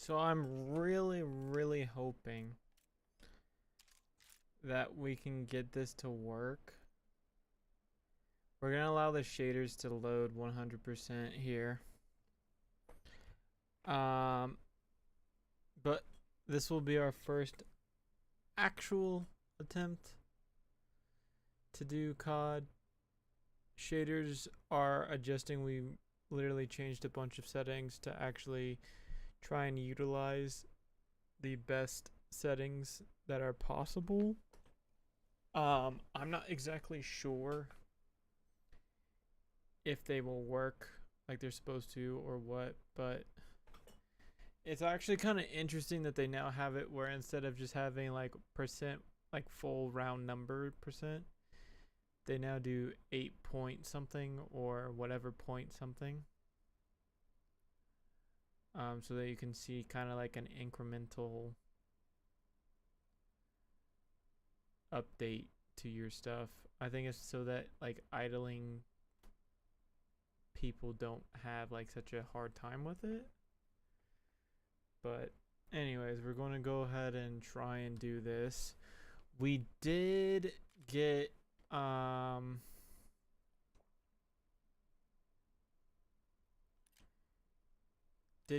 So I'm really hoping that we can get this to work. We're gonna allow the shaders to load 100% here. But this will be our first actual attempt to do COD. Shaders are adjusting. We literally changed a bunch of settings to actually try and utilize the best settings that are possible. I'm not exactly sure if they will work like they're supposed to or what, but it's actually kind of interesting that they now have it where instead of just having like percent, like full round number percent, they now do 8 point something or whatever point something. So that you can see kind of like an incremental update to your stuff. I think it's so that like idling people don't have like such a hard time with it. But anyways, we're going to go ahead and try and do this. We did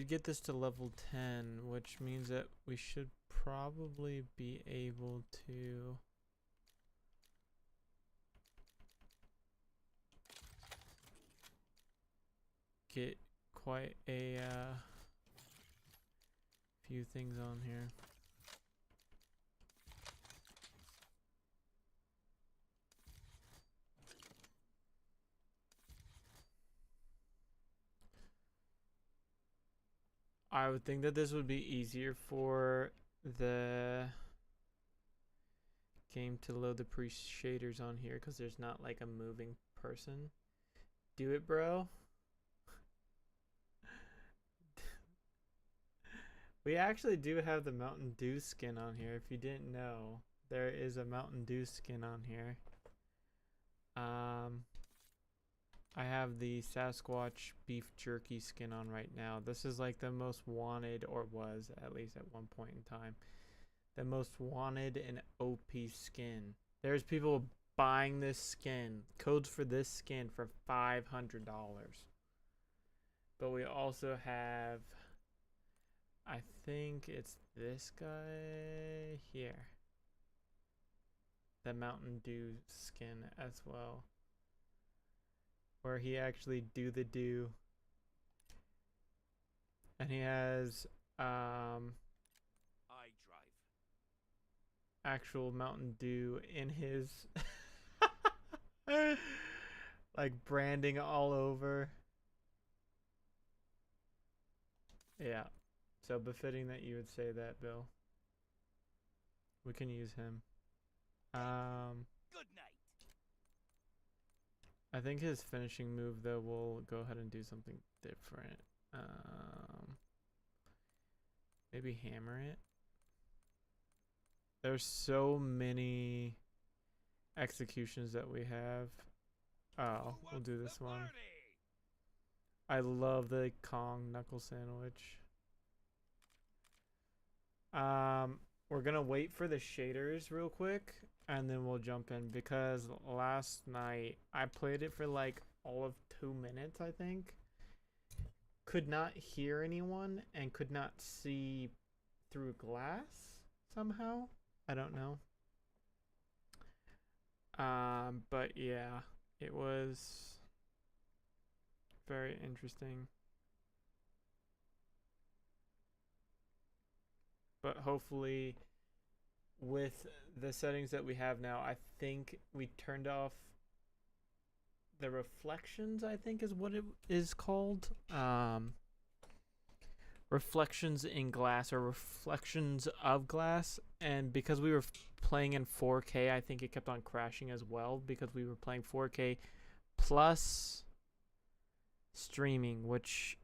get this to level 10, which means that we should probably be able to get quite a few things on here. I would think that this would be easier for the game to load the pre-shaders on here because there's not like a moving person. Do it, bro. We actually do have the Mountain Dew skin on here. If you didn't know, there is a Mountain Dew skin on here. I have the Sasquatch beef jerky skin on right now. This is like the most wanted, or was at least at one point in time, the most wanted and OP skin. There's people buying this skin. Codes for this skin for $500. But we also have, I think it's this guy here, the Mountain Dew skin as well, where he actually do the do, and he has I drive actual Mountain Dew in his like branding all over. Yeah, so befitting that you would say that, Bill. We can use him. Good night. I think his finishing move though will go ahead and do something different. Maybe hammer it. There's so many executions that we have. Oh, we'll do this one. I love the Kong knuckle sandwich. We're gonna wait for the shaders real quick and then we'll jump in because last night I played it for like all of 2 minutes, I think. Could not hear anyone and could not see through glass somehow. I don't know. But yeah, it was very interesting. But hopefully with the settings that we have now, I think we turned off the reflections, I think is what it is called. Reflections in glass or reflections of glass, and because we were playing in 4K, I think it kept on crashing as well because we were playing 4K plus streaming, which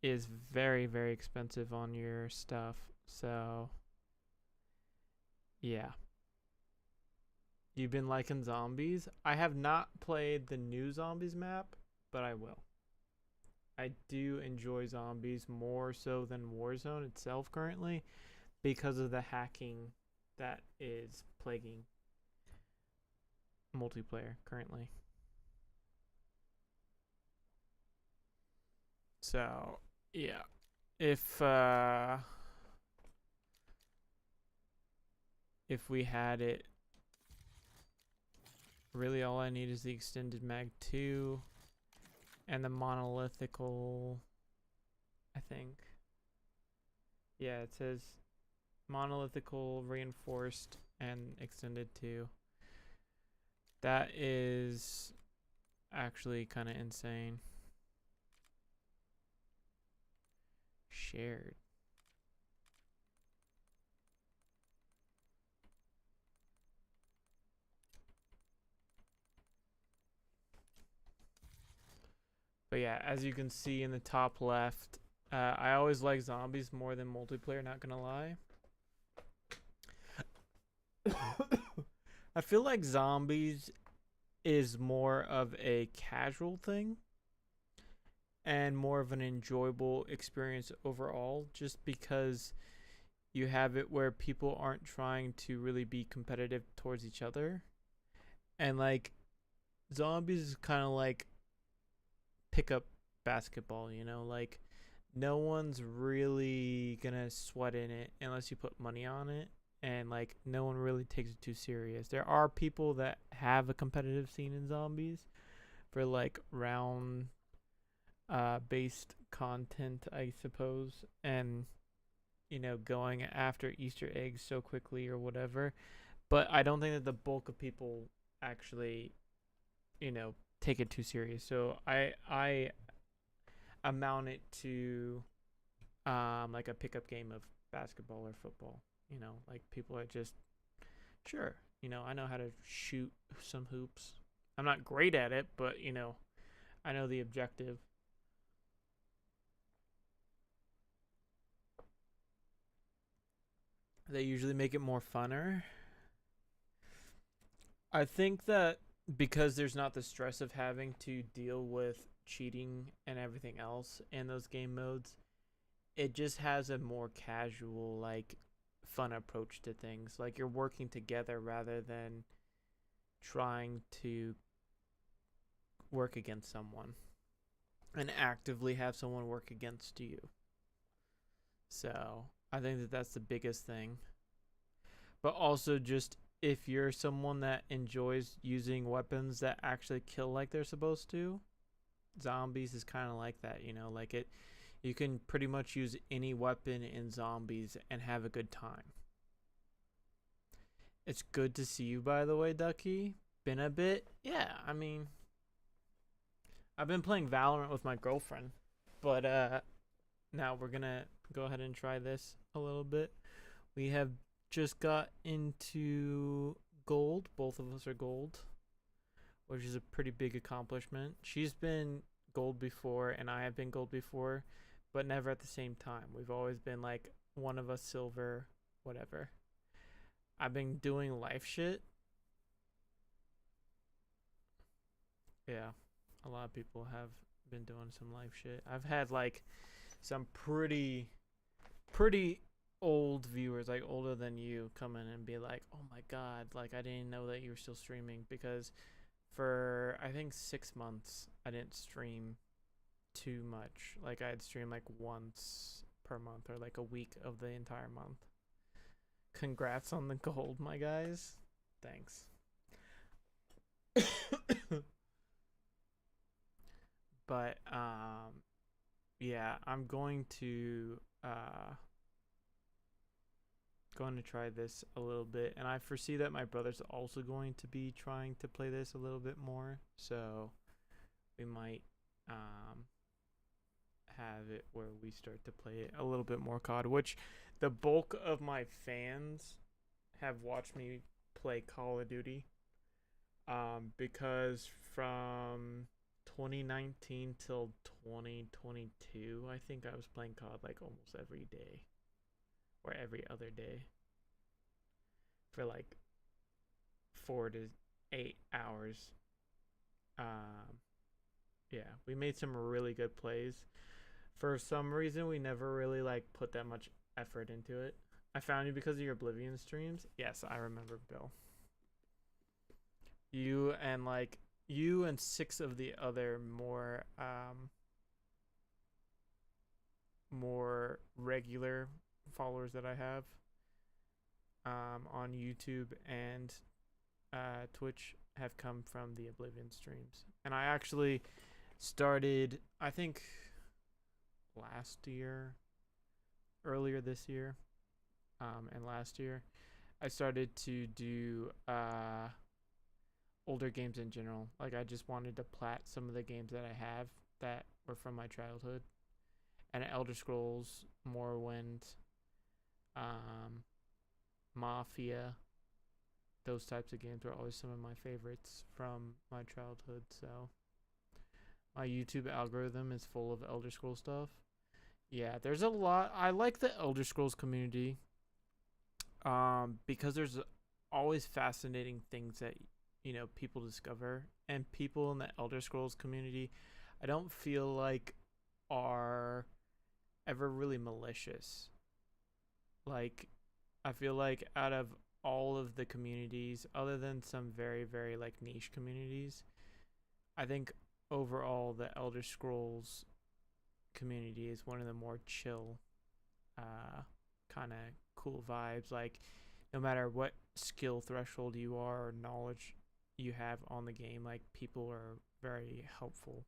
is very expensive on your stuff. So yeah, you've been liking zombies. I have not played the new zombies map, but I will. I do enjoy zombies more so than Warzone itself currently because of the hacking that is plaguing multiplayer currently. So, yeah. If we had it, really all I need is the extended mag 2 and the monolithical, I think. Yeah, it says monolithical, reinforced, and extended 2. That is actually kind of insane. Shared. But yeah, as you can see in the top left, I always like zombies more than multiplayer, not gonna lie. I feel like zombies is more of a casual thing and more of an enjoyable experience overall, just because you have it where people aren't trying to really be competitive towards each other. And like zombies is kind of like pickup basketball, you know, like no one's really gonna sweat in it unless you put money on it, and like no one really takes it too serious. There are people that have a competitive scene in zombies for like round based content, I suppose, and you know, going after Easter eggs so quickly or whatever. But I don't think that the bulk of people actually, you know, take it too serious. So I amount it to like a pickup game of basketball or football. You know, like people are just sure. You know, I know how to shoot some hoops. I'm not great at it, but you know, I know the objective. They usually make it more funner. I think that because there's not the stress of having to deal with cheating and everything else in those game modes, it just has a more casual, like, fun approach to things. Like, you're working together rather than trying to work against someone and actively have someone work against you. So, I think that that's the biggest thing. But also, just if you're someone that enjoys using weapons that actually kill like they're supposed to, zombies is kind of like that, you know, like it you can pretty much use any weapon in zombies and have a good time. It's good to see you, by the way, Ducky. Been a bit. Yeah, I mean, I've been playing Valorant with my girlfriend, but now we're going to go ahead and try this a little bit. We have just got into gold. Both of us are gold, which is a pretty big accomplishment. She's been gold before and I have been gold before, but never at the same time. We've always been like one of us silver, whatever. I've been doing life shit. Yeah, a lot of people have been doing some life shit. I've had like some pretty old viewers, like older than you, come in and be like, "Oh my god, like I didn't know that you were still streaming," because for I think 6 months I didn't stream too much. Like I'd stream like once per month or like a week of the entire month. Congrats on the gold, my guys. Thanks. But yeah, I'm going to try this a little bit, and I foresee that my brother's also going to be trying to play this a little bit more, so we might have it where we start to play it a little bit more COD, which the bulk of my fans have watched me play Call of Duty, because from 2019 till 2022, I think I was playing COD like almost every day or every other day for like 4 to 8 hours. Yeah, we made some really good plays. For some reason, we never really like put that much effort into it. I found you because of your Oblivion streams. Yes, I remember, Bill. You and like you and six of the other more regular followers that I have on YouTube and Twitch have come from the Oblivion streams. And I actually started, I think, last year, earlier this year, and last year, I started to do older games in general. Like, I just wanted to plat some of the games that I have that were from my childhood. And Elder Scrolls, Morrowind, Mafia, those types of games were always some of my favorites from my childhood. So my YouTube algorithm is full of Elder Scrolls stuff. Yeah, there's a lot. I like the Elder Scrolls community because there's always fascinating things that people discover, and people in the Elder Scrolls community, I don't feel like are ever really malicious. Like, I feel like out of all of the communities, other than some very, very like niche communities, I think overall the Elder Scrolls community is one of the more chill, kind of cool vibes. Like, no matter what skill threshold you are or knowledge you have on the game, like, people are very helpful.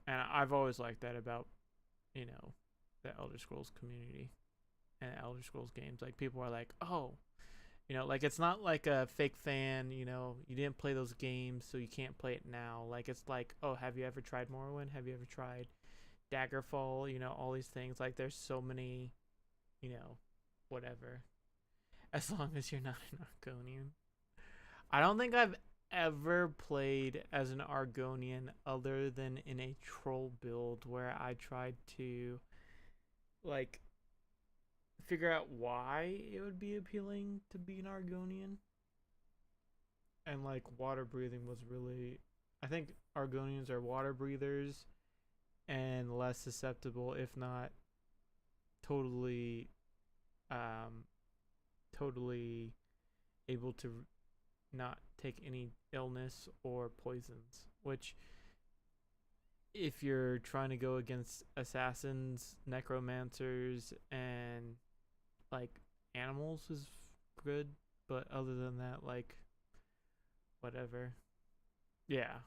And I've always liked that about, the Elder Scrolls community and Elder Scrolls games. Like, people are like, oh, like, it's not like a fake fan, you didn't play those games, so you can't play it now. Like, it's like, oh, have you ever tried Morrowind? Have you ever tried Daggerfall? All these things. Like, there's so many, whatever. As long as you're not an Argonian. I don't think I've ever played as an Argonian other than in a troll build where I tried to, like, figure out why it would be appealing to be an Argonian. And, like, water breathing was really, I think Argonians are water breathers and less susceptible, if not totally totally able to not take any illness or poisons, which, if you're trying to go against assassins, necromancers, and like animals, is good. But other than that, like, whatever. Yeah.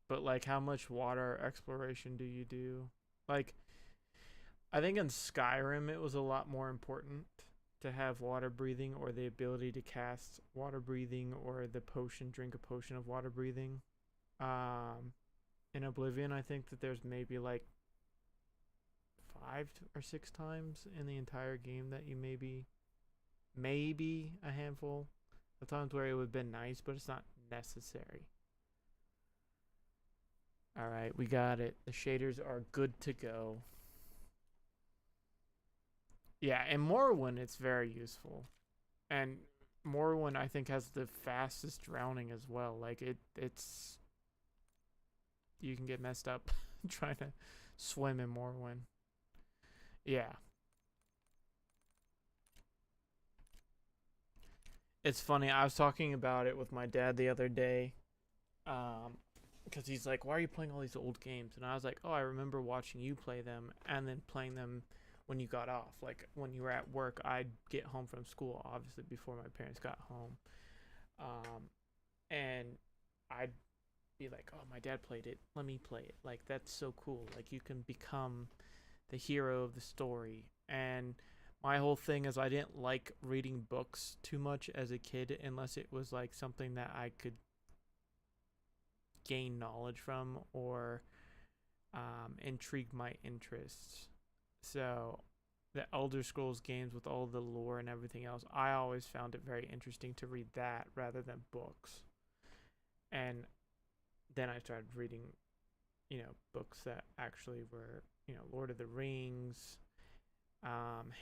But like, how much water exploration do you do? Like, I think in Skyrim it was a lot more important to have water breathing, or the ability to cast water breathing, or the potion, drink a potion of water breathing. In Oblivion, I think that there's maybe like 5 or 6 times in the entire game that you maybe a handful of times where it would have been nice, but it's not necessary. All right, we got it. The shaders are good to go. Yeah, and Morrowind, it's very useful. And Morrowind, I think, has the fastest drowning as well. Like, it's you can get messed up trying to swim in Morrowind. Yeah. It's funny. I was talking about it with my dad the other day. Because he's like, why are you playing all these old games? And I was like, oh, I remember watching you play them and then playing them when you got off. Like, when you were at work, I'd get home from school, obviously, before my parents got home. And I'd be like, oh, my dad played it. Let me play it. Like, that's so cool. Like, you can become the hero of the story. And my whole thing is I didn't like reading books too much as a kid unless it was, like, something that I could gain knowledge from or intrigue my interests. So the Elder Scrolls games with all the lore and everything else, I always found it very interesting to read that rather than books. And then I started reading, books that actually were, Lord of the Rings,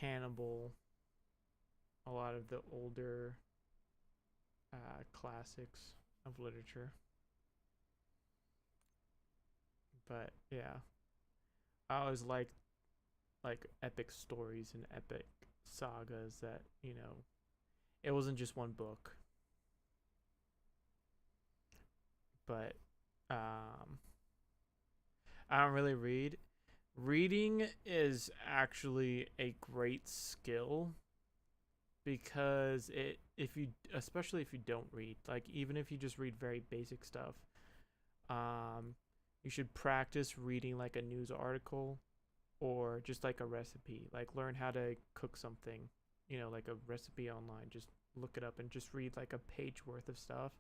Hannibal, a lot of the older classics of literature. But yeah, I always liked like epic stories and epic sagas that, you know, it wasn't just one book. But I don't really read. Reading is actually a great skill because especially if you don't read, like even if you just read very basic stuff, you should practice reading like a news article or just like a recipe. Like learn how to cook something, you know, like a recipe online. Just look it up and just read like a page worth of stuff.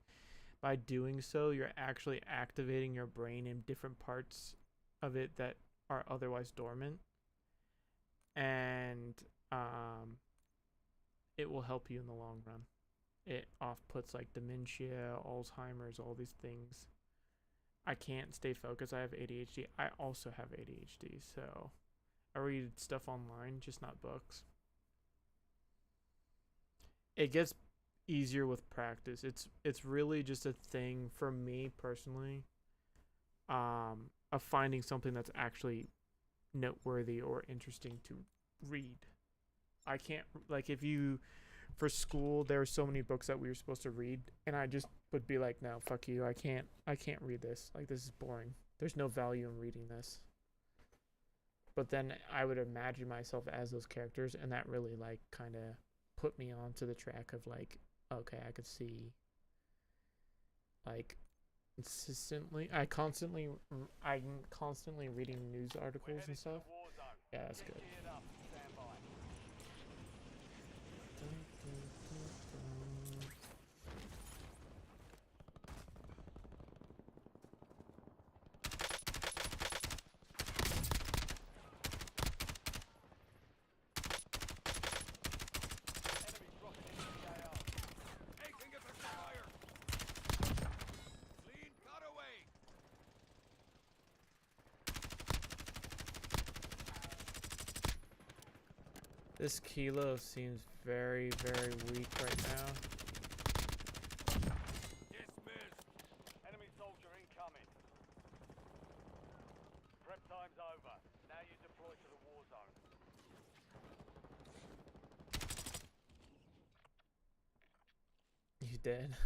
By doing so, you're actually activating your brain in different parts of it that are otherwise dormant, and it will help you in the long run. It off-puts like dementia, Alzheimer's, all these things. I can't stay focused. I have ADHD. I also have ADHD, so I read stuff online, just not books. It gets easier with practice. It's really just a thing for me personally, of finding something that's actually noteworthy or interesting to read. I can't, like, if you, for school there were so many books that we were supposed to read, and I just would be like, no, fuck you, I can't read this. Like, this is boring. There's no value in reading this. But then I would imagine myself as those characters, and that really like kind of put me onto the track of like, okay, I could see like I'm constantly reading news articles and stuff. Yeah, that's good. This Kilo seems very, very weak right now. Dismissed. Enemy soldier incoming. Prep time's over. Now you deploy to the war zone. You dead?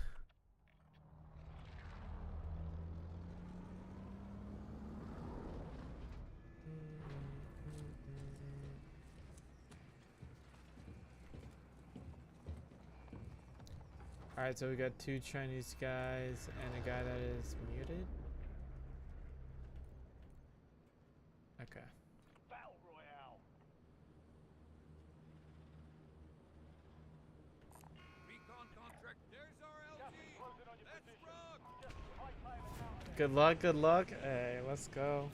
Alright, so we got 2 Chinese guys and a guy that is muted. Okay. Battle Royale. Recon contract. There's our LG. Let's rock. Good luck, good luck. Hey, let's go.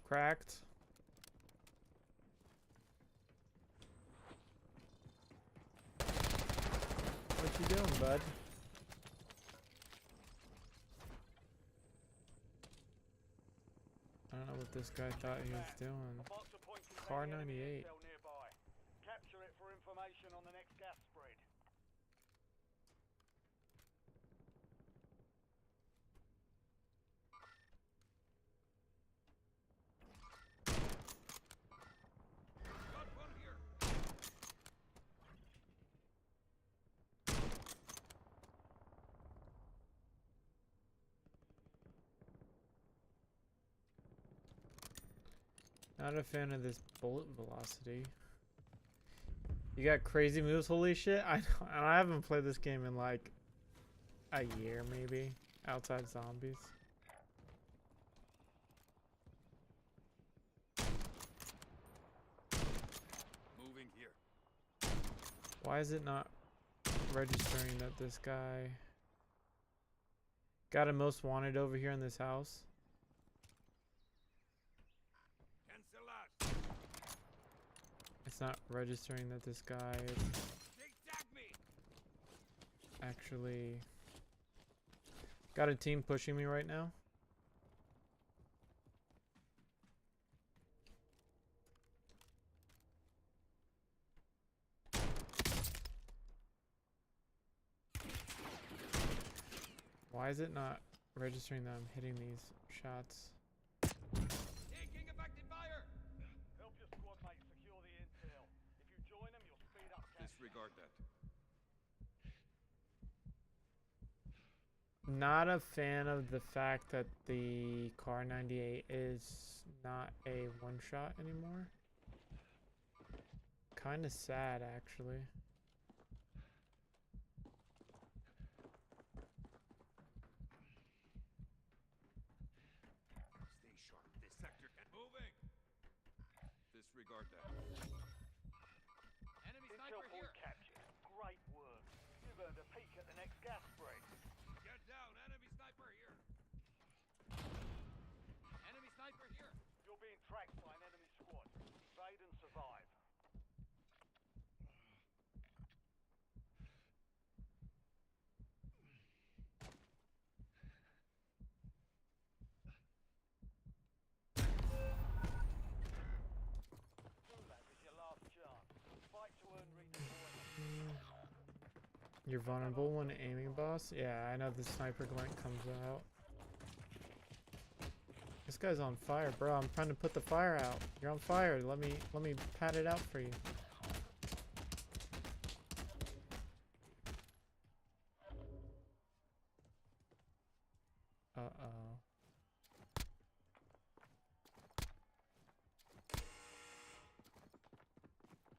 Cracked. What you doing, bud? I don't know what this guy thought he was doing. Car 98. Capture it for information on the next gas spread. Not a fan of this bullet velocity. You got crazy moves, holy shit. I haven't played this game in like a year maybe, outside zombies. Moving here. Why is it not registering that this guy got a most wanted over here in this house? It's not registering that this guy is actually got a team pushing me right now. Why is it not registering that I'm hitting these shots? Taking effective fire. Help your squad mate secure the intel. If you join them, you'll speed up capture. Disregard that. Not a fan of the fact that the Car 98 is not a one-shot anymore. Kind of sad, actually. Stay sharp. This sector can moving. Disregard that. Enemy sniper here. Captured. Great work. You've earned a peek at the next gas spread. Get down. Enemy sniper here. Enemy sniper here. You're being tracked by an enemy squad. Evade and survive. Gulag is your last chance. Fight to earn redeployment. You're vulnerable when aiming, boss? Yeah, I know the sniper glint comes out. This guy's on fire, bro. I'm trying to put the fire out. You're on fire. Let me pat it out for you. Uh-oh.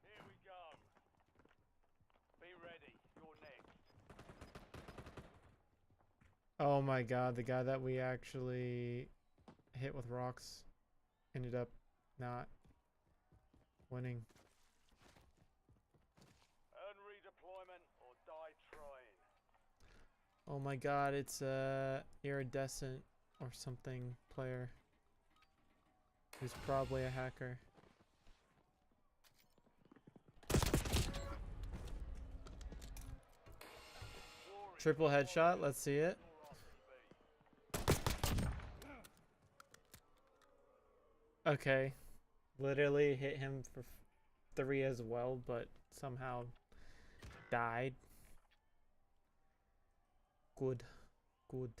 Here we go. Be ready. You're next. Oh my god, the guy that we actually hit with rocks ended up not winning. Earn redeployment or die trying. Oh my god, it's a iridescent or something player who's probably a hacker. Triple headshot, let's see it. Okay, literally hit him for 3 as well, but somehow died. Good, good.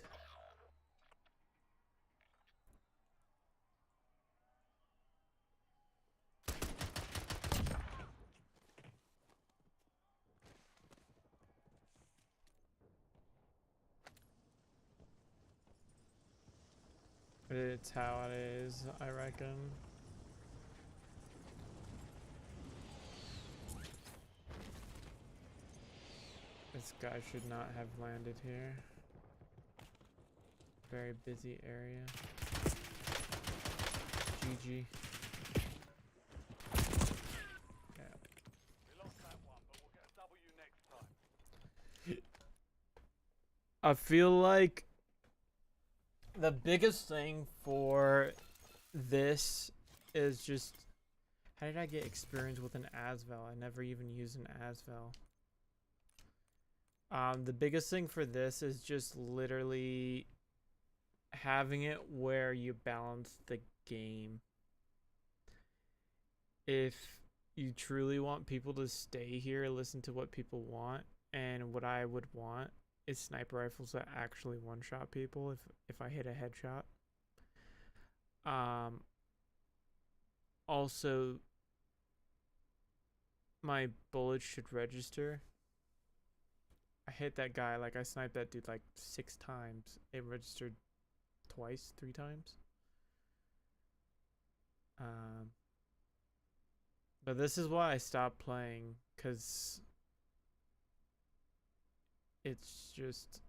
It's how it is, I reckon. This guy should not have landed here. Very busy area. GG. Yeah. We lost that one, but we'll get a W next time. I feel like the biggest thing for this is just, how did I get experience with an Asvel? I never even used an Asvel. The biggest thing for this is just literally having it where you balance the game. If you truly want people to stay here, listen to what people want, and what I would want is sniper rifles that actually one-shot people if I hit a headshot. Also, my bullets should register. I hit that guy, like I sniped that dude like 6 times. It registered twice, 3 times. But this is why I stopped playing, because it's just,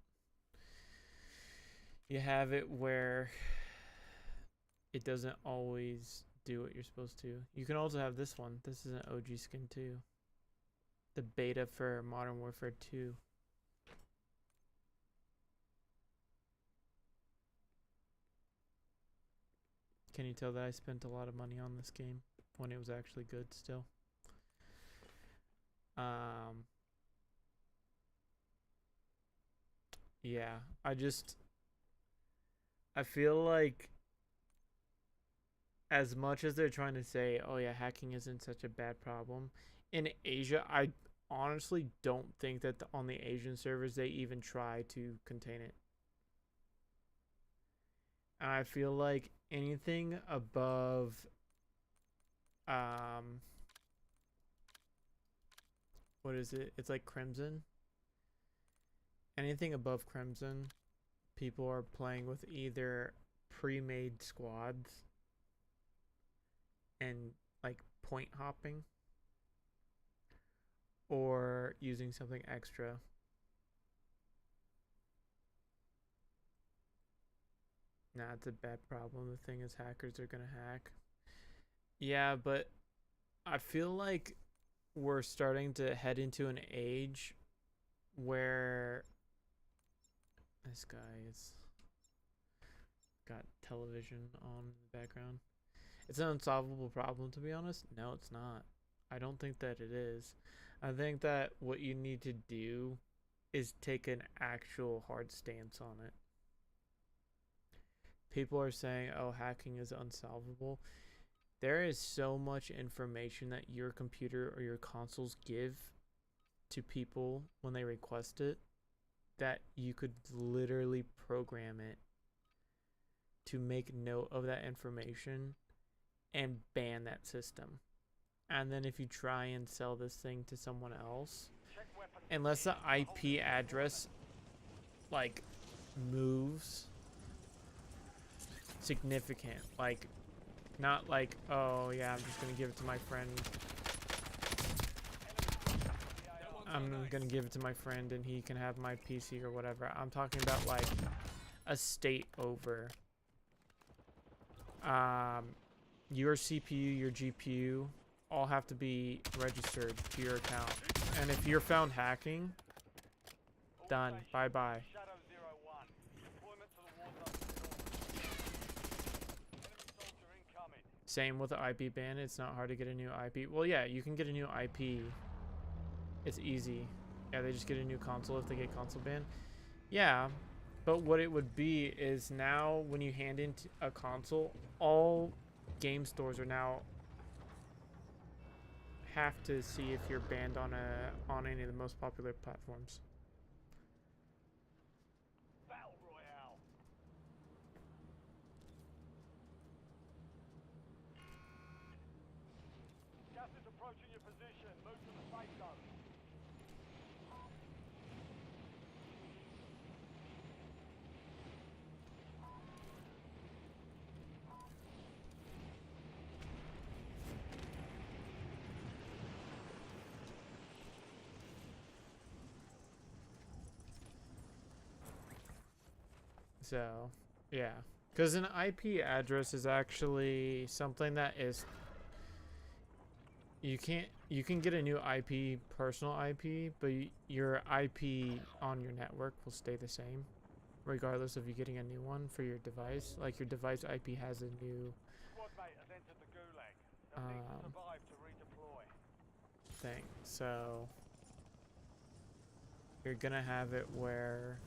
you have it where it doesn't always do what you're supposed to. You can also have this one. This is an OG skin too. The beta for Modern Warfare 2. Can you tell that I spent a lot of money on this game when it was actually good still? Um, yeah, I feel like as much as they're trying to say, oh yeah, hacking isn't such a bad problem, in Asia, I honestly don't think that on the Asian servers they even try to contain it. And I feel like anything above, um, what is it? It's like Crimson. Anything above Crimson, people are playing with either pre-made squads and like point hopping or using something extra. Nah, it's a bad problem. The thing is, hackers are gonna hack. Yeah, but I feel like we're starting to head into an age where this guy is got television on in the background. It's an unsolvable problem, to be honest. No, it's not. I don't think that it is. I think that what you need to do is take an actual hard stance on it. People are saying, oh, hacking is unsolvable. There is so much information that your computer or your consoles give to people when they request it that you could literally program it to make note of that information and ban that system. And then if you try and sell this thing to someone else, unless the IP address like moves significant, like not like, oh yeah, I'm just gonna give it to my friend. I'm gonna give it to my friend and he can have my PC or whatever. I'm talking about like a state over. Your CPU, your GPU, all have to be registered to your account. And if you're found hacking, done. Bye-bye. Same with the IP ban. It's not hard to get a new IP. Well, yeah, you can get a new IP. It's easy. Yeah, they just get a new console if they get console ban. Yeah, but what it would be is now when you hand in a console, all game stores are now have to see if you're banned on any of the most popular platforms. Battle Royale. Gas is approaching your position. Move to the safe zone. So, yeah. Because an IP address is actually something that is... You can get a new IP, personal IP, but your IP on your network will stay the same, regardless of you getting a new one for your device. Like your device IP has a new Squad mate has entered the gulag. They'll need to survive to redeploy. thing. So you're gonna have it where...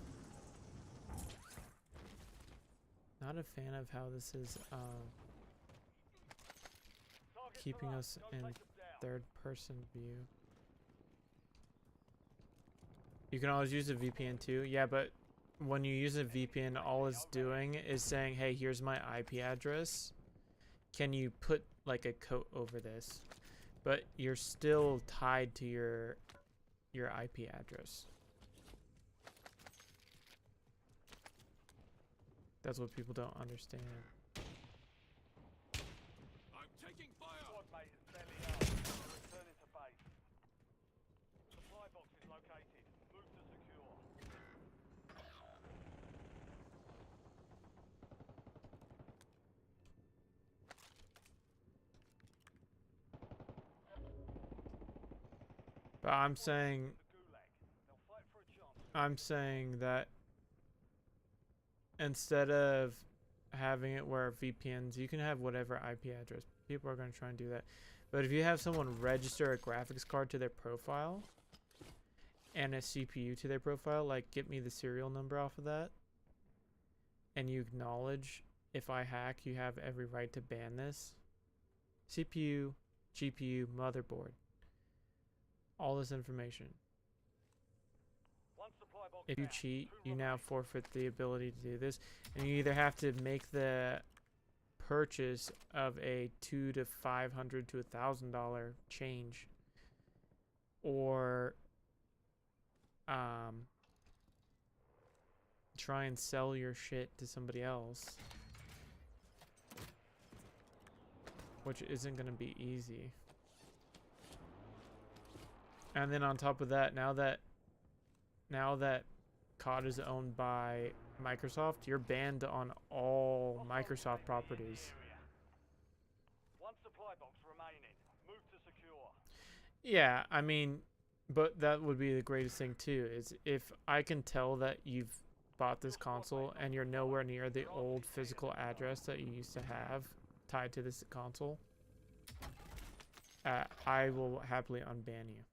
Not a fan of how this is keeping us in third person view. You can always use a VPN too. Yeah, but when you use a VPN, all it's doing is saying, hey, here's my IP address. Can you put like a coat over this? But you're still tied to your IP address. That's what people don't understand. I'm taking fire. Squad mate is belly up. They're returning to base. Supply box is located. Move to secure. But I'm saying The gulag. They'll fight for a chance. I'm saying that instead of having it where VPNs, you can have whatever IP address. People are going to try and do that. But if you have someone register a graphics card to their profile and a CPU to their profile, like get me the serial number off of that, and you acknowledge if I hack, you have every right to ban this. CPU, GPU, motherboard. All this information. One supply box If you down. cheat, Two you now remain. forfeit the ability to do this. And you either have to make the purchase of a $200 to $500 to $1,000 change, or try and sell your shit to somebody else, which isn't going to be easy. And then on top of that, now that COD is owned by Microsoft, you're banned on all Microsoft properties. One supply box remaining. Move to secure. Yeah, I mean, but that would be the greatest thing too, is if I can tell that you've bought this console and you're nowhere near the old physical address that you used to have tied to this console, I will happily unban you.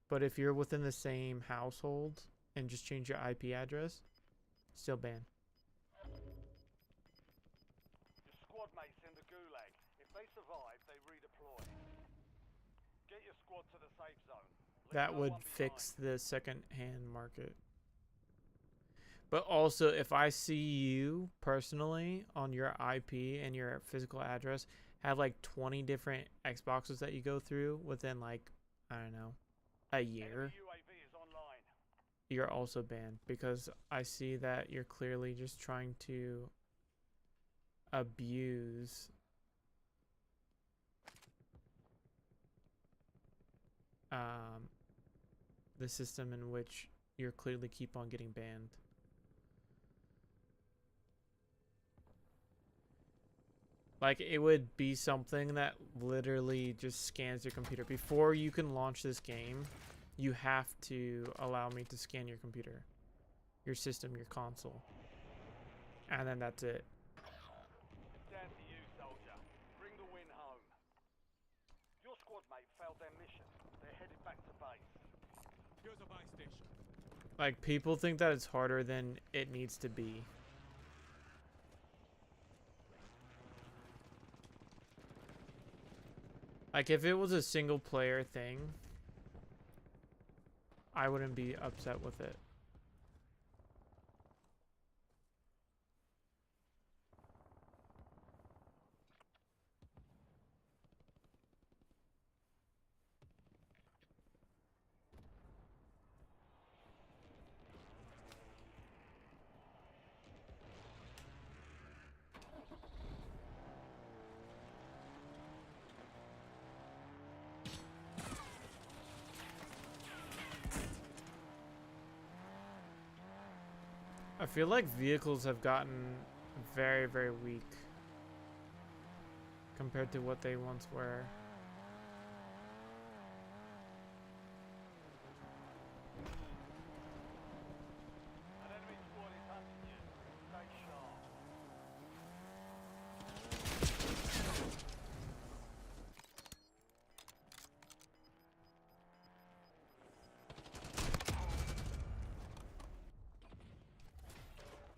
But if you're within the same household and just change your IP address, still ban. Your squad mates in the gulag. If they survive, they redeploy. Get your squad to the safe zone. Leave That no would one fix the second-hand market. But also, if I see you personally on your IP and your physical address have like 20 different Xboxes that you go through within like, I don't know, a year, behind. UAV is online. you're also banned, because I see that you're clearly just trying to abuse the system in which you're clearly keep on getting banned. Like, it would be something that literally just scans your computer. Before you can launch this game, you have to allow me to scan your computer, your system, your console. And then that's it. It's down to you, soldier. Bring the win home. Your squad mate failed their mission. They're headed back to base. Here's a buy station. Like, people think that it's harder than it needs to be. Like, if it was a single player thing, I wouldn't be upset with it. I feel like vehicles have gotten very, very weak compared to what they once were. An enemy squad is hunting you. Stay sharp.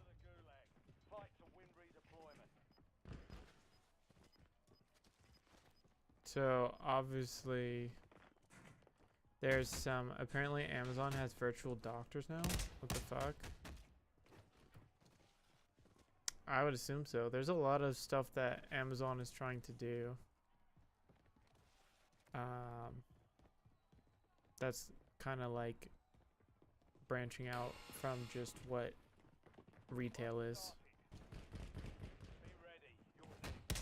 To the gulag. Fight to win redeployment. So obviously there's some, apparently Amazon has virtual doctors now. What the fuck? I would assume so. There's a lot of stuff that Amazon is trying to do. That's kind of like branching out from just what retail is. Be ready. You're next.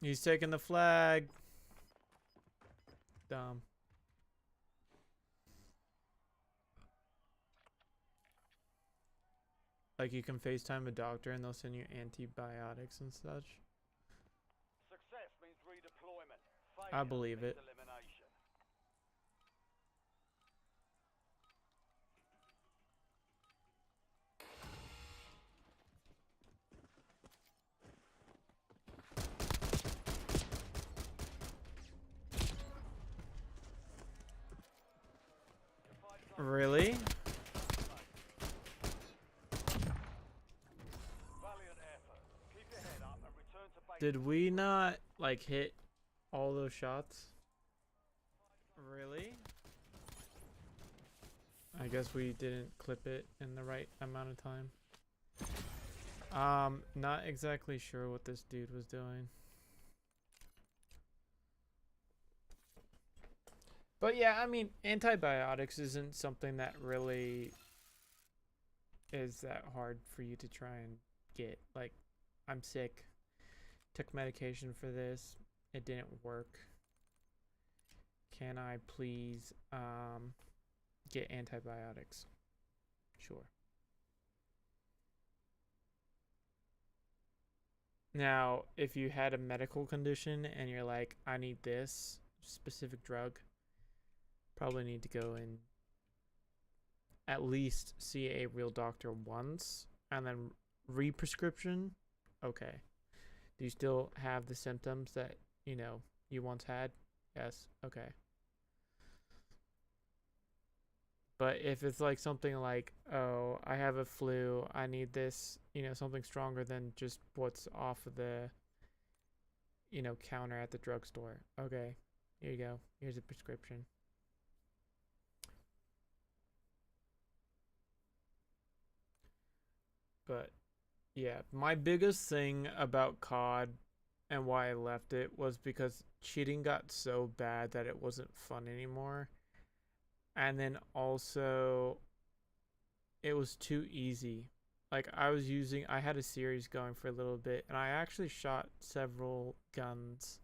He's taking the flag. Dumb. Like, you can FaceTime a doctor and they'll send you antibiotics and such. Success means redeployment. Failure I believe it. Elimination. Really? Valiant effort. Keep your head up and return to base. Did we not like hit all those shots? Really? I guess we didn't clip it in the right amount of time. Not exactly sure what this dude was doing. But yeah, I mean, antibiotics isn't something that really is that hard for you to try and get. Like, I'm sick. Took medication for this. It didn't work. Can I please get antibiotics? Sure. Now, if you had a medical condition and you're like, I need this specific drug, probably need to go and at least see a real doctor once and then re-prescription. Okay. Do you still have the symptoms that, you know, you once had? Yes. Okay. But if it's like something like, oh, I have a flu, I need this, you know, something stronger than just what's off of the, you know, counter at the drugstore. Okay, here you go. Here's a prescription. But yeah, my biggest thing about COD and why I left it was because cheating got so bad that it wasn't fun anymore. And then also, it was too easy. Like, I had a series going for a little bit, and I actually shot several guns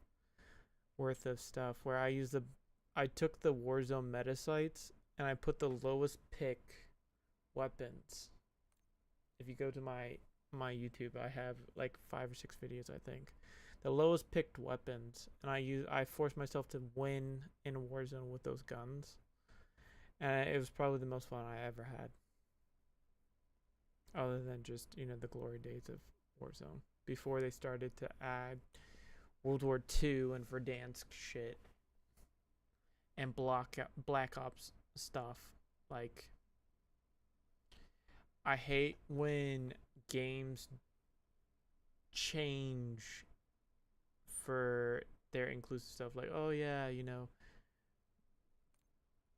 worth of stuff where I took the Warzone meta sites, and I put the lowest pick weapons. If you go to my YouTube, I have like 5 or 6 videos, I think. The lowest picked weapons, and I forced myself to win in Warzone with those guns. And it was probably the most fun I ever had. Other than just, you know, the glory days of Warzone. Before they started to add World War II and Verdansk shit. And Black Ops stuff. Like, I hate when games change for their inclusive stuff. Like, oh yeah, you know,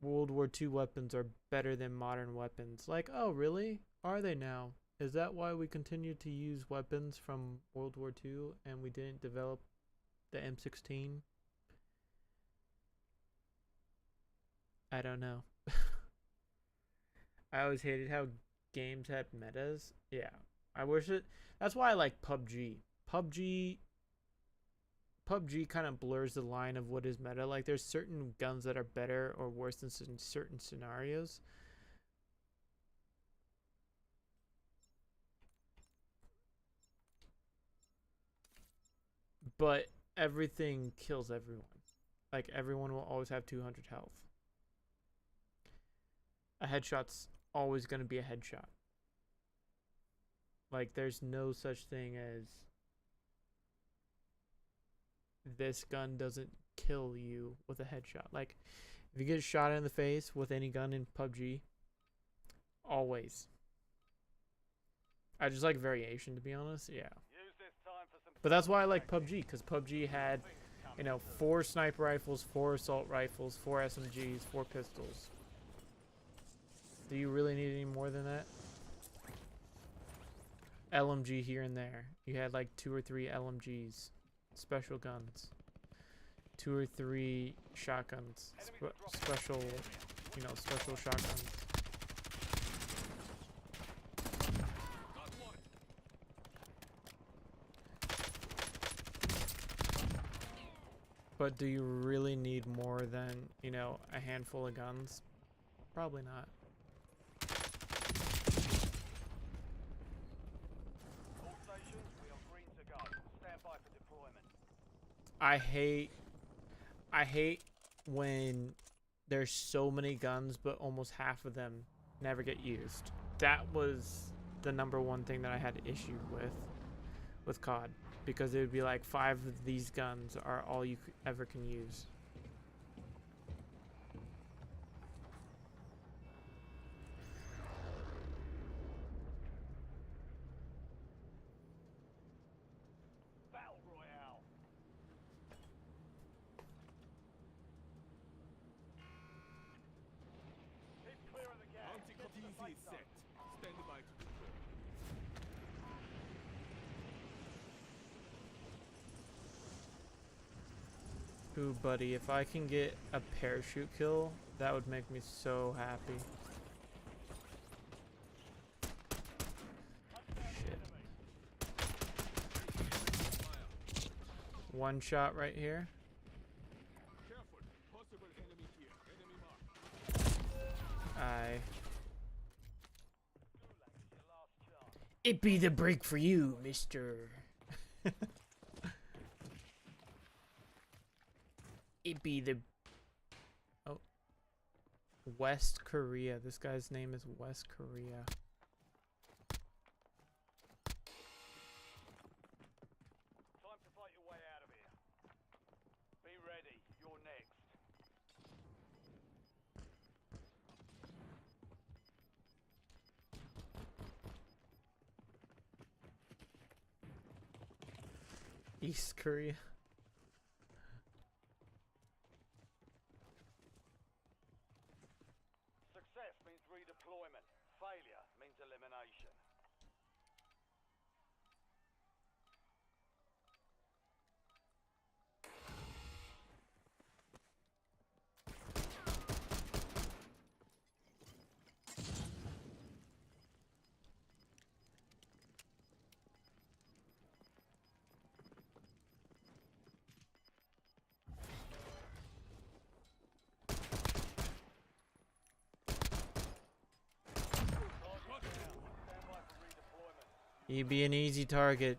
World War II weapons are better than modern weapons. Like, oh, really? Are they now? Is that why we continue to use weapons from World War II and we didn't develop the M16? I don't know. I always hated how games had metas. Yeah. I wish it. That's why I like PUBG. PUBG kind of blurs the line of what is meta. Like, there's certain guns that are better or worse than certain scenarios. But everything kills everyone. Like, everyone will always have 200 health. A headshot's always going to be a headshot. Like, there's no such thing as this gun doesn't kill you with a headshot. Like, if you get shot in the face with any gun in PUBG, always. I just like variation, to be honest. Yeah. But that's why I like PUBG, because PUBG had, you know, 4 sniper rifles, 4 assault rifles, 4 SMGs, 4 pistols. Do you really need any more than that? LMG here and there. You had like 2 or 3 LMGs. Special guns. 2 or 3 shotguns. Special, you know, special shotguns. But do you really need more than, you know, a handful of guns? Probably not. All stations, we are green to go. Stand by for deployment. I hate I hate when there's so many guns, but almost half of them never get used. That was the #1 thing that I had issue with COD, because it would be like 5 of these guns are all you ever can use. Battle Royale. Keep clear of the gas. Get to the Anti-DZ safe is zone. set. Stand by to deploy. Ooh, buddy, if I can get a parachute kill, that would make me so happy. Shit. One shot right here. Careful. Possible enemy here. Enemy mark. Aye. Gulag is your last chance. It be the break for you, mister. It be the... Oh. West Korea. This guy's name is West Korea. Time to fight your way out of here. Be ready. You're next. East Korea. Success means redeployment. Failure means elimination. Stand by for redeployment. You be an easy target.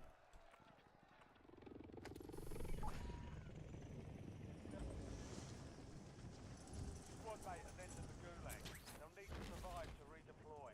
Squad mate has entered the Gulag. They'll need to survive to redeploy.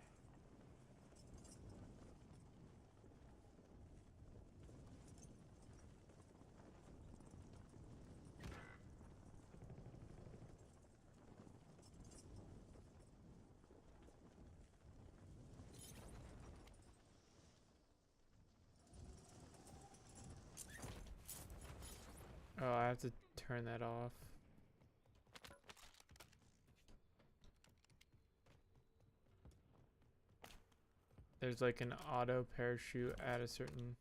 Oh, I have to turn that off. There's like an auto parachute at a certain...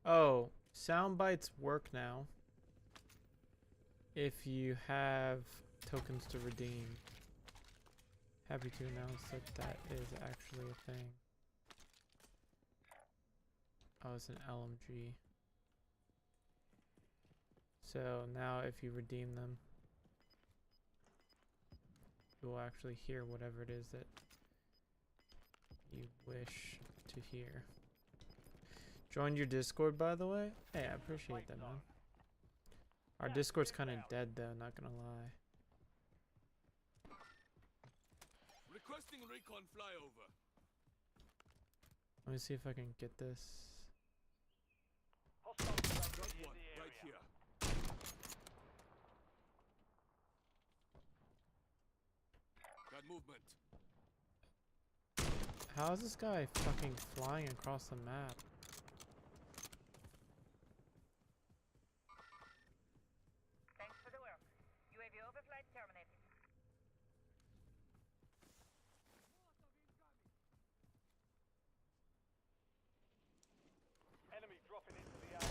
Oh, sound bites work now if you have tokens to redeem. Happy to announce that that is actually a thing. Oh, it's an LMG. So now if you redeem them, you will actually hear whatever it is that you wish to hear. Joined your Discord, by the way? Hey, I appreciate that, man. Our Discord's kind of dead, though, not gonna lie. Requesting recon flyover. Let me see if I can get this. Hostile Got UAV in one the right area. here. Got movement. How is this guy fucking flying across the map? Thanks for the work. UAV overflight terminated. Enemy dropping into the AR.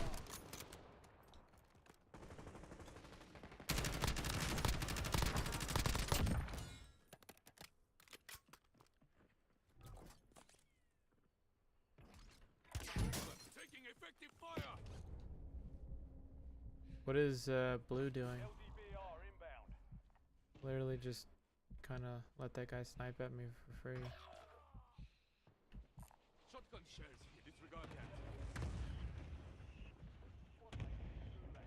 What is Blue doing? LDBR inbound. Literally just kind of let that guy snipe at me for free. Shotgun shells here. Disregard that. Squad mate, gulag.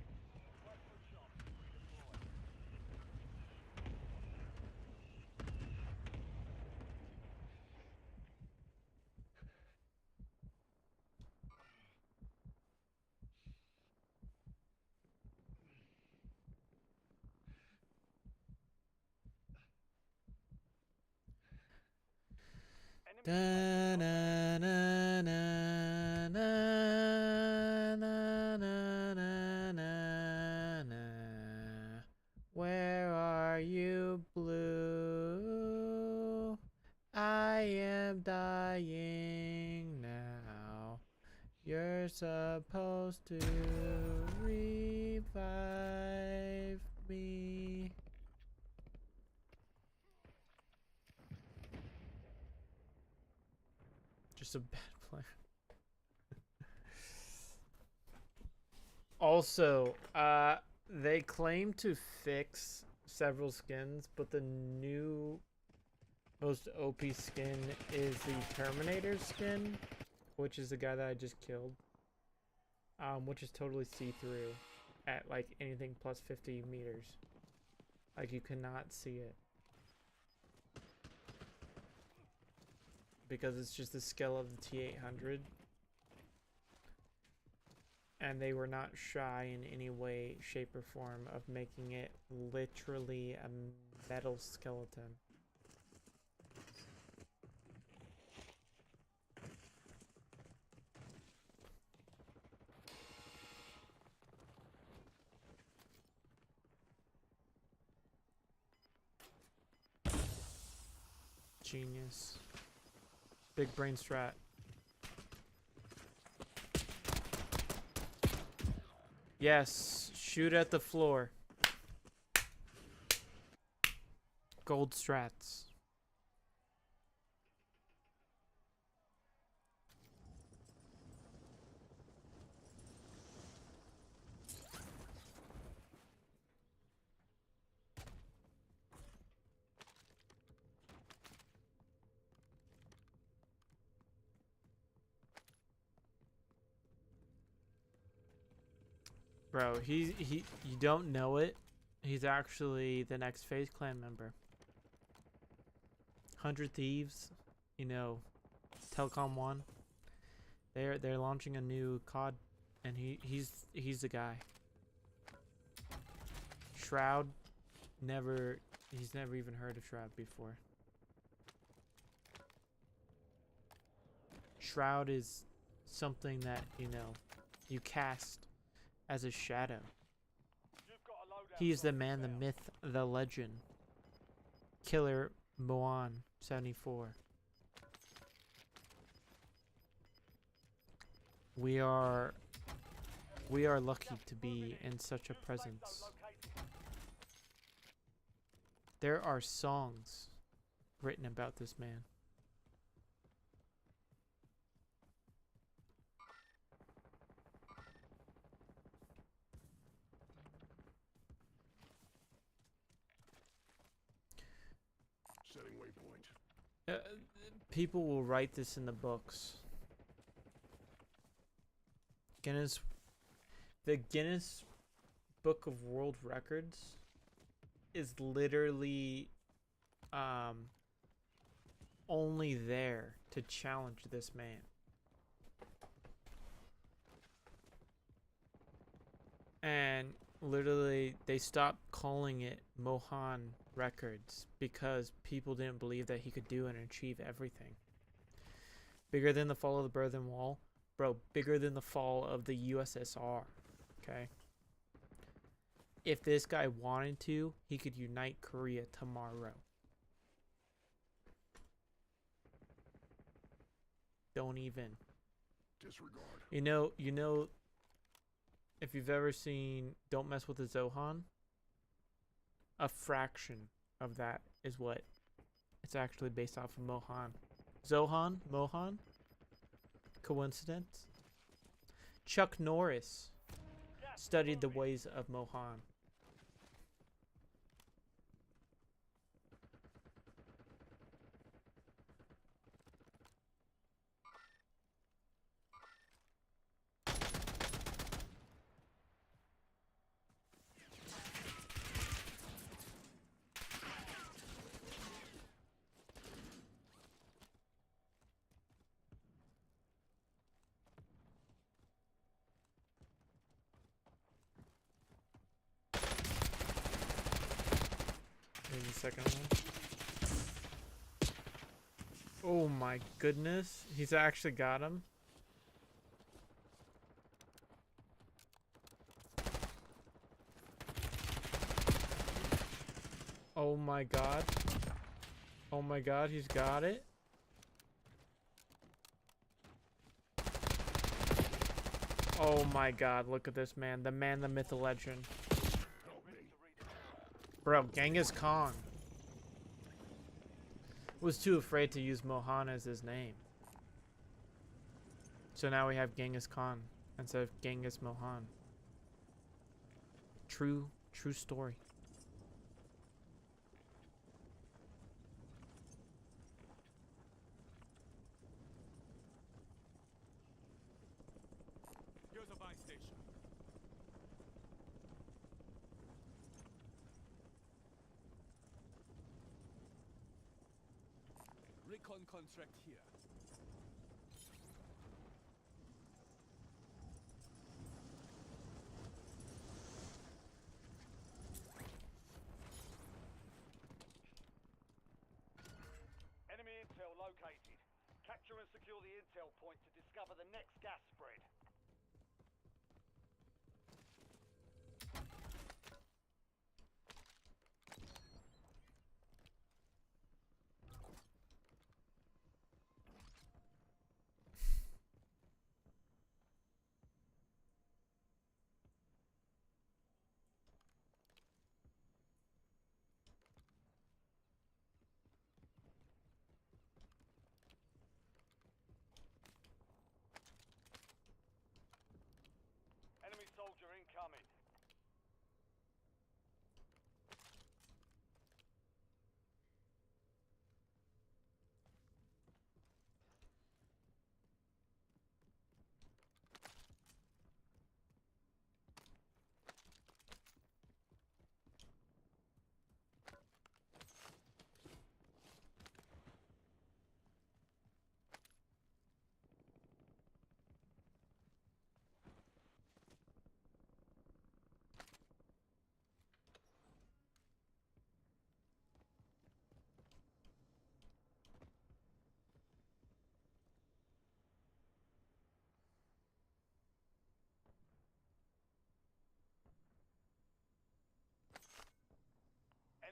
Right foot shot. Redeploy. Enemy Da, na, na, na, na, na, na, na, na, na. Where are you, Blue? I am dying now. You're supposed to revive me. Just a bad plan. Also, they claim to fix several skins, but the new most OP skin is the Terminator skin, which is the guy that I just killed. Which is totally see-through at like anything plus 50 meters. Like you cannot see it. Because it's just the scale of the T800. And they were not shy in any way, shape, or form of making it literally a metal skeleton. Genius. Big brain strat. Yes, shoot at the floor. Gold strats. Bro, you don't know it. He's actually the next FaZe Clan member. 100 Thieves, you know, Telcom 1. They're launching a new COD, and he's the guy. Shroud, he's never even heard of Shroud before. Shroud is something that, you know, you cast as a shadow. You've got a loadout He is the drop man, the inbound. myth, the legend. Killer Moan 74. We are lucky to be in such a New safe presence. zone located. There are songs written about this man. Setting waypoint. People will write this in the books. The Guinness Book of World Records is literally only there to challenge this man. And literally they stopped calling it Mohan Records because people didn't believe that he could do and achieve everything. Bigger than the fall of the Berlin Wall. Bro, bigger than the fall of the USSR. Okay? If this guy wanted to, he could unite Korea tomorrow. Don't even. Disregard. You know, if you've ever seen Don't Mess with the Zohan, a fraction of that is what it's actually based off of Mohan. Zohan? Mohan? Coincidence? Chuck Norris. Gas studied the ways of Mohan. Here's the second one. Oh my goodness. He's actually got him. Oh my god. Oh my god, he's got it. Oh my god, look at this man. The man, the myth, the legend. Bro, Genghis Khan was too afraid to use Mohan as his name. So now we have Genghis Khan instead of Genghis Mohan. True story. Here's a buy station. Recon contract here. Enemy intel located. Capture and secure the intel point to discover the next gas spread. Enemy soldier incoming.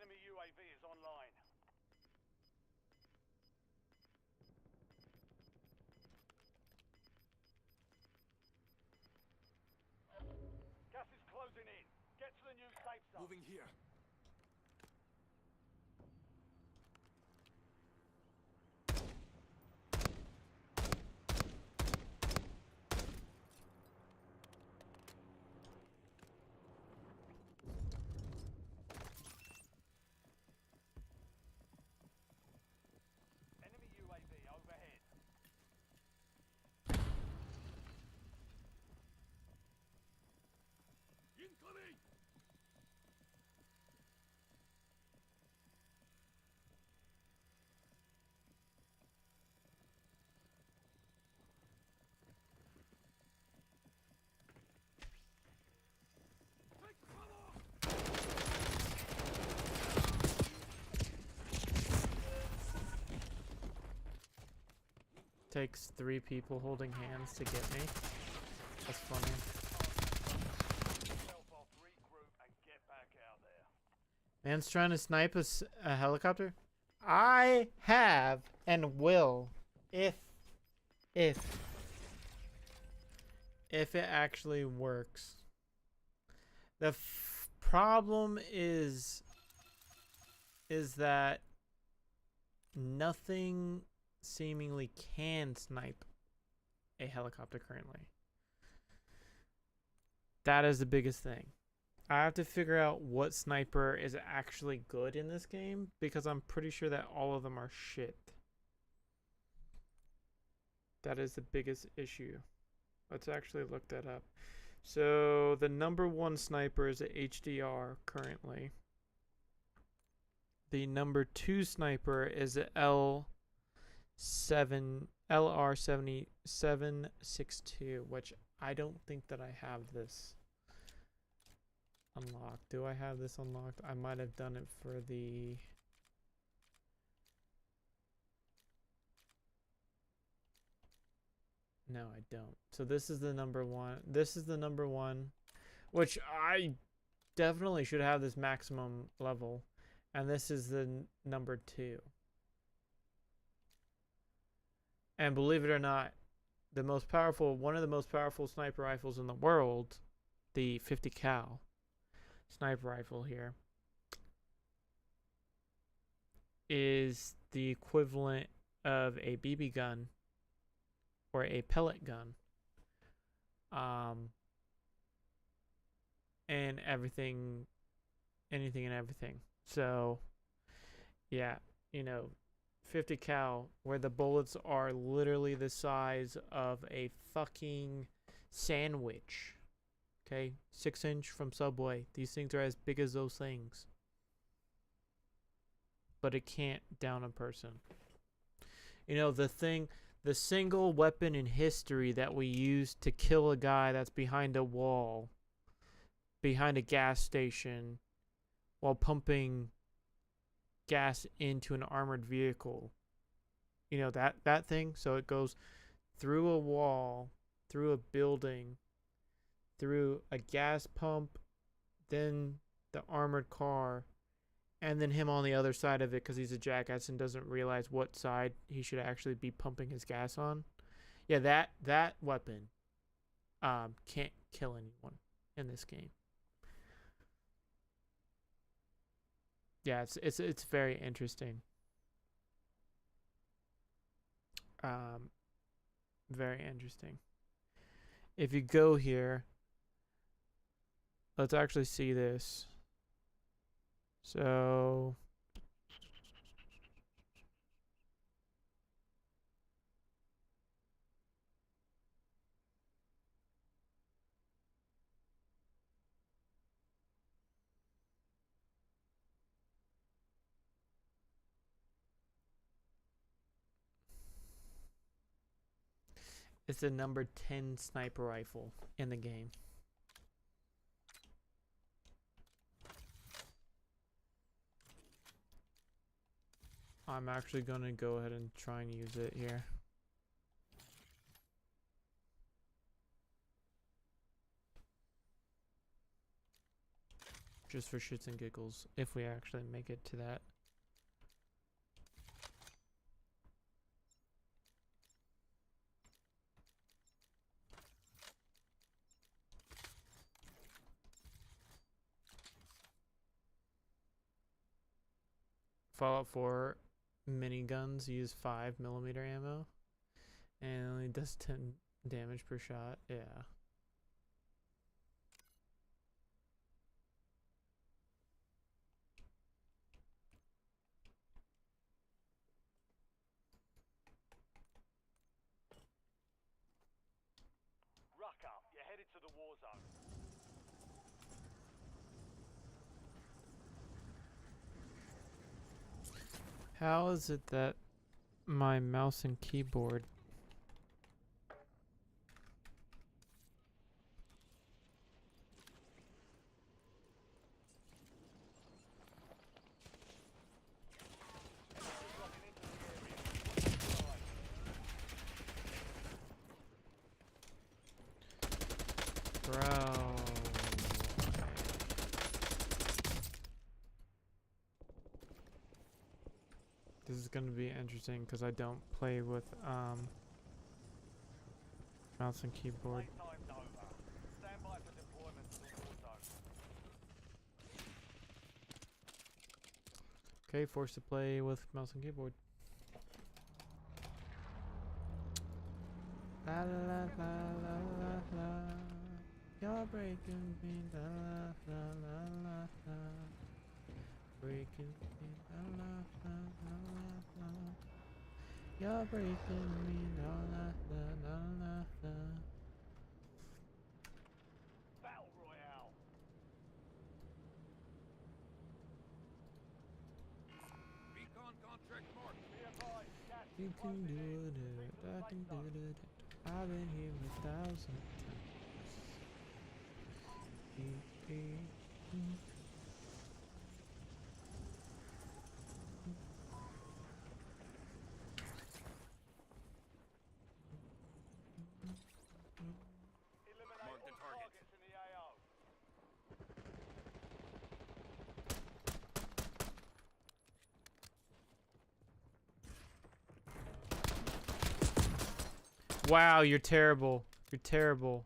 Enemy UAV is online. Gas is closing in. Get to the new safe zone. Moving here. Enemy UAV overhead. Incoming! Take cover! Takes 3 people holding hands to get me. That's funny. Yourself off, regroup, and get back out there. Man's trying to snipe a helicopter. I have and will if it actually works. The problem is that nothing seemingly can snipe a helicopter currently. That is the biggest thing. I have to figure out what sniper is actually good in this game because I'm pretty sure that all of them are shit. That is the biggest issue. Let's actually look that up. So the number one sniper is a HDR currently. The number two sniper is a LR7762, which I don't think that I have this unlocked. Do I have this unlocked? I might have done it for the... No, I don't. So this is the number one. This is the number one, which I definitely should have this maximum level. And this is the number two. And believe it or not, the most powerful, one of the most powerful sniper rifles in the world, the 50 cal sniper rifle here, is the equivalent of a BB gun or a pellet gun. And everything, anything and everything. So, yeah, you know, 50 cal, where the bullets are literally the size of a fucking sandwich. Okay, 6-inch from Subway. These things are as big as those things. But it can't down a person. You know, the single weapon in history that we use to kill a guy that's behind a wall, behind a gas station, while pumping gas into an armored vehicle. You know, that thing? So it goes through a wall, through a building, through a gas pump, then the armored car, and then him on the other side of it because he's a jackass and doesn't realize what side he should actually be pumping his gas on. Yeah, that weapon can't kill anyone in this game. Yeah, it's very interesting. Very interesting. If you go here, let's actually see this. So it's the number 10 sniper rifle in the game. I'm actually going to go ahead and try and use it here. Just for shits and giggles, if we actually make it to that. Fallout 4 miniguns use 5mm ammo and only does 10 damage per shot. Yeah. Ruck up. You're headed to the war zone. How is it that my mouse and keyboard bro? This is gonna be interesting because I don't play with mouse and keyboard. Playtime's over. Stand by for deployment to the war zone. Okay, forced to play with mouse and keyboard. La la la la la la. You're breaking me, la la la la la la. Breaking me, la la la la la la. You're breaking me, la la la la la la. Battle Royale. Recon contract marked. Be advised, gas You is can closing do in. it, Proceed to the I safe can do zone. it. I've been here 1,000 times. Eliminate Mark the all target. targets in the AO. Wow, you're terrible. You're terrible.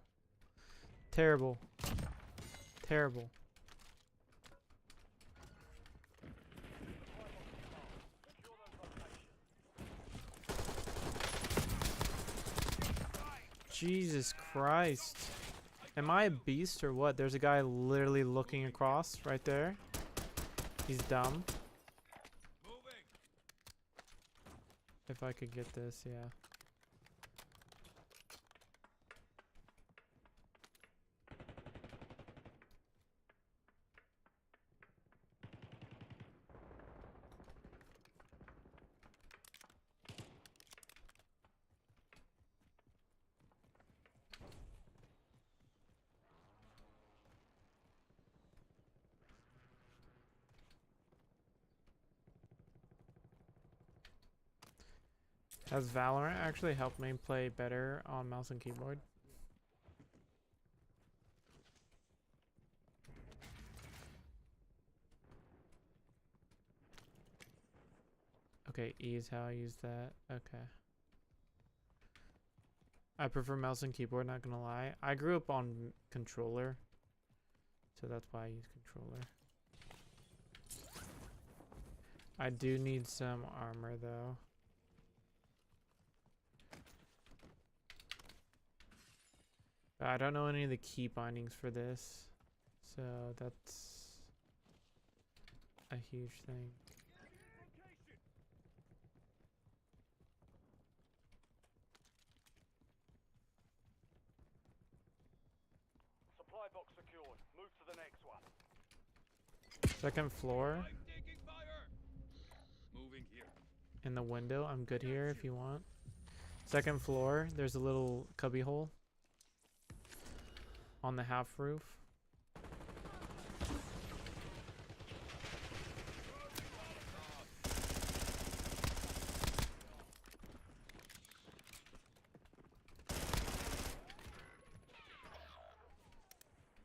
Terrible. Terrible. Secure those locations. Jesus Christ. Am I a beast or what? There's a guy literally looking across right there. He's dumb. Moving. If I could get this, yeah. Has Valorant actually helped me play better on mouse and keyboard? Okay, E is how I use that. Okay. I prefer mouse and keyboard, not gonna lie. I grew up on controller, so that's why I use controller. I do need some armor though. I don't know any of the key bindings for this, so that's a huge thing. Supply box secured. Move to the next one. Second floor I'm taking fire. Moving here. in the window. I'm good here if you want. Second floor, there's a little cubby hole on the half roof.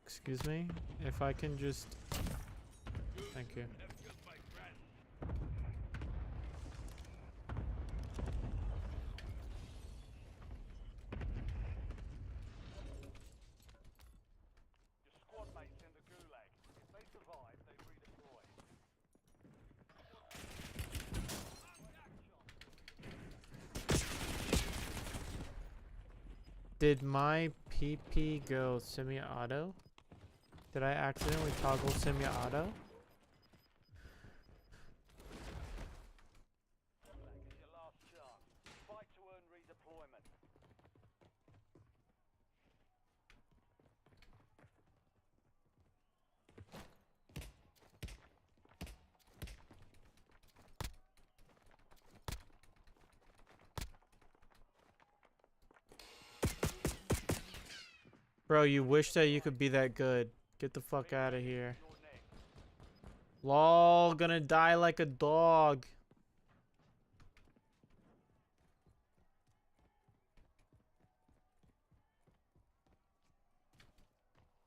Excuse me, if I can just... Thank you. That's just my friend. Your squad mates in the gulag. If they survive, they redeploy. Did my PP go semi-auto? Did I accidentally toggle semi-auto? Gulag is your last chance. Fight to earn redeployment. Bro, you wish that you could be that good. Get the fuck out of here. You're next. Lol, gonna die like a dog.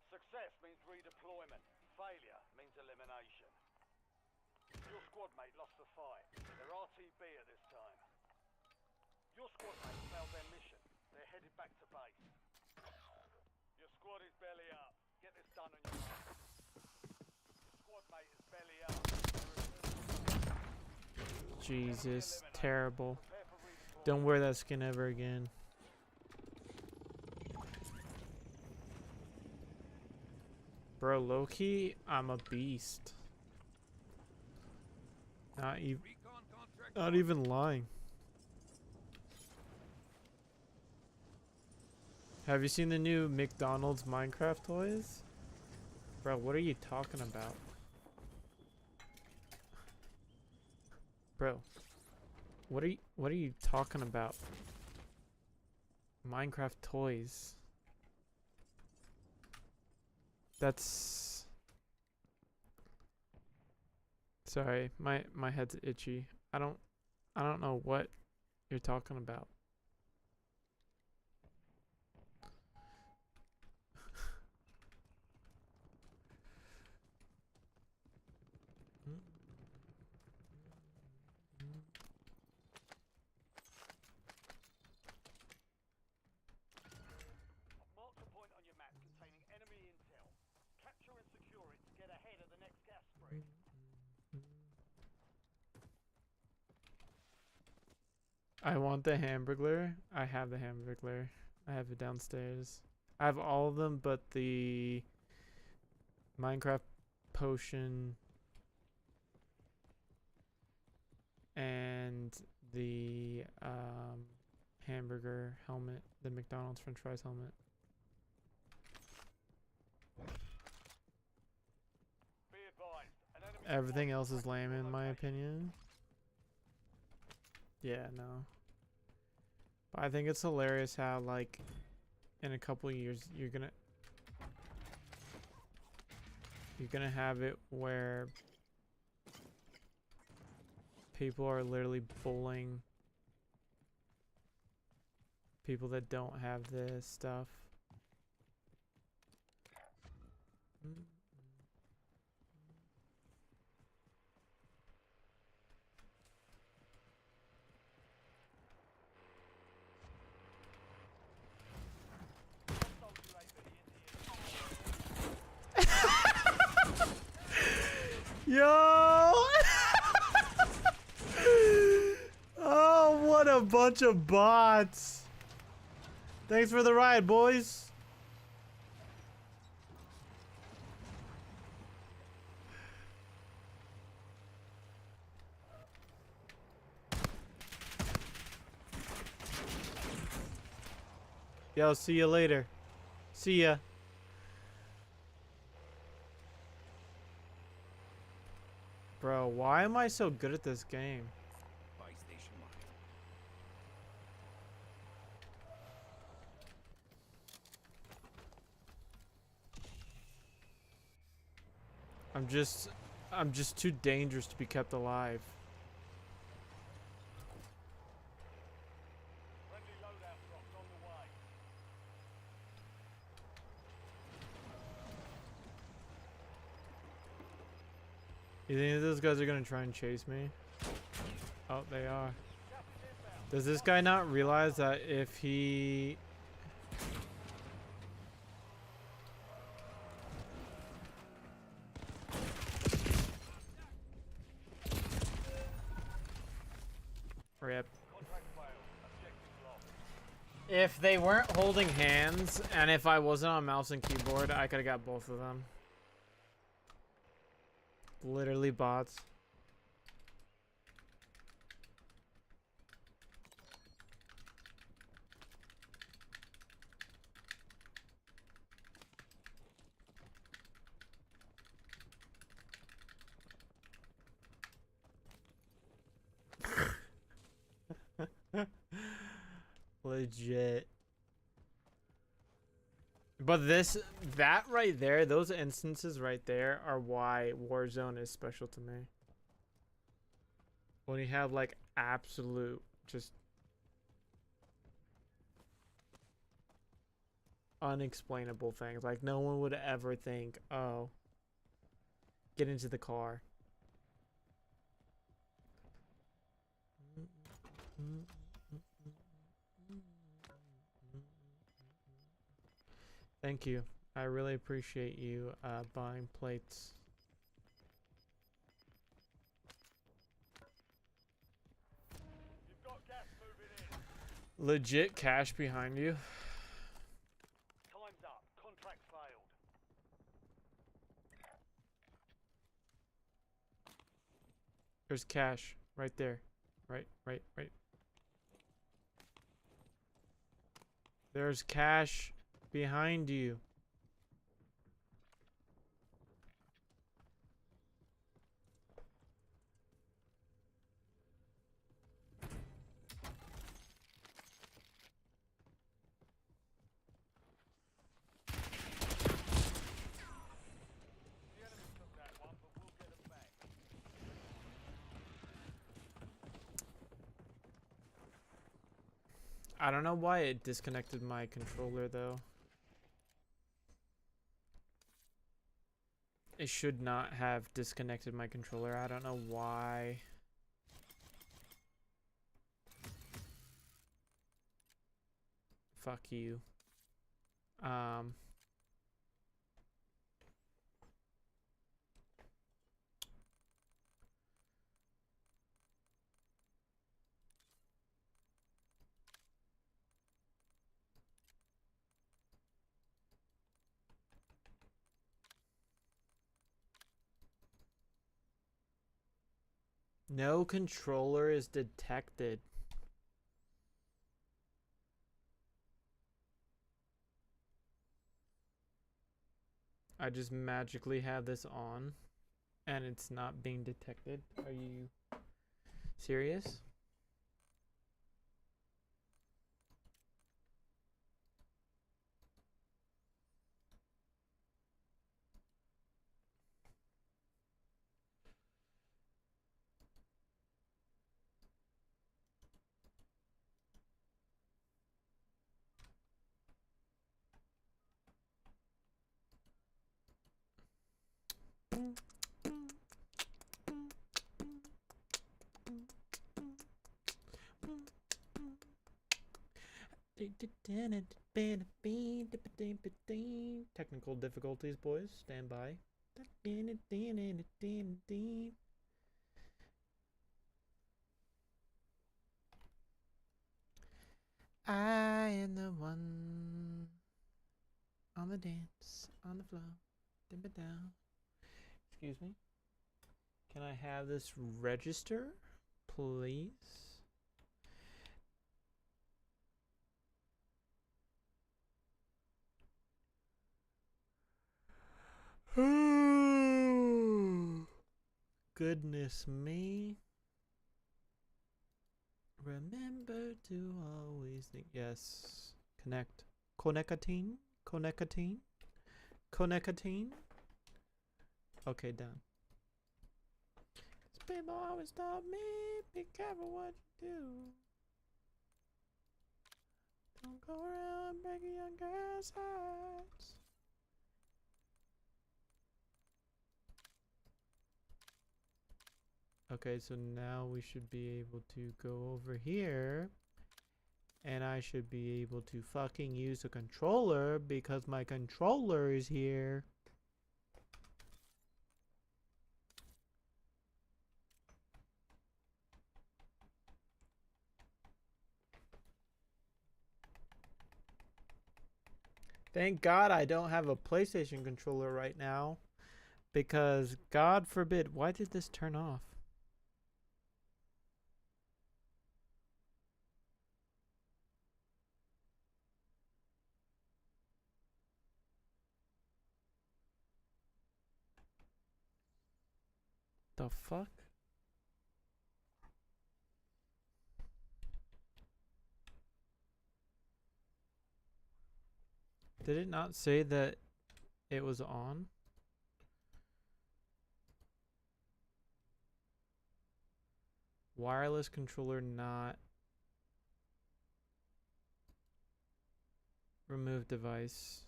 Success means redeployment. Failure means elimination. Your squad mate lost the fight. They're RTB at this time. Your squad mate failed their mission. They're headed back to base. Your squad is belly up. Get this done on your own. Squad mate is belly up. Jesus, terrible. Prepare for redeployment. Don't wear that skin ever again. Bro, low-key, I'm a beast. Not even, Recon contract. not even lying. Have you seen the new McDonald's Minecraft toys? Bro, what are you talking about? Bro, what are you talking about? Minecraft toys. That's sorry, my head's itchy. I don't know what you're talking about. Mark a point on your map containing enemy intel. Capture and secure it to get ahead of the next gas spread. I want the Hamburglar. I have the Hamburglar. I have it downstairs. I have all of them but the Minecraft potion and the hamburger helmet, the McDonald's French fries helmet. Be advised, an enemy Everything squad else is tracking lame your in my location. opinion. Yeah, no. But I think it's hilarious how, like, in a couple years you're gonna have it where people are literally bullying people that don't have this stuff. Hostile UAV in the air. Yo! Oh, what a bunch of bots. Thanks for the ride, boys. Yo, see you later. See ya. Bro, why am I so good at this game? Buy station marked. I'm just too dangerous to be kept alive. Friendly loadout drops on the way. You think those guys are gonna try and chase me? Oh, they are. Gas is inbound. Does this guy not realize that if he... Rip. Contract failed. Objective lost. If they weren't holding hands, and if I wasn't on mouse and keyboard, I could have got both of them. Literally bots. Legit. But that right there, those instances right there are why Warzone is special to me. When you have like absolute just unexplainable things. Like no one would ever think, oh, get into the car. Thank you. I really appreciate you buying plates. You've got gas moving in. Legit cash behind you. Time's up. Contract failed. There's cash right there. Right. There's cash behind you. The enemy took that one, but we'll get them back. I don't know why it disconnected my controller though. It should not have disconnected my controller. I don't know why. Fuck you. No controller is detected. I just magically have this on and it's not being detected. Are you serious? Technical difficulties, boys. Stand by. I am the one on the dance, on the floor, dip it down. Excuse me. Can I have this register, please? Goodness me. Remember to always think. Yes. Connect. Connecatine? Connecatine? Connecatine? Okay, done. 'Cause people always taught me, be careful what you do. Don't go around breaking young girls' hearts. Okay, so now we should be able to go over here. And I should be able to fucking use a controller because my controller is here. Thank God I don't have a PlayStation controller right now. Because, God forbid, why did this turn off? The fuck? Did it not say that it was on? Wireless controller not. Remove device.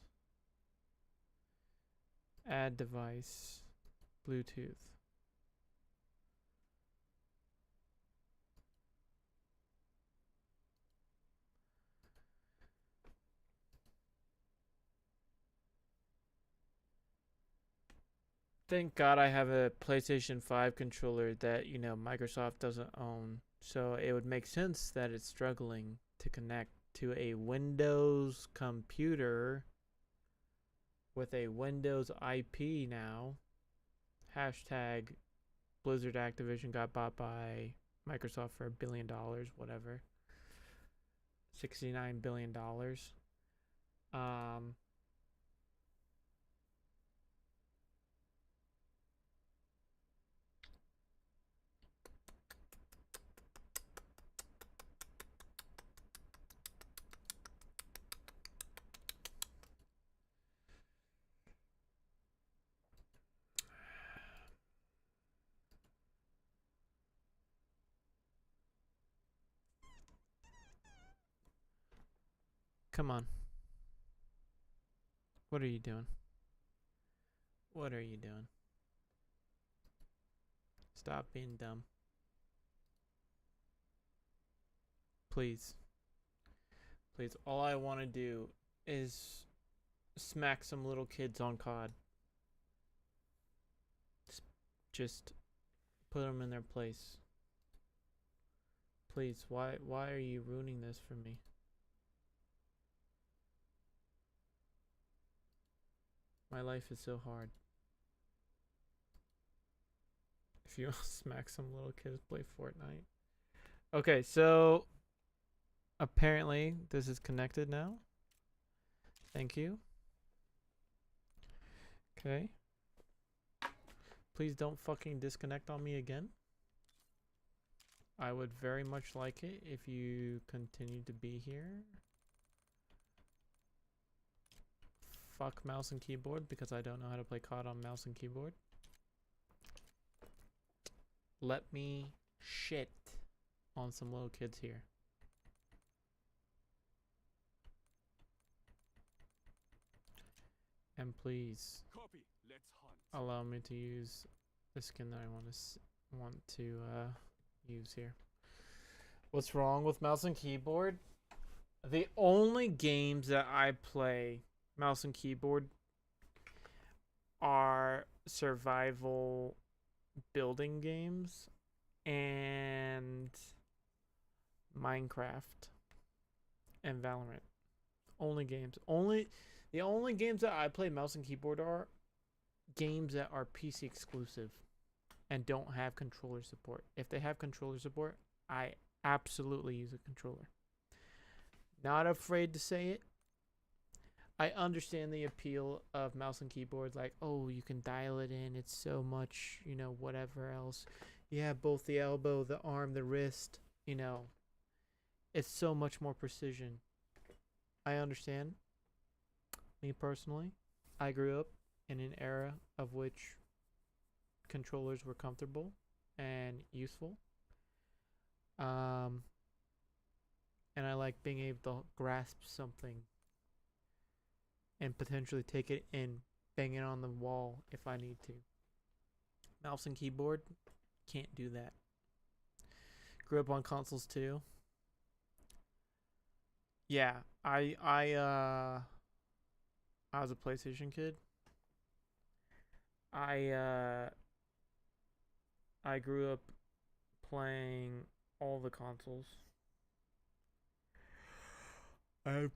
Add device. Bluetooth. Thank God I have a PlayStation 5 controller that, you know, Microsoft doesn't own. So it would make sense that it's struggling to connect to a Windows computer with a Windows IP now. Hashtag Blizzard Activision got bought by Microsoft for $1 billion, whatever. $69 billion. Come on. What are you doing? What are you doing? Stop being dumb. Please. Please. All I want to do is smack some little kids on COD. Just put them in their place. Please. Why are you ruining this for me? My life is so hard. If you smack some little kids, play Fortnite. Okay, so apparently this is connected now. Thank you. Okay. Please don't fucking disconnect on me again. I would very much like it if you continue to be here. Fuck mouse and keyboard because I don't know how to play COD on mouse and keyboard. Let me shit on some little kids here. And please Copy. Let's hunt. allow me to use the skin that I want to use here. What's wrong with mouse and keyboard? The only games that I play mouse and keyboard are survival building games and Minecraft and Valorant. Only games. The only games that I play mouse and keyboard are games that are PC exclusive and don't have controller support. If they have controller support, I absolutely use a controller. Not afraid to say it. I understand the appeal of mouse and keyboard, like, oh, you can dial it in, it's so much, you know, whatever else. Yeah, both the elbow, the arm, the wrist, you know, it's so much more precision. I understand. Me personally, I grew up in an era of which controllers were comfortable and useful. And I like being able to grasp something and potentially take it and bang it on the wall if I need to. Mouse and keyboard, can't do that. Grew up on consoles too. Yeah, I was a PlayStation kid. I grew up playing all the consoles. I have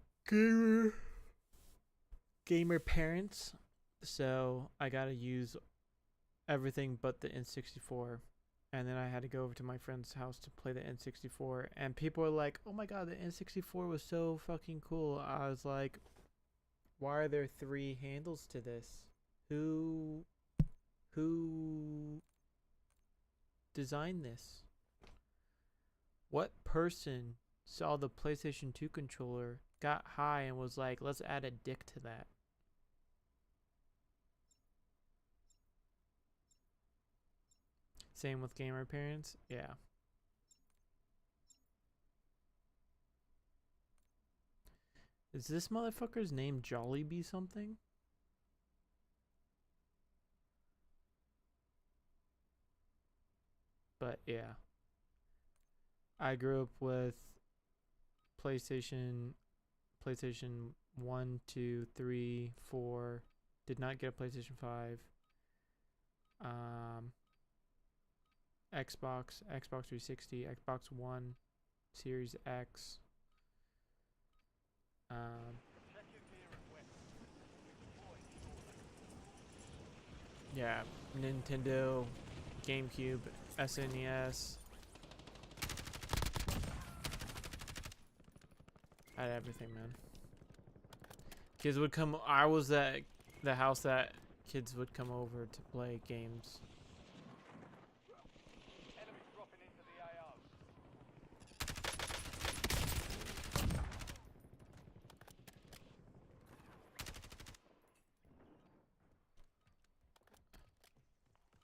gamer parents, so I gotta use everything but the N64. And then I had to go over to my friend's house to play the N64, and people were like, oh my god, the N64 was so fucking cool. I was like, why are there 3 handles to this? Who designed this? What person saw the PlayStation 2 controller, got high, and was like, let's add a dick to that? Same with gamer parents. Yeah. Is this motherfucker's name Jollibee something? But yeah. I grew up with PlayStation 1, 2, 3, 4. Did not get a PlayStation 5. Xbox 360, Xbox One, Series X. Yeah, Nintendo, GameCube, SNES. I had everything, man. Kids would come. I was at the house that kids would come over to play games. Enemies dropping into the AO.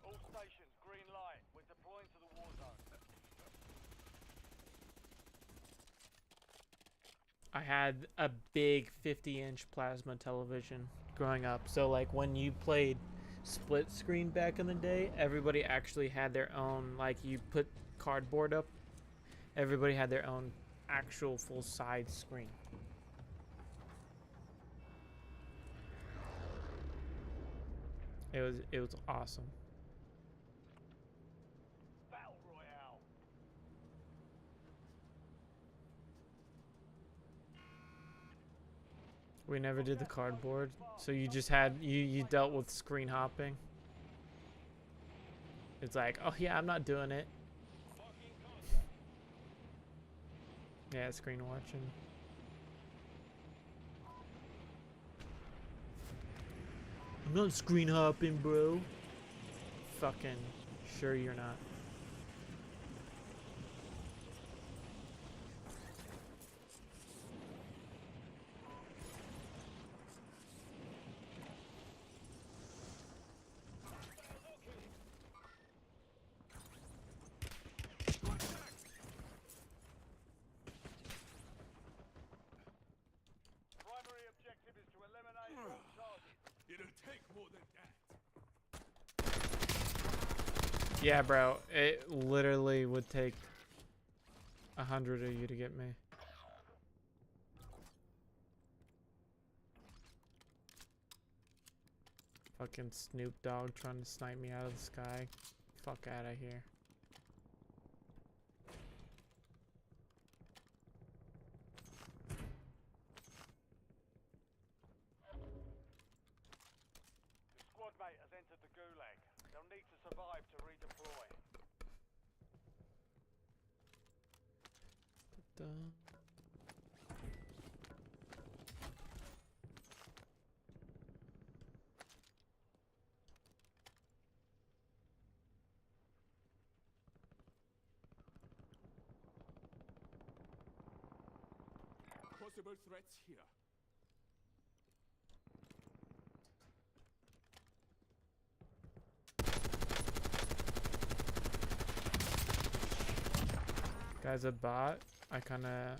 All stations, green light. We're deploying to the war zone. I had a big 50-inch plasma television growing up. So like when you played split screen back in the day, everybody actually had their own, like you put cardboard up, everybody had their own actual full size screen. It was awesome. Battle Royale. We never did the cardboard, so you just had you dealt with screen hopping. It's like, oh yeah, I'm not doing it. Yeah, screen watching. I'm not screen hopping, bro. Fucking sure you're not. Primary objective is to eliminate all targets. It'll take more than that. Yeah, bro. It literally would take 100 of you to get me. Fucking Snoop Dogg trying to snipe me out of the sky. Fuck out of here. Your squad mate has entered the gulag. They'll need to survive to redeploy. Dun. Possible threats here. Guy's a bot. I kind of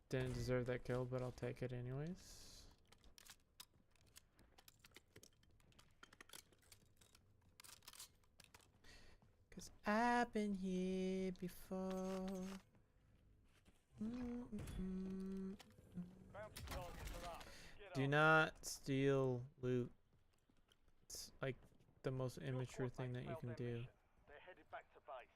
didn't deserve that kill, but I'll take it anyways. Cause I've been here before. Bounty targets are up. Get Do on. not steal loot. It's like the most Your immature squad thing that mates you failed can their do. mission. They're headed back to base.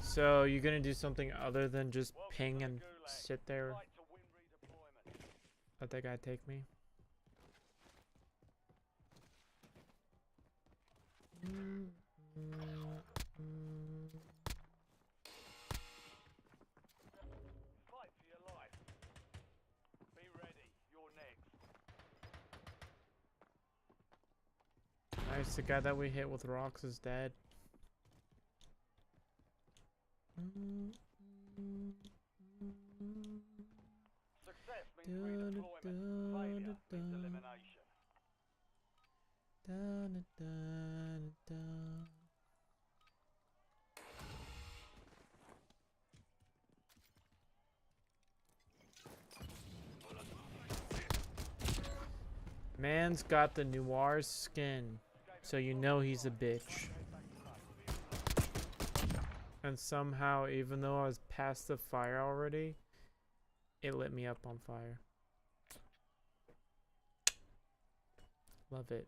So you're gonna do something other than just Welcome ping to the and gulag. sit there, Fight to win redeployment. let that guy take me? Fight for your life. Be ready. You're next. Nice, the guy that we hit with rocks is dead. Success means redeployment. Failure means elimination. Da, da, da, da. Man's got the noir skin, so you know he's a bitch. And somehow, even though I was past the fire already, it lit me up on fire. Love it.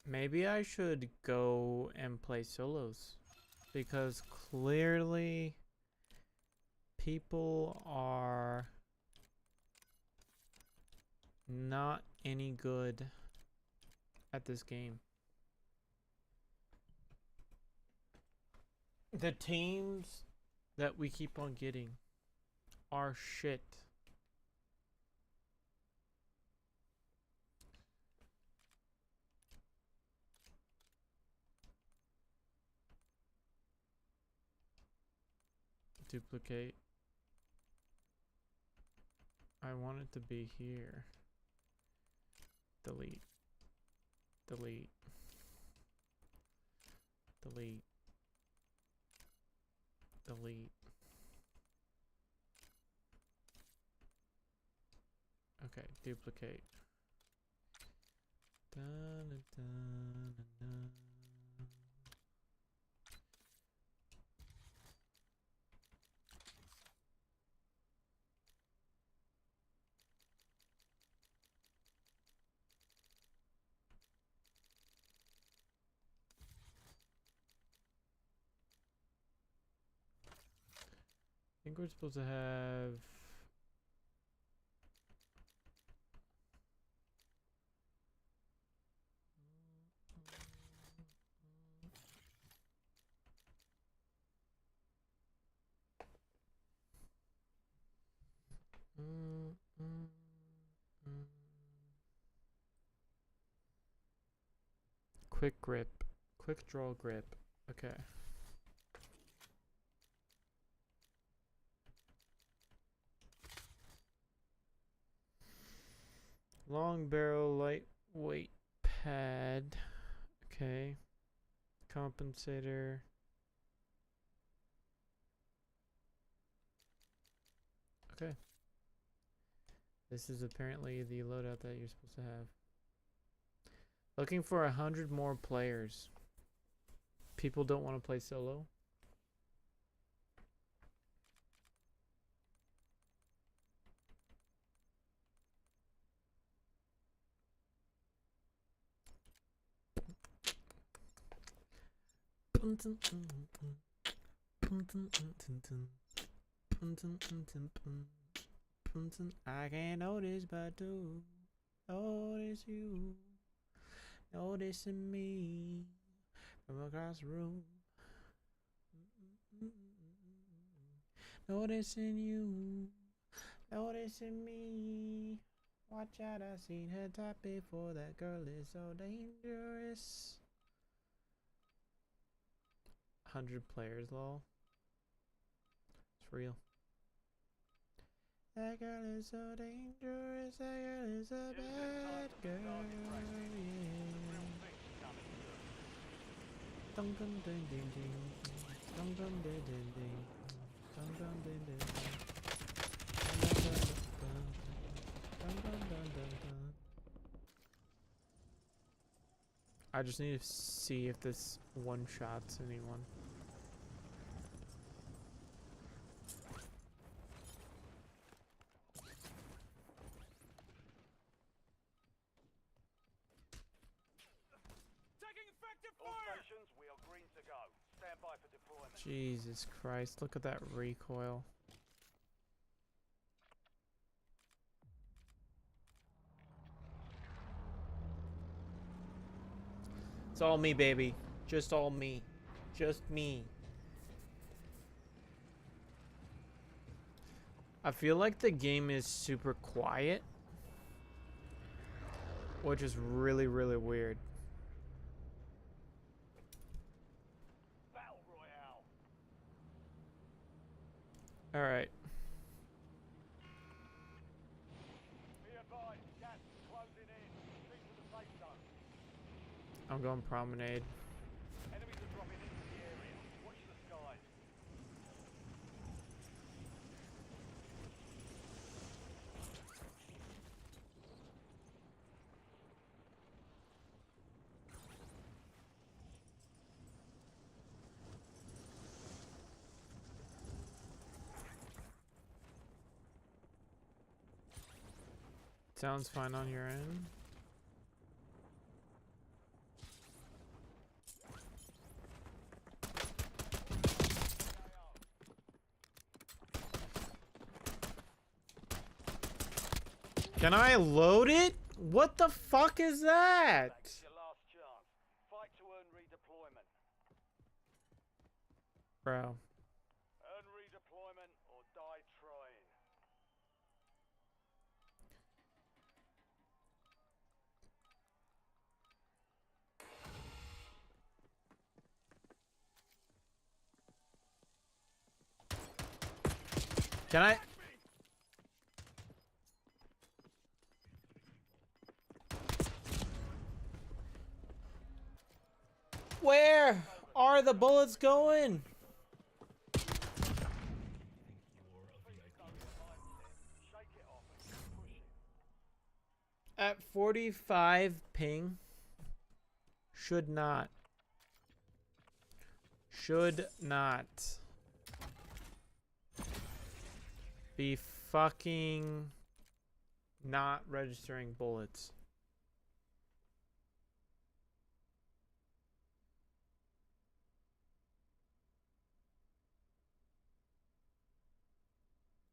Maybe I should go and play solos, because clearly people are not any good at this game. The teams that we keep on getting are shit. Duplicate. I want it to be here. Delete. Delete. Delete. Delete. Okay, duplicate. Dun, dun, dun, dun, dun. I think we're supposed to have quick grip, quick draw grip. Okay. Long barrel, lightweight pad. Okay. Compensator. Okay. This is apparently the loadout that you're supposed to have. Looking for 100 more players. People don't want to play solo. I can't notice but do notice you noticing me from across the room. Noticing you, noticing me. Watch out, I seen her top before. That girl is so dangerous. 100 players, lol. It's real. That girl is so dangerous. That girl is a bad girl. Yeah. Dum dum ding ding ding. Dum dum ding ding ding. Dum dum ding ding ding. Dun, dun, dun, dun, dun. I just need to see if this one shots anyone. Taking effective All fire! stations, we are green to go. Stand by for deployment. Jesus Christ, look at that recoil. It's all me, baby. Just all me. Just me. I feel like the game is super quiet, which is really, really weird. Battle Royale. Alright. Be advised, gas is closing in. Proceed to the safe zone. I'm going promenade. Enemies are dropping into the area. Watch the skies. Sounds fine on your end. Can I load it? What the fuck is that? That's your last chance. Fight to earn redeployment. Bro. Earn redeployment or die trying. Can I? Where are the bullets going? Shake it off and keep pushing. At 45 ping. Should not. Should not be fucking not registering bullets.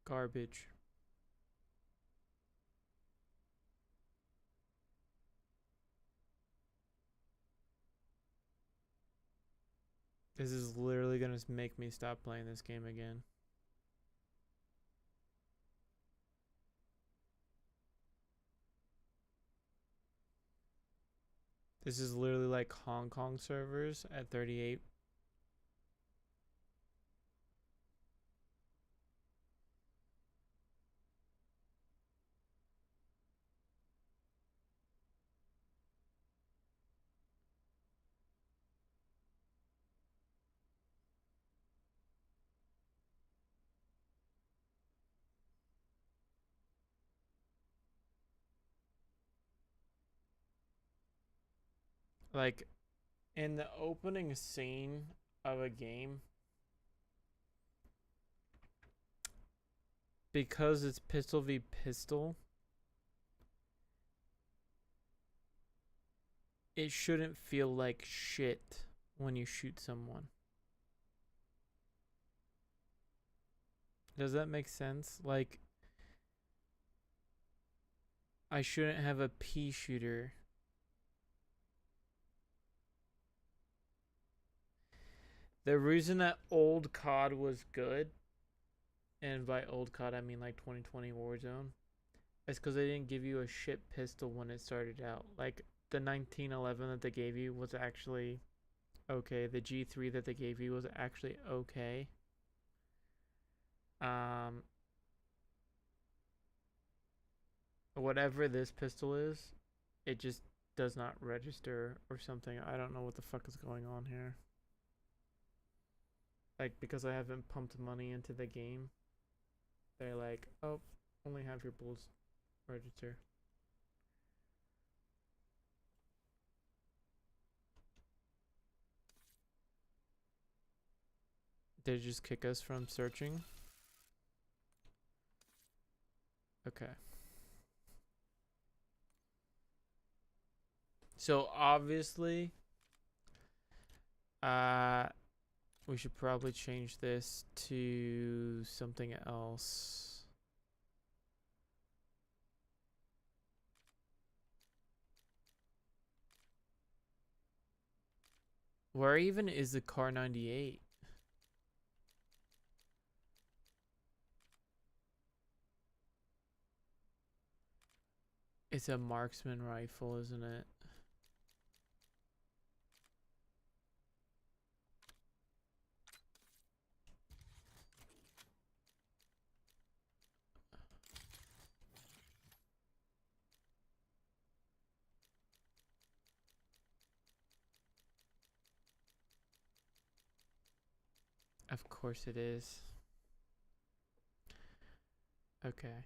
Garbage. This is literally gonna make me stop playing this game again. This is literally like Hong Kong servers at 38. Like, in the opening scene of a game, because it's pistol v pistol, it shouldn't feel like shit when you shoot someone. Does that make sense? Like, I shouldn't have a pea shooter. The reason that old COD was good, and by old COD I mean like 2020 Warzone, is because they didn't give you a shit pistol when it started out. Like, the 1911 that they gave you was actually okay. The G3 that they gave you was actually okay. Whatever this pistol is, it just does not register or something. I don't know what the fuck is going on here. Like, because I haven't pumped money into the game, they're like, oh, only have your bullets register. Did it just kick us from searching? Okay. So obviously, we should probably change this to something else. Where even is the car 98? It's a marksman rifle, isn't it? Of course it is. Okay.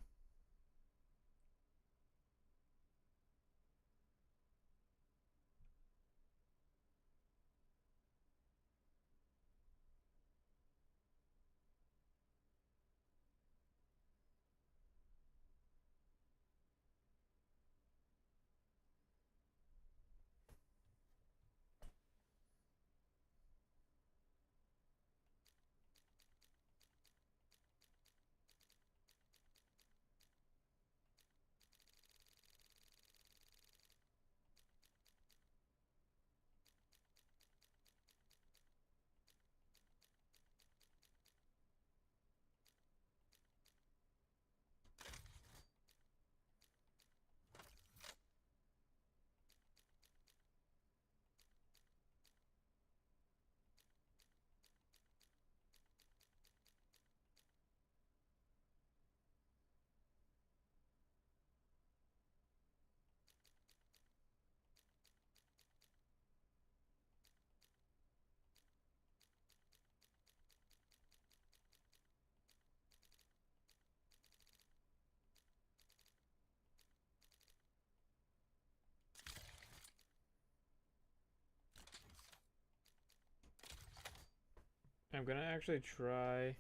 I'm gonna actually try.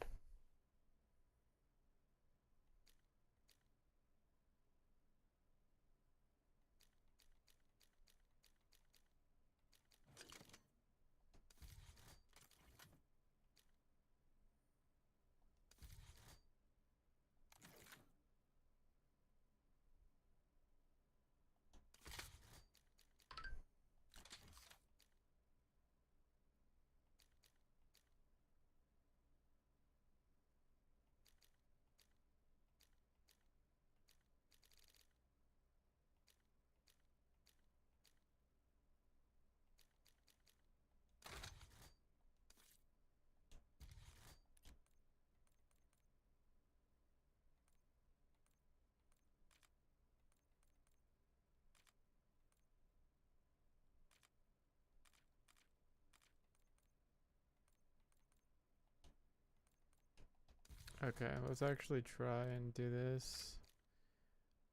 Okay, let's actually try and do this.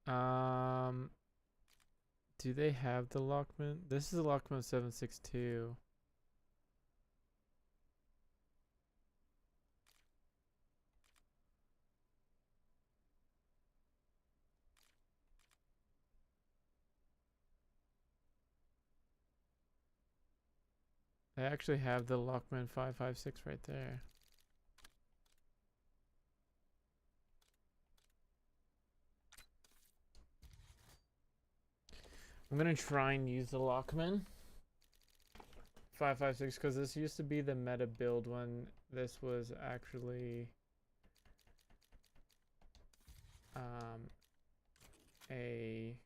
Do they have the Lockman? This is a Lockman 762. They actually have the Lockman 556 right there. I'm gonna try and use the Lockman 556 because this used to be the meta build when this was actually a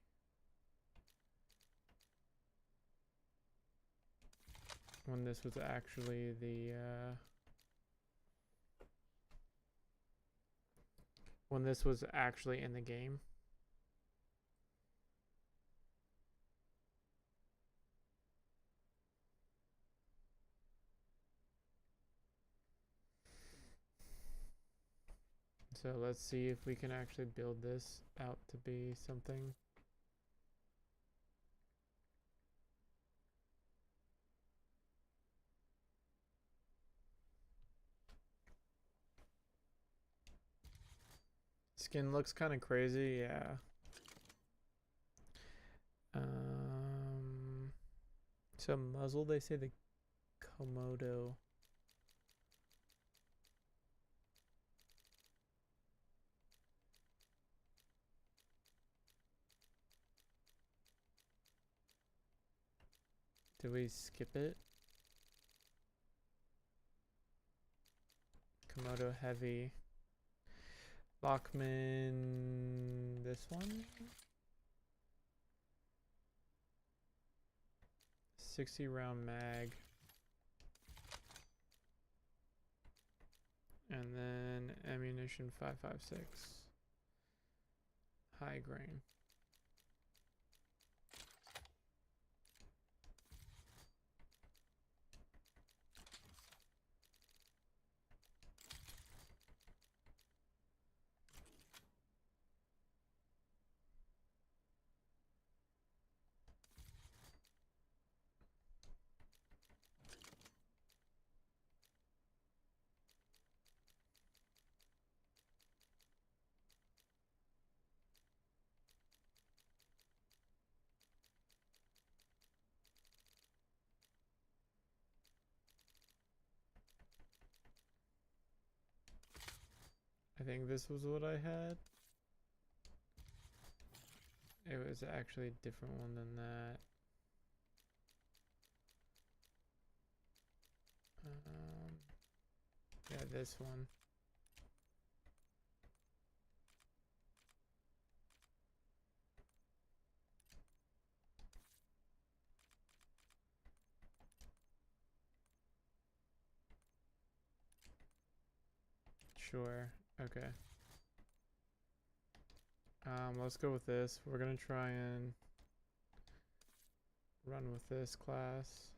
when this was actually the when this was actually in the game. So let's see if we can actually build this out to be something. Skin looks kind of crazy, yeah. So muzzle, they say the Komodo. Did we skip it? Komodo heavy. Bachman, this one? 60 round mag. And then ammunition 5.56. High grain. I think this was what I had. It was actually a different one than that. Yeah, this one. Sure. Okay. Let's go with this. We're gonna try and run with this class.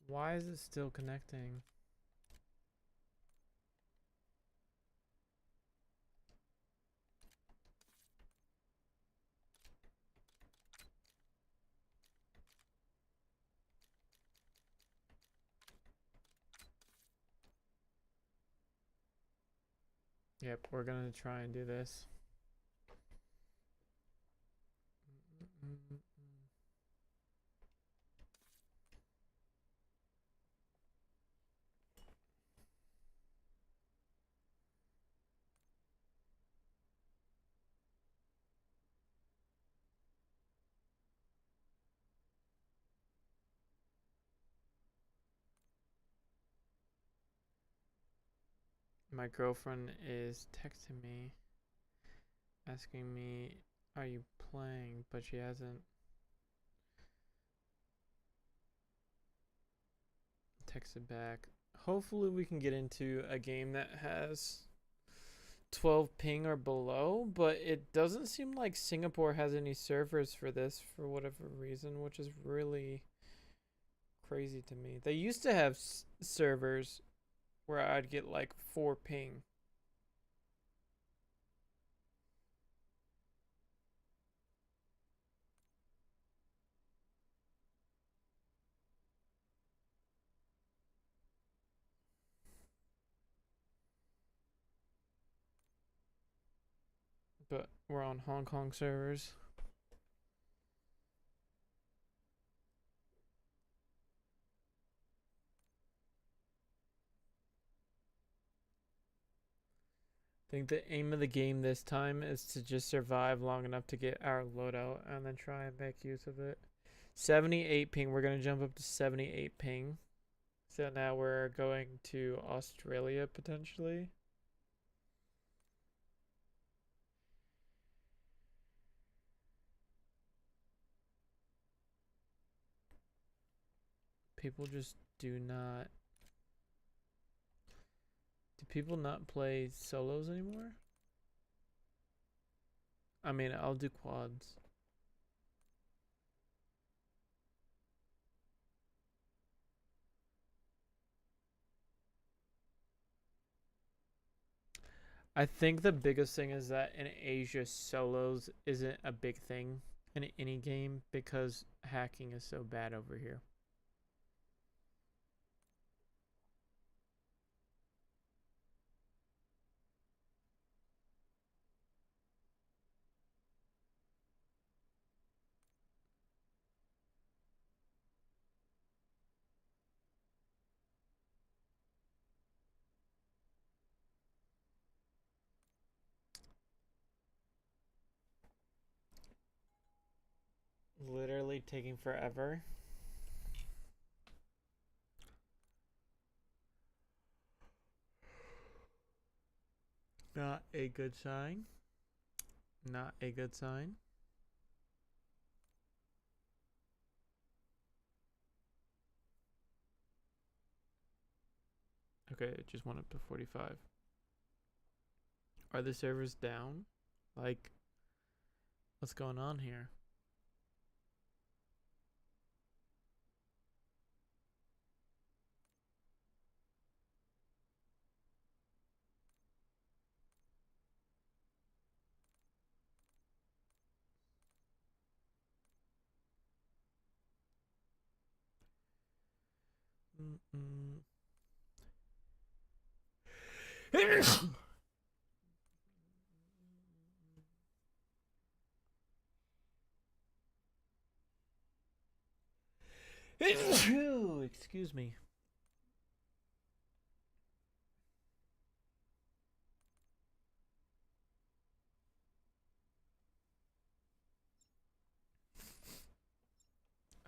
Why is it still connecting? Yep, we're gonna try and do this. My girlfriend is texting me, asking me, are you playing? But she hasn't texted back. Hopefully we can get into a game that has 12 ping or below, but it doesn't seem like Singapore has any servers for this for whatever reason, which is really crazy to me. They used to have servers where I'd get like 4 ping. But we're on Hong Kong servers. I think the aim of the game this time is to just survive long enough to get our loadout and then try and make use of it. 78 ping. We're going to jump up to 78 ping. So now we're going to Australia potentially. People just do not. Do people not play solos anymore? I mean, I'll do quads. I think the biggest thing is that in Asia, solos isn't a big thing in any game because hacking is so bad over here. Literally taking forever. Not a good sign. Not a good sign. Okay, it just went up to 45. Are the servers down? Like, what's going on here? Excuse me.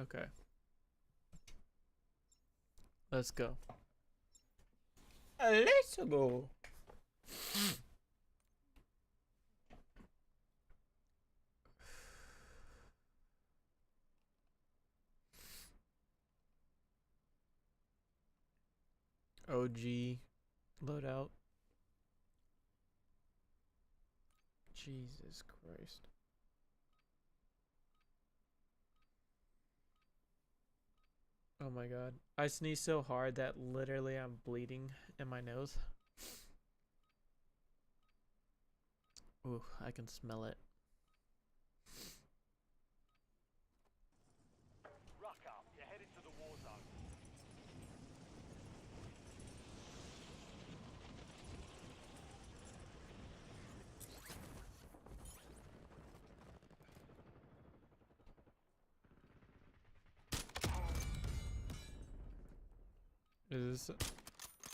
Okay. Let's go. Let's go. OG loadout. Jesus Christ. Oh my god. I sneezed so hard that literally I'm bleeding in my nose. Ooh, I can smell it. Ruck up. You're headed to the war zone.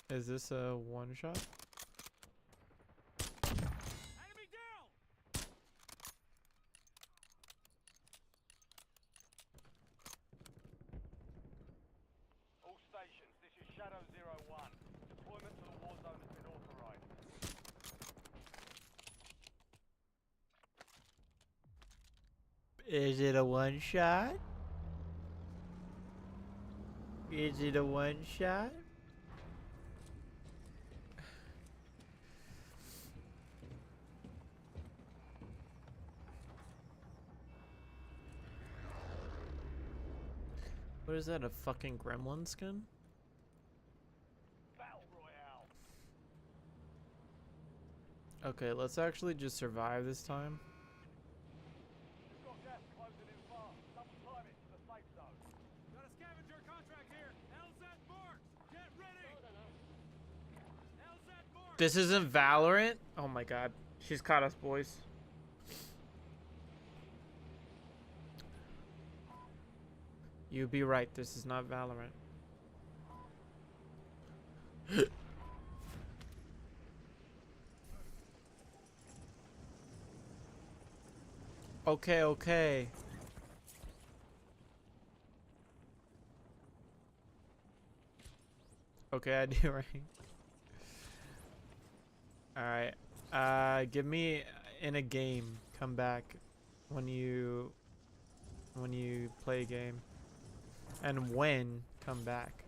Is this a one shot? Enemy down! All stations, this is Shadow 01. Deployment to the war zone has been authorized. Is it a one shot? Is it a one shot? What is that, a fucking gremlin skin? Battle Royale. Okay, let's actually just survive this time. We've got gas closing in fast. Double time it to the safe zone. Got a scavenger contract here. LZ marked. Get ready. LZ marked. This isn't Valorant? Oh my god. She's caught us, boys. You'd be right, this is not Valorant. Okay, okay. Okay, I do right. Alright. Give me in a game. Come back when you play a game. And when, come back.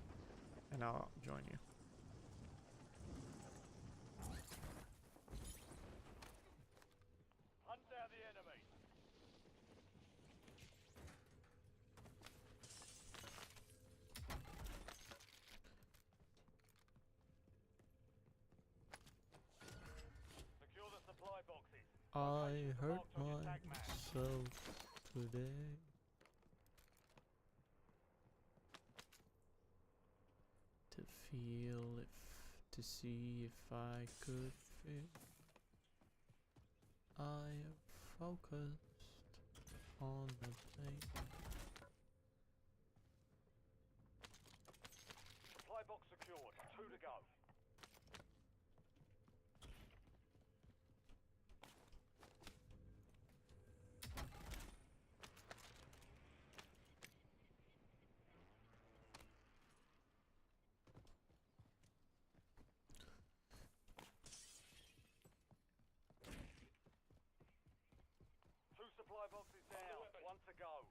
And I'll join you. Hunt down the enemy. The I hurt Marked on your tag map. myself today. To feel if, to see if I could feel. I am focused on the thing. Supply box secured. 2 to go. Two supply boxes down. 1 to go.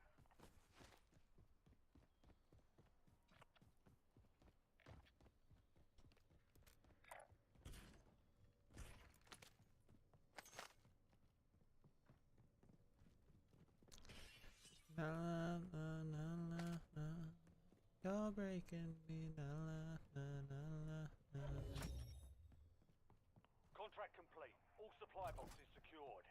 Na na na na na. You're breaking me. Na na na na na. Contract complete. All supply boxes secured.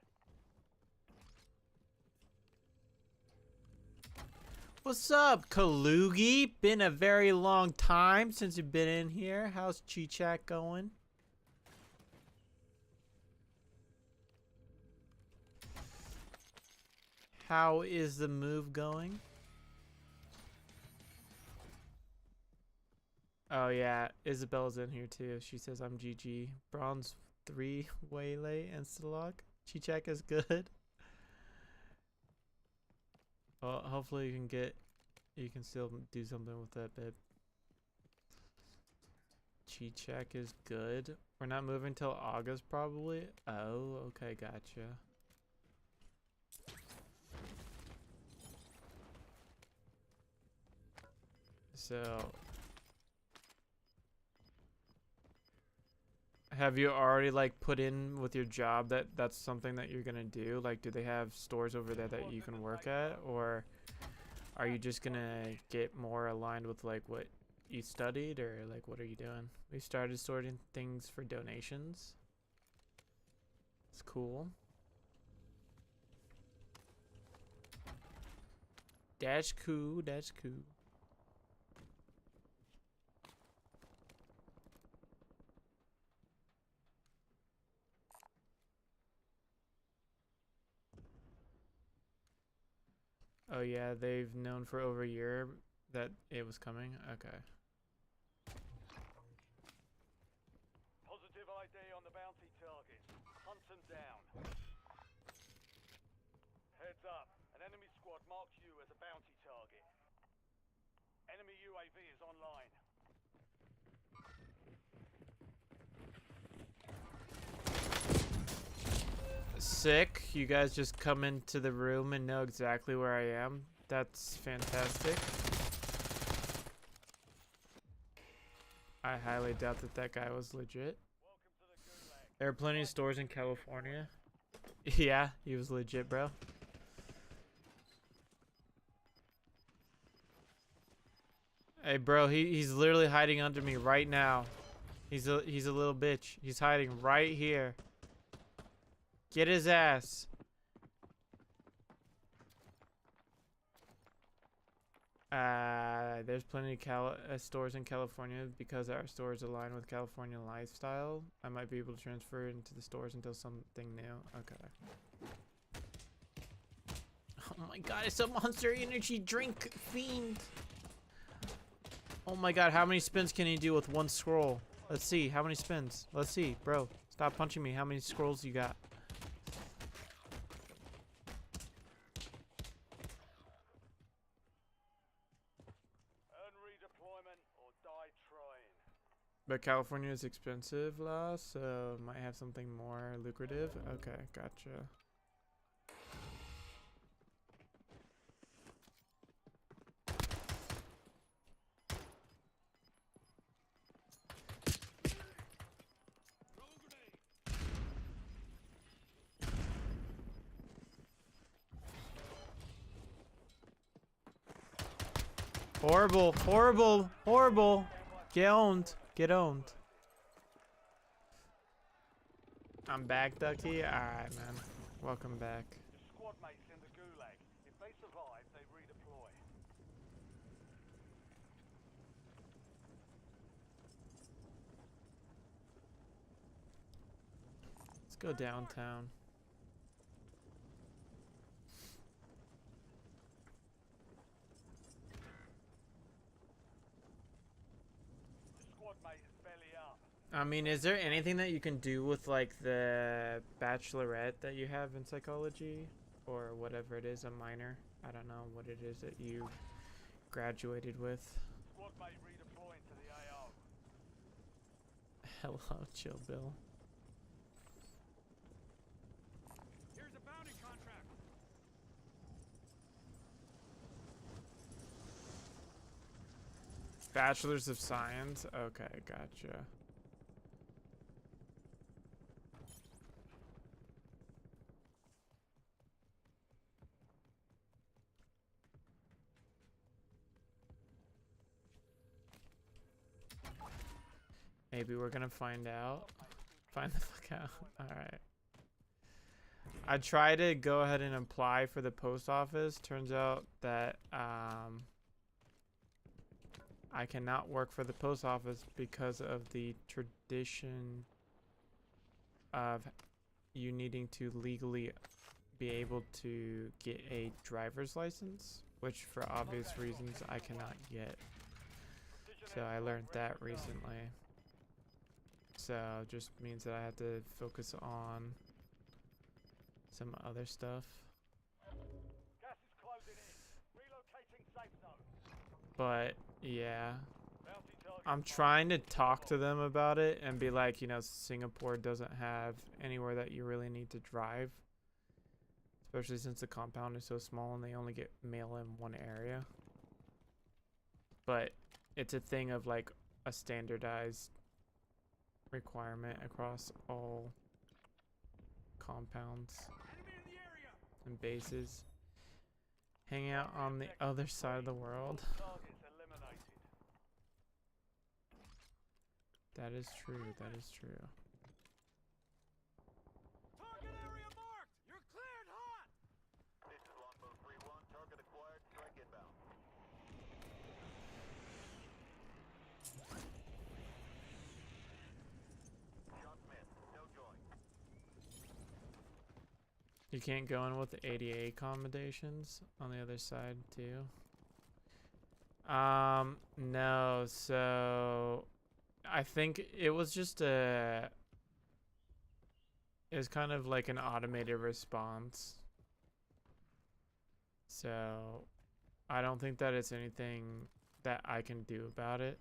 What's up, Kalugi? Been a very long time since you've been in here. How's Chi-Chat going? How is the move going? Oh yeah, Isabella's in here too. She says I'm GG. Bronze 3 Waylay Instalog. Chi-Chat is good. Well, hopefully you can still do something with that, babe. Chi-Chat is good. We're not moving till August probably. Oh, okay, gotcha. So, have you already like put in with your job that that's something that you're gonna do? Like, do they have stores over there that you can work at, or are you just gonna get more aligned with like what you studied, or like what are you doing? We started sorting things for donations. It's cool. That's cool. That's cool. Oh yeah, they've known for over a year that it was coming. Okay. Positive ID on the bounty targets. Hunt them down. Heads up. An enemy squad marks you as a bounty target. Enemy UAV is online. Sick. You guys just come into the room and know exactly where I am. That's fantastic. I highly doubt that that guy was legit. Welcome to the Gulag. There are plenty of stores in California. Yeah, he was legit, bro. Hey, bro, he's literally hiding under me right now. He's a little bitch. He's hiding right here. Get his ass. There's plenty of stores in California because our stores align with California lifestyle. I might be able to transfer into the stores until something new. Okay. Oh my god, it's a Monster Energy drink fiend. Oh my god, how many spins can he do with one scroll? Let's see, how many spins? Let's see, bro. Stop punching me. How many scrolls you got? Earn redeployment or die trying. But California is expensive, la, so might have something more lucrative. Okay, gotcha. Horrible, horrible, horrible. Get owned. Get owned. I'm back, Ducky. Alright, man. Welcome back. Your squad mates in the gulag. If they survive, they redeploy. Let's go downtown. Your squad mate is belly up. I mean, is there anything that you can do with like the bachelorette that you have in psychology or whatever it is, a minor? I don't know what it is that you graduated with. Squad mate redeploying to the AO. Hello, Chill Bill. Here's a bounty contract. Bachelor's of Science? Okay, gotcha. Maybe we're gonna find out. Find the fuck out. Alright. I tried to go ahead and apply for the post office. Turns out that I cannot work for the post office because of the tradition of you needing to legally be able to get a driver's license, which for obvious reasons I cannot get. So I learned that recently. So it just means that I have to focus on some other stuff. Gas is closing in. Relocating safe zone. But yeah, Bounty target I'm marked. trying to talk to them about it and be like, you know, Singapore doesn't have anywhere that you really need to drive. Especially since the compound is so small and they only get mail in one area. But it's a thing of like a standardized requirement across all compounds Enemy in the area. and bases. Hang out on the other side of the world. Targets eliminated. That is true, that is true. Target area marked. You're cleared hot. This is Longbow 3-1. Target acquired. Strike inbound. Shot missed. No join. You can't go in with the ADA accommodations on the other side too. No, so I think it was just it was kind of like an automated response. So I don't think that it's anything that I can do about it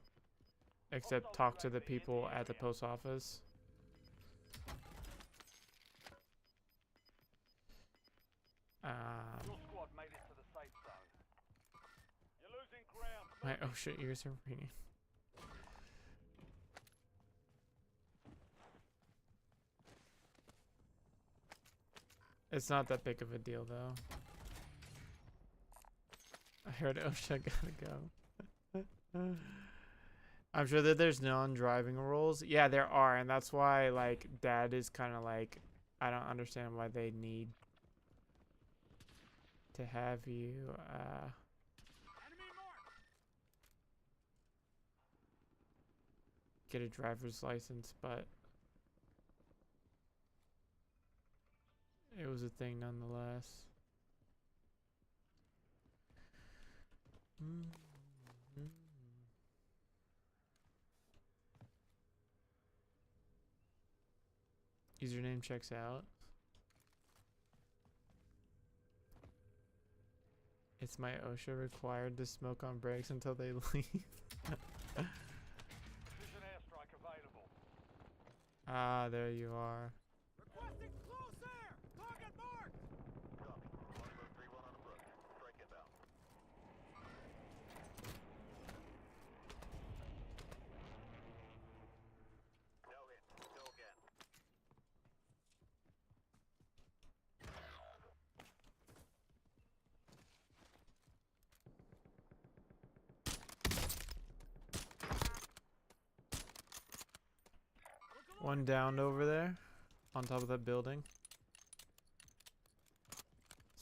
except talk to the people at the post office. Your squad made it to the safe zone. You're losing ground. My OSHA ears are ringing. It's not that big of a deal though. I heard OSHA gotta go. I'm sure that there's non-driving rules. Yeah, there are, and that's why like Dad is kind of like, I don't understand why they need to have you Enemy marked. get a driver's license, but it was a thing nonetheless. Username checks out. It's my OSHA required to smoke on breaks until they leave. Precision airstrike available. Ah, there you are. Requesting close air. Target marked. Copy. Longbow 3-1 on approach. Strike inbound. No hit. Go again. One downed over there on top of that building.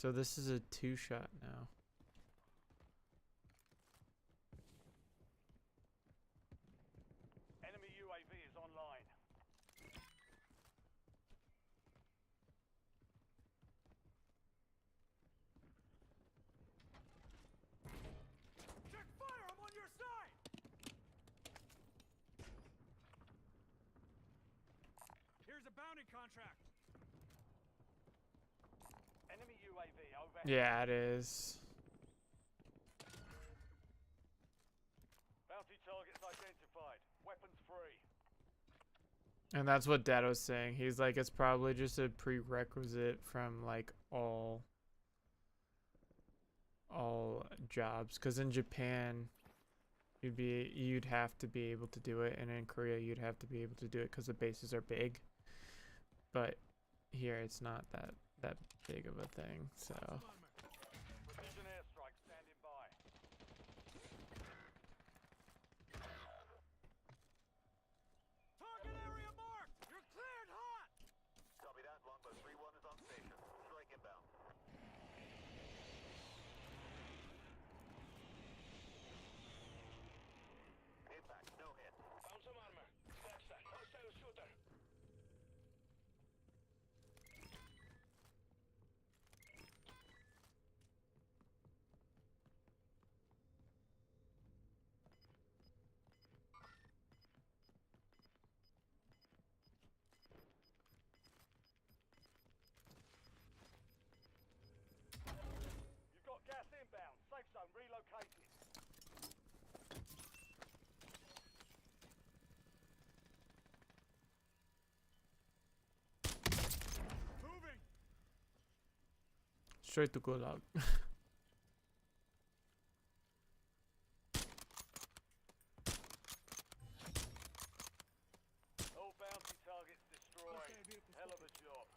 So this is a 2-shot now. Enemy UAV is online. Check fire! I'm on your side! Here's a bounty contract. Enemy UAV overhead. Yeah, it is. Bounty targets identified. Weapons free. And that's what Dad was saying. He's like, it's probably just a prerequisite from like all jobs. Because in Japan, you'd have to be able to do it, and in Korea, you'd have to be able to do it because the bases are big. But here, it's not that big of a thing. So. Precision airstrike standing by. Target area marked! You're cleared hot! Copy that. Longbow 3-1 is on station. Strike inbound. Impact, no hit. Found some armor. That's that. Hostile shooter. You've got gas inbound. Safe zone relocated. Moving! Straight to Gulag. All bounty targets destroyed. Hell of a job.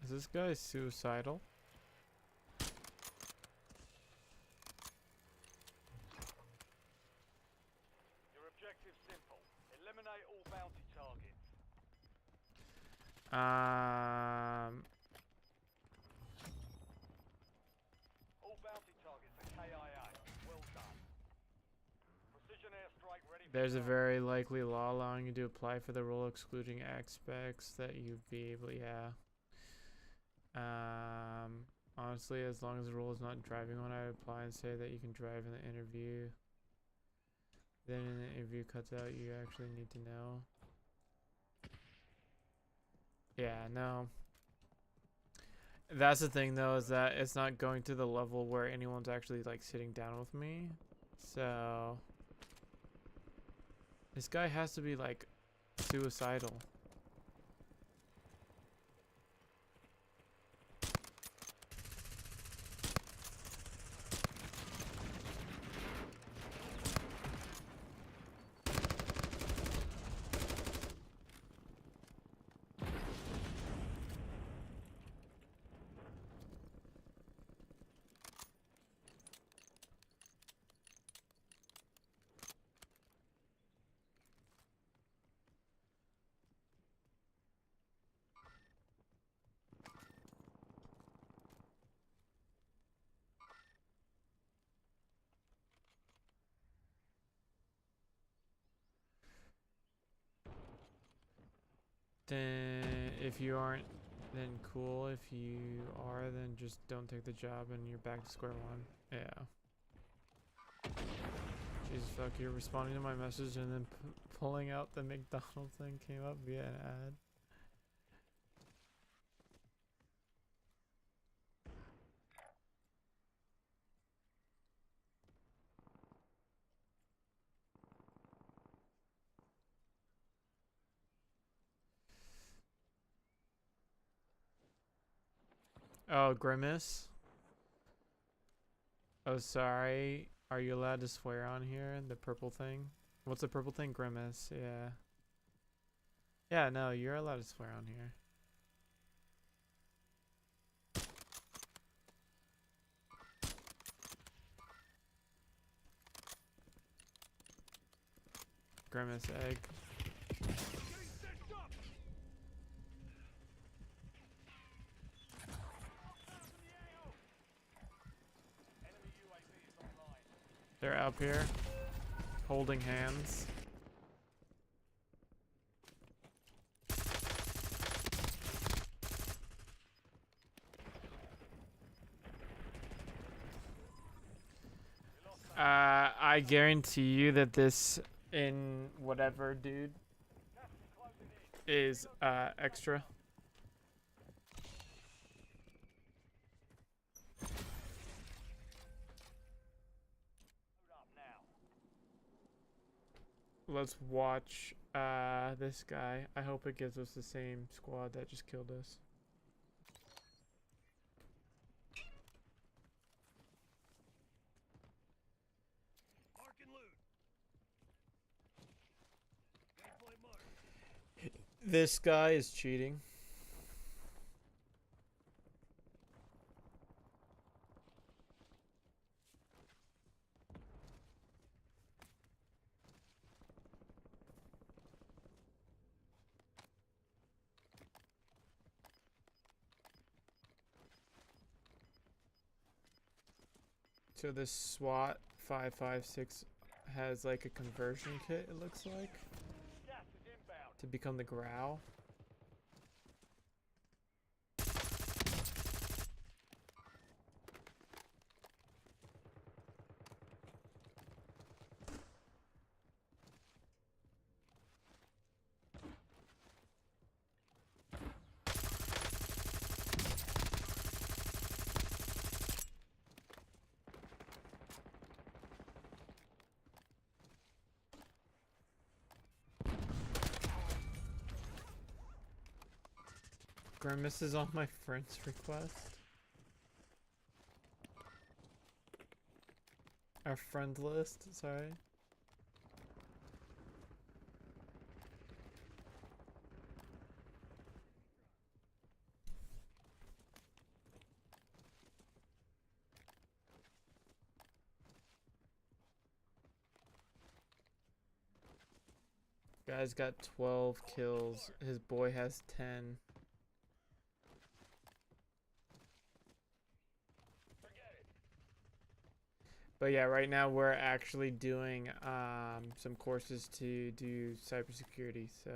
Is this guy suicidal? Your objective's simple. Eliminate all bounty targets. All bounty targets are KIA. Well done. Precision airstrike ready for There's a target. very likely law allowing you to apply for the role, excluding aspects that you'd be able. Yeah. Honestly, as long as the role is not driving one, I would apply and say that you can drive in the interview. Then in the interview cuts out, you actually need to know. Yeah, no. That's the thing though, is that it's not going to the level where anyone's actually like sitting down with me. So this guy has to be like suicidal. Then if you aren't, then cool. If you are, then just don't take the job and you're back to square one. Yeah. Jesus fuck, you're responding to my message and then pulling out the McDonald's thing came up via an ad. Oh, Grimace? Oh, sorry. Are you allowed to swear on here? The purple thing? What's the purple thing? Grimace. Yeah. Yeah, no, you're allowed to swear on here. Grimace egg. They're up here, holding hands. I guarantee you that this in whatever, dude, is extra. Let's watch this guy. I hope it gives us the same squad that just killed us. Mark and loot. Waypoint mark. This guy is cheating. So this SWAT 556 has like a conversion kit, it looks like, to become the Growl. Grimace is on my friend's request. Our friend list, sorry. Guy's got 12 kills. His boy has 10. But yeah, right now we're actually doing some courses to do cybersecurity, so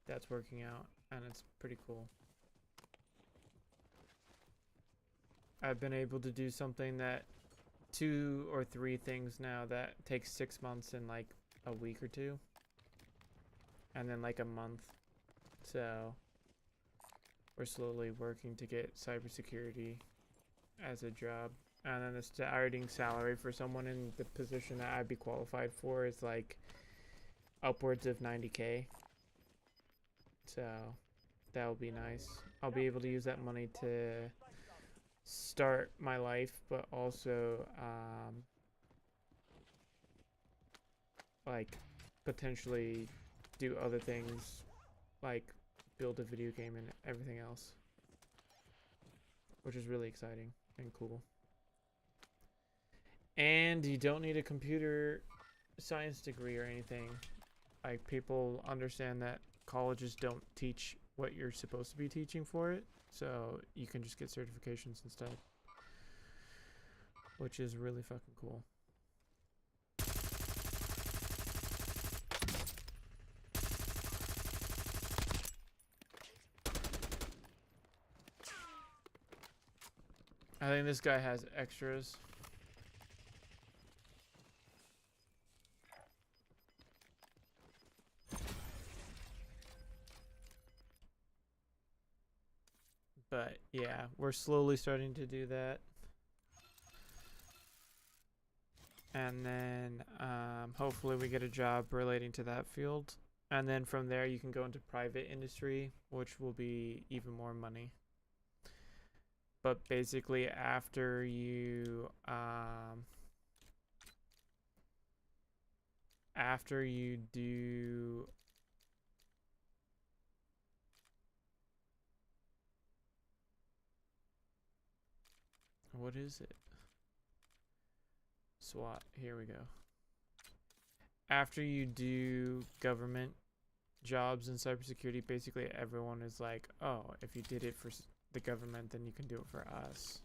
that's working out and it's pretty cool. I've been able to do something that 2 or 3 things now that takes 6 months in like a week or 2, and then like a month. So we're slowly working to get cybersecurity as a job. And then the starting salary for someone in the position that I'd be qualified for is like upwards of 90K. So that'll be nice. I'll be able to use that money to start my life, but also like potentially do other things like build a video game and everything else, which is really exciting and cool. And you don't need a computer science degree or anything. Like, people understand that colleges don't teach what you're supposed to be teaching for it, so you can just get certifications instead, which is really fucking cool. I think this guy has extras. But yeah, we're slowly starting to do that. And then hopefully we get a job relating to that field. And then from there you can go into private industry, which will be even more money. But basically after you do what is it? SWAT, here we go. After you do government jobs in cybersecurity, basically everyone is like, oh, if you did it for the government, then you can do it for us.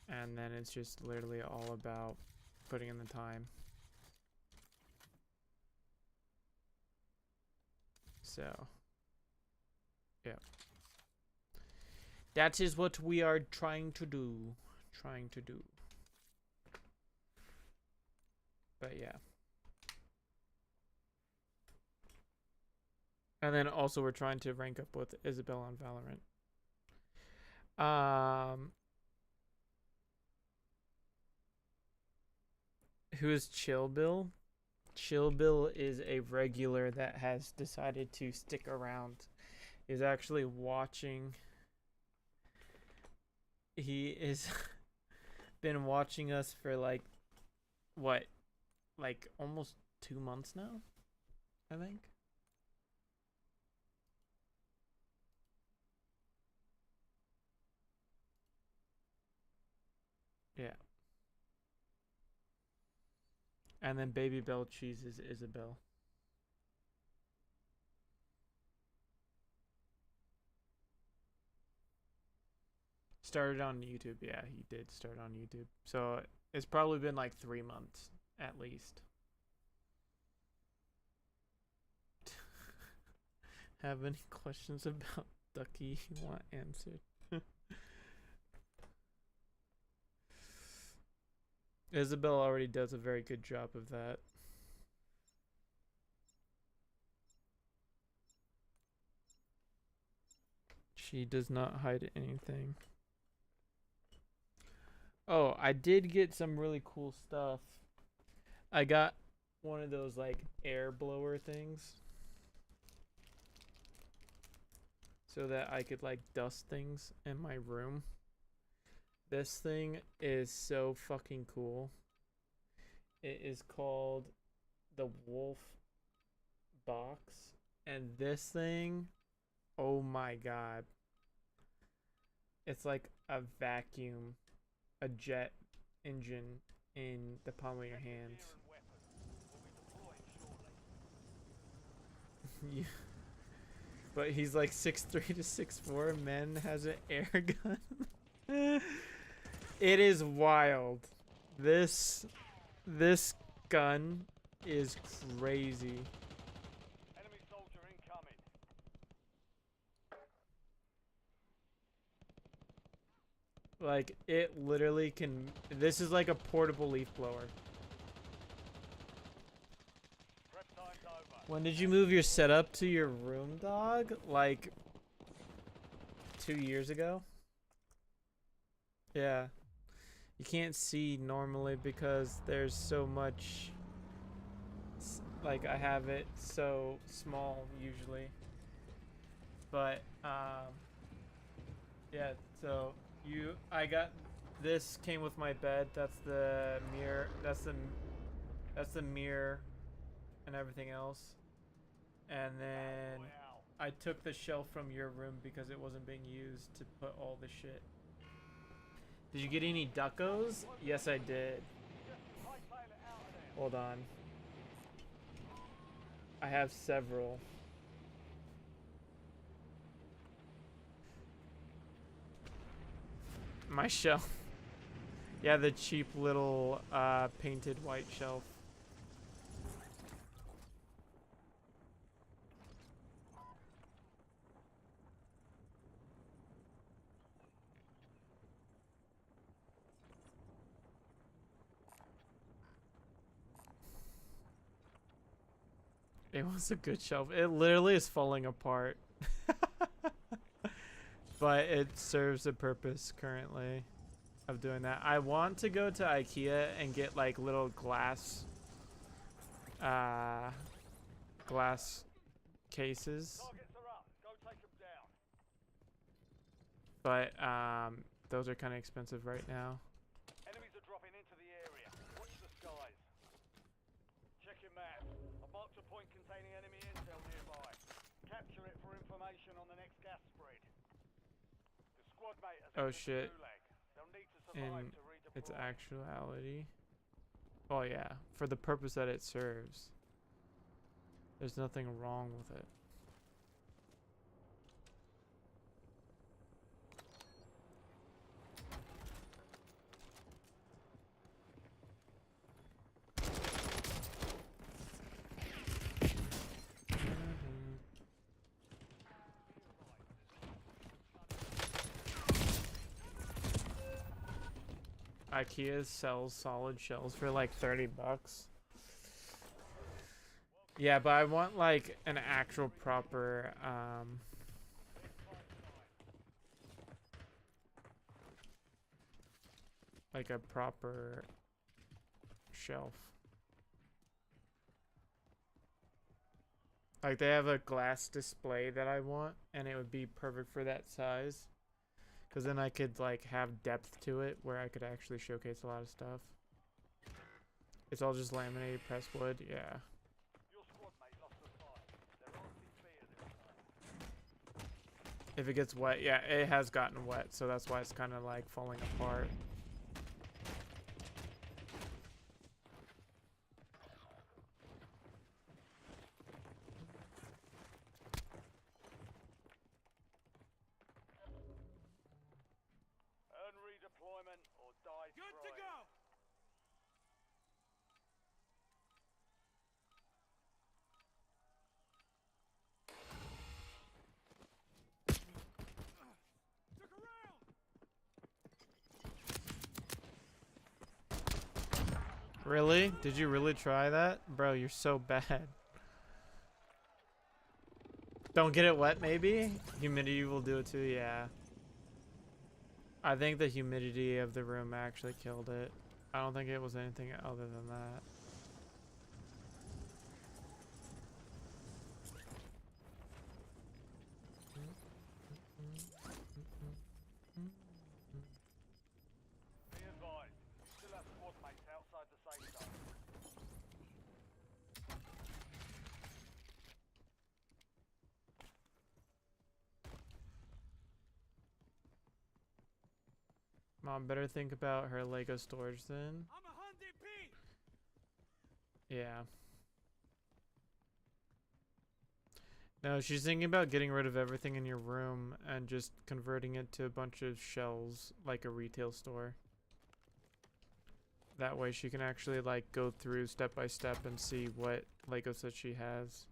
And then it's just literally all about putting in the time. So, yeah. That is what we are trying to do. But yeah. And then also we're trying to rank up with Isabel on Valorant. Who is Chill Bill? Chill Bill is a regular that has decided to stick around. He's actually watching. He is been watching us for like what? Like almost 2 months now, I think. Yeah. And then Baby Bell chooses Isabel. Started on YouTube. Yeah, he did start on YouTube. So it's probably been like 3 months at least. Have any questions about Ducky you want answered? Isabel already does a very good job of that. She does not hide anything. Oh, I did get some really cool stuff. I got one of those like air blower things so that I could like dust things in my room. This thing is so fucking cool. It is called the Wolf Box, and this thing, oh my god. It's like a vacuum, a jet engine in the palm of your hands. Yeah. But he's like 6'3" to 6'4", man has an air gun. It is wild. This gun is crazy. Enemy soldier incoming. Like, it literally can... This is like a portable leaf blower. Prep time's over. When did you move your setup to your room, dog? Like 2 years ago? Yeah. You can't see normally because there's so much... Like, I have it so small usually. But, yeah, so... I got... This came with my bed. That's the mirror. That's the mirror and everything else. And then I took the shelf from your room because it wasn't being used to put all the shit. Did you get any duckos? Yes, I did. Hold on. I have several. My shelf. Yeah, the cheap little painted white shelf. It was a good shelf. It literally is falling apart. But it serves a purpose currently of doing that. I want to go to IKEA and get like little glass cases. Targets are up. Go take them down. But those are kind of expensive right now. Enemies are dropping into the area. Watch the skies. Check your map. I've marked a point containing enemy intel nearby. Capture it for information on the next gas spread. The squad mate has Oh, entered the shit. gulag. They'll need to In survive to redeploy. its actuality. Oh yeah, for the purpose that it serves. There's nothing wrong with it. IKEA sells solid shells for like 30 bucks. Yeah, but I want like an actual proper like a proper shelf. Like they have a glass display that I want, and it would be perfect for that size. Because then I could like have depth to it where I could actually showcase a lot of stuff. It's all just laminated pressed wood, yeah. Your squad mate lost the fight. They're RTB at this time. If it gets wet, yeah, it has gotten wet, so that's why it's kind of like falling apart. Earn redeployment or die Good to trying. go. Took a round. Really? Did you really try that? Bro, you're so bad. Don't get it wet, maybe? Humidity will do it too, yeah. I think the humidity of the room actually killed it. I don't think it was anything other than that. Be advised, you still have squad mates outside the safe zone. Mom better think about her Lego storage then. I'm a Hyundai P. Yeah. No, she's thinking about getting rid of everything in your room and just converting it to a bunch of shelves like a retail store. That way she can actually like go through step by step and see what Lego sets she has.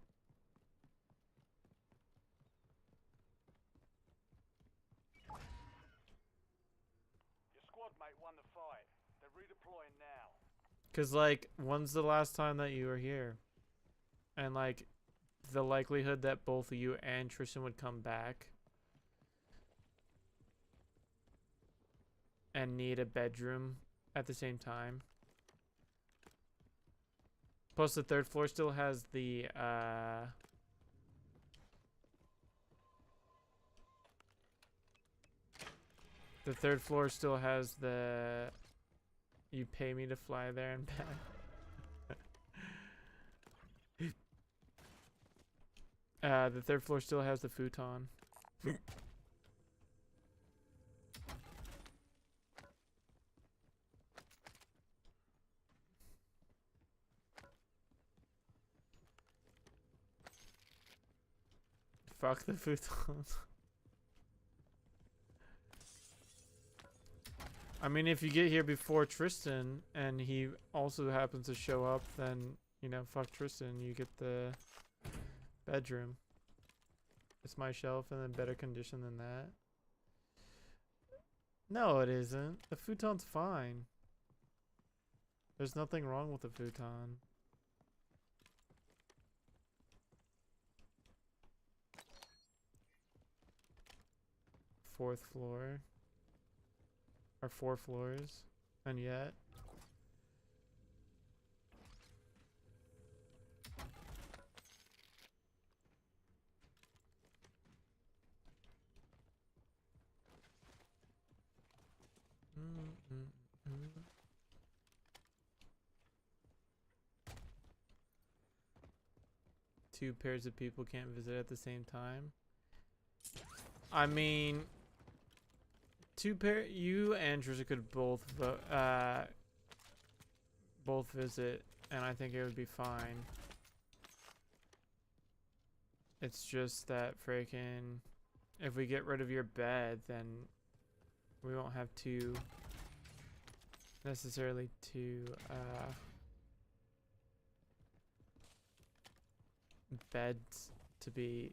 Your squad mate won the fight. They're redeploying now. Cause like, when's the last time that you were here? And like, the likelihood that both you and Tristan would come back and need a bedroom at the same time. Plus the third floor still has the third floor still has the you pay me to fly there and back. The third floor still has the futon. Fuck the futons. I mean, if you get here before Tristan and he also happens to show up, then, you know, fuck Tristan. You get the bedroom. It's my shelf and in better condition than that. No, it isn't. The futon's fine. There's nothing wrong with the futon. Fourth floor. Or 4 floors. And yet. Two pairs of people can't visit at the same time. I mean, you and Trisha could both visit, and I think it would be fine. It's just that freaking, if we get rid of your bed, then we won't have necessarily two beds to be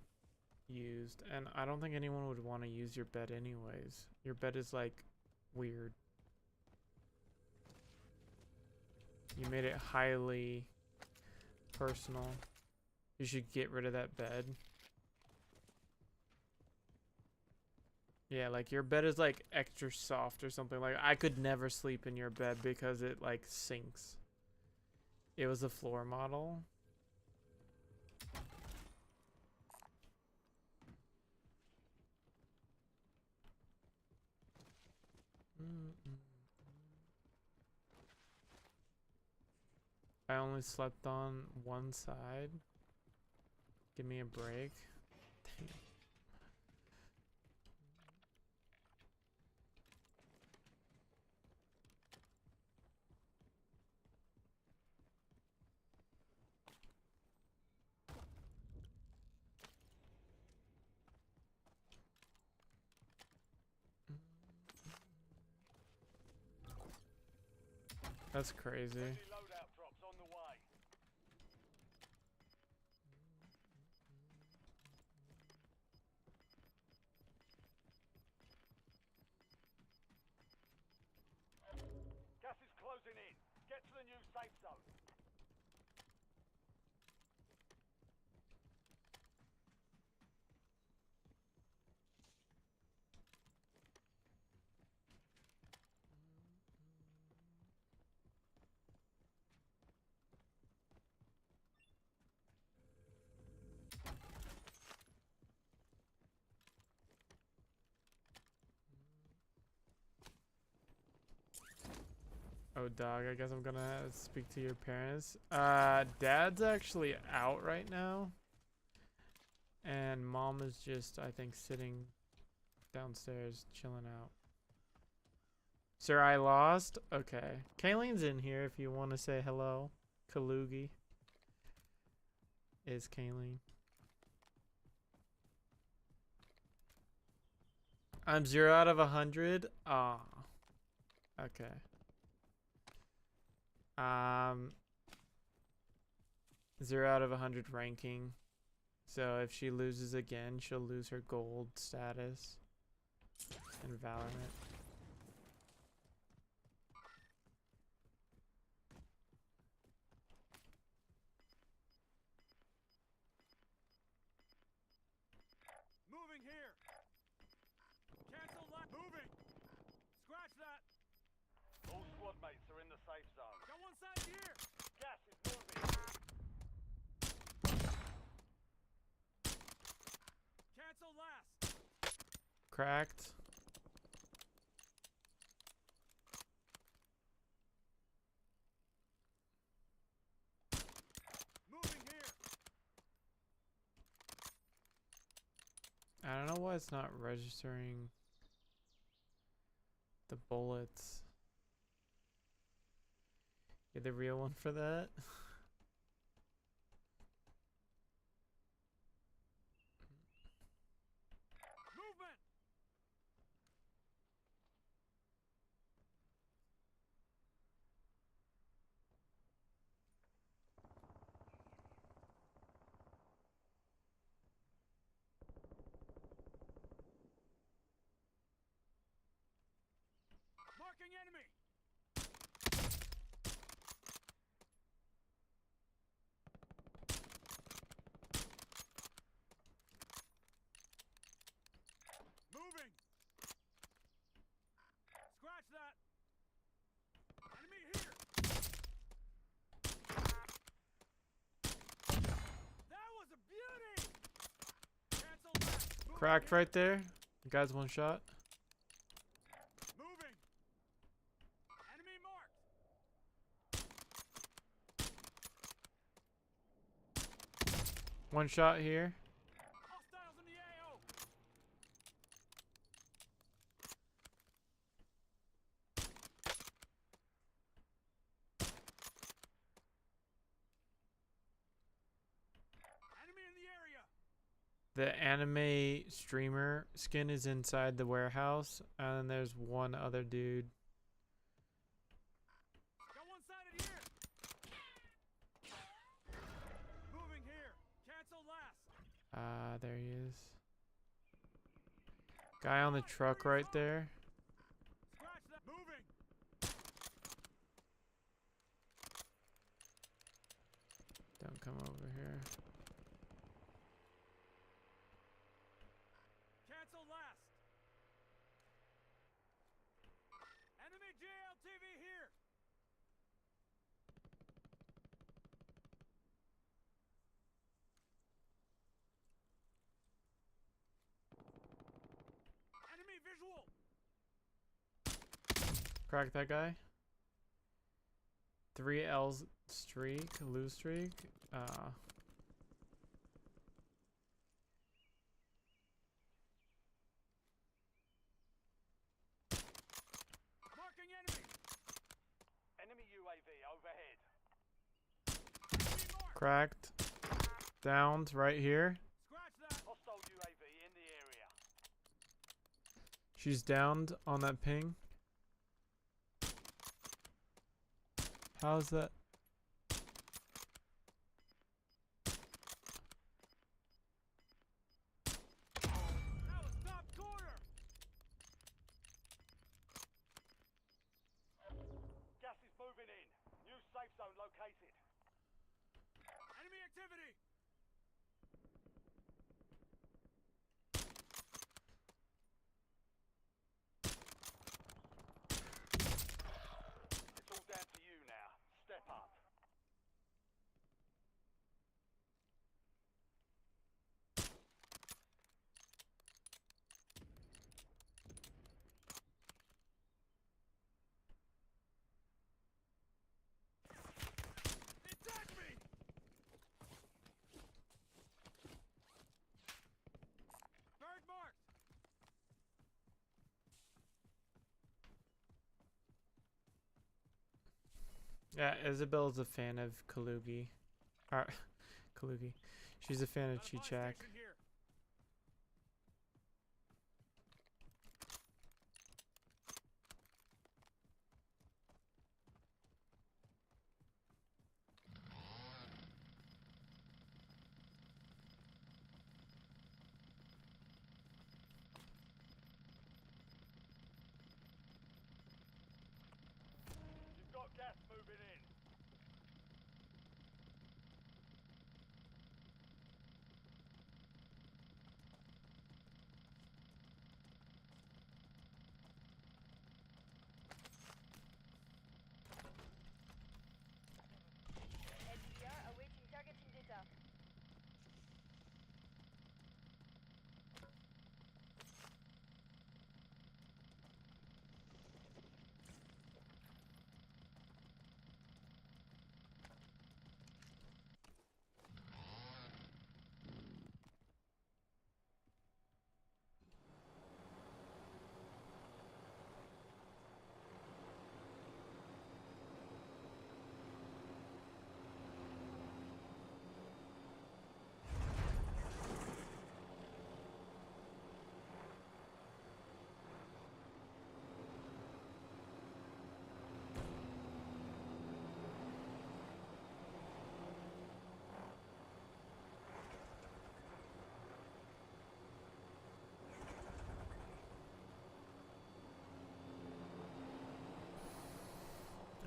used, and I don't think anyone would want to use your bed anyways. Your bed is like weird. You made it highly personal. You should get rid of that bed. Yeah, like your bed is like extra soft or something. Like I could never sleep in your bed because it like sinks. It was a floor model. I only slept on one side. Give me a break. Dang. That's crazy. Friendly loadout drops on the way. Gas is closing in. Get to the new safe zone. Oh, dog, I guess I'm gonna speak to your parents. Dad's actually out right now. And mom is just, I think, sitting downstairs, chilling out. Sir, I lost? Okay. Kayleen's in here if you want to say hello. Kalugi is Kayleen. I'm 0 out of 100. Ah. Okay. 0 out of 100 ranking. So if she loses again, she'll lose her gold status in Valorant. Moving here. Cancel that. Moving. Scratch that. All squad mates are in the safe zone. Got one side here. Gas is moving. Cancel last. Cracked. Moving here. I don't know why it's not registering the bullets. You're the real one for that? Movement. Marking enemy. Moving. Scratch that. Enemy here. That was a beauty. Cancel that. Moving Cracked here. right there. The guy's one shot. Moving. One shot here. Hostiles in the AO. Enemy in the area. The anime streamer skin is inside the warehouse, and then there's one other dude. Got one sided here. Moving here. Cancel last. There he is. Guy on the truck right there. Scratch that. Moving. Don't come over here. Cancel last. Enemy JLTV here. Enemy visual. Crack that guy. 3 L's streak, lose streak. Marking enemy. Enemy UAV overhead. Enemy marked. Cracked. Downed right here. Scratch that. Hostile UAV in the area. She's downed on that ping. How's that? That was top corner. Gas is moving in. New safe zone located. Enemy activity. It's all down to you now. Step up. Attack me. Bird marked. Yeah, Isabel's a fan of Kalugi. Kalugi. She's a fan of Got a buy Chichak. station here. You've got gas moving in. LDR awaiting targeting data.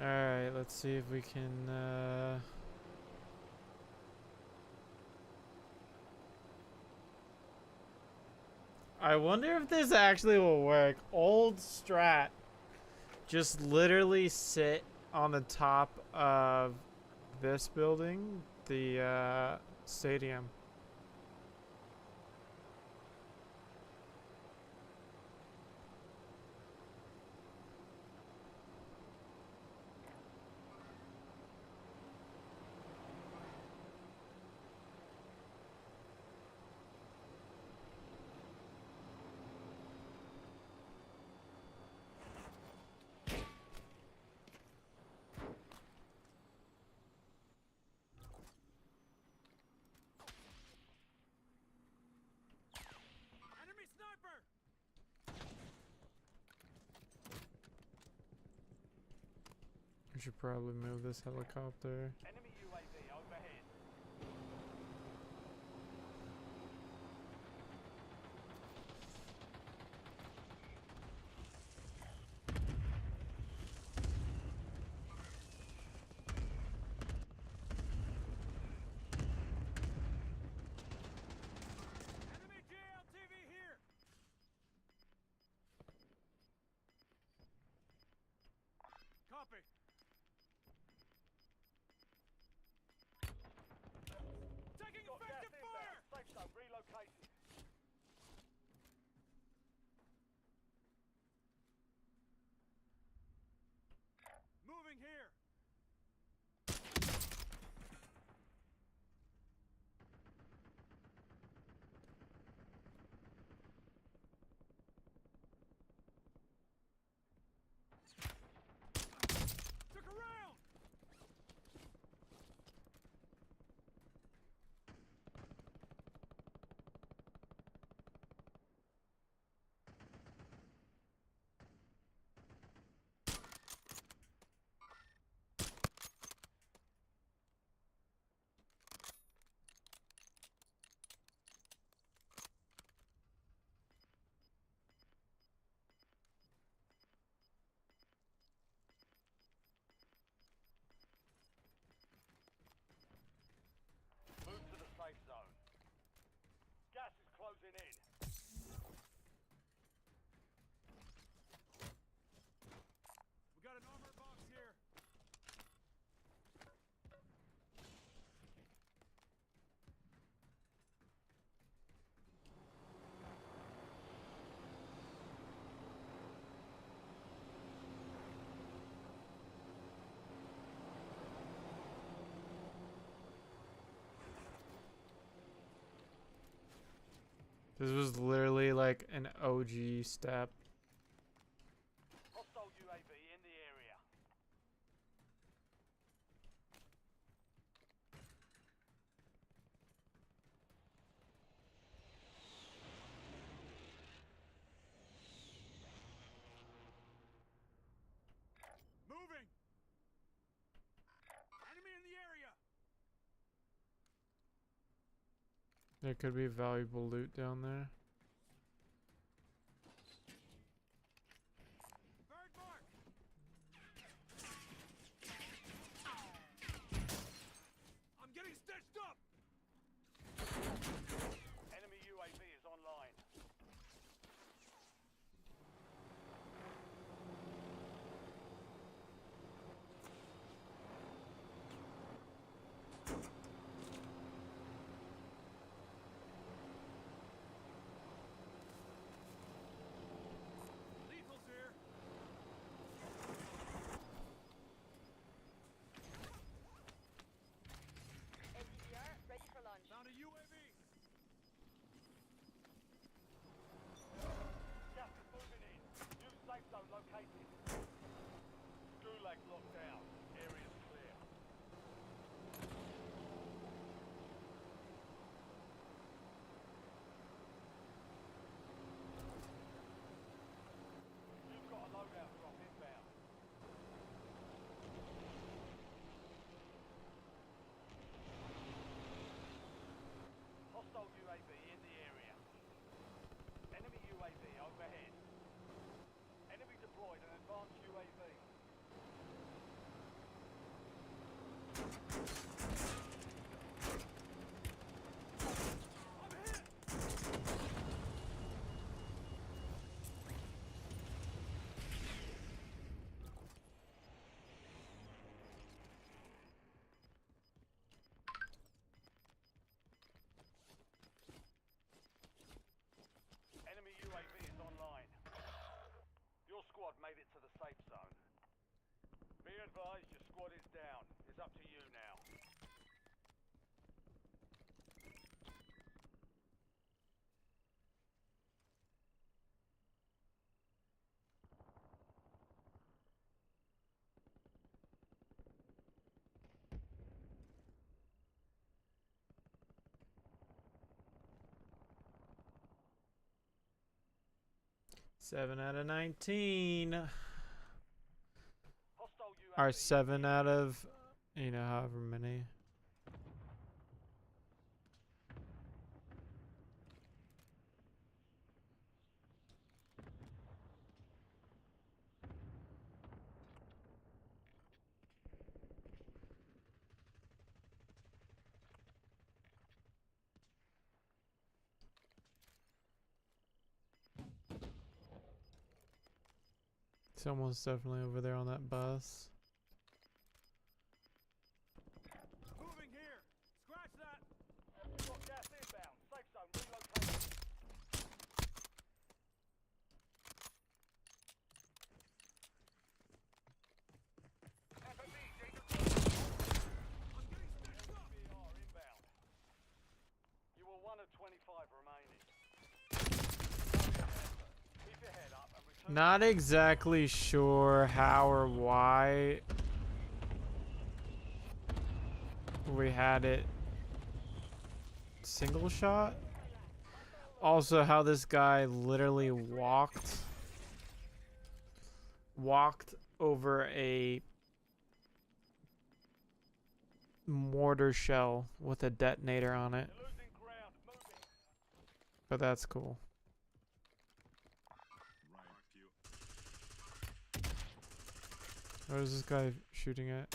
Alright, let's see if we can, I wonder if this actually will work. Old strat. Just literally sit on the top of this building, the, stadium. We should probably move this helicopter. Enemy UAV overhead. Enemy JLTV here! Copy. Taking Got gas effective fire! inbound. Safe zone relocated. Moving here! Took a round! Move to the safe zone. Gas is closing in. We got an armor box here. This was literally like an OG step. Hostile UAV in the area. Moving! Enemy in the area! There could be valuable loot down there. Bird mark! I'm getting stitched up! Enemy UAV is online. Lethal's here! ATR ready for launch. Found a UAV! Gas is moving in. New safe zone located. Gulag locked down. Area's clear. You've got a loadout drop inbound. Hostile UAV in the area. Enemy UAV overhead. Enemy deployed an advanced UAV. I'm hit! Enemy UAV is online. Your squad made it to the safe zone. Be advised, your squad is down. It's up to you now. Seven out of 19. Hostile UAV our 7 out of, you know, however many. Someone's definitely over there on that bus. Moving here. Scratch that. Got gas inbound. Safe zone relocated. I'm getting smashed up. BR inbound. You were 1 of 25 remaining. Keep your head up and return. Not exactly sure how or why we had it single shot. Also, how this guy literally walked over a mortar shell with a detonator on it. You're losing ground. Moving. But that's cool. What is this guy shooting at?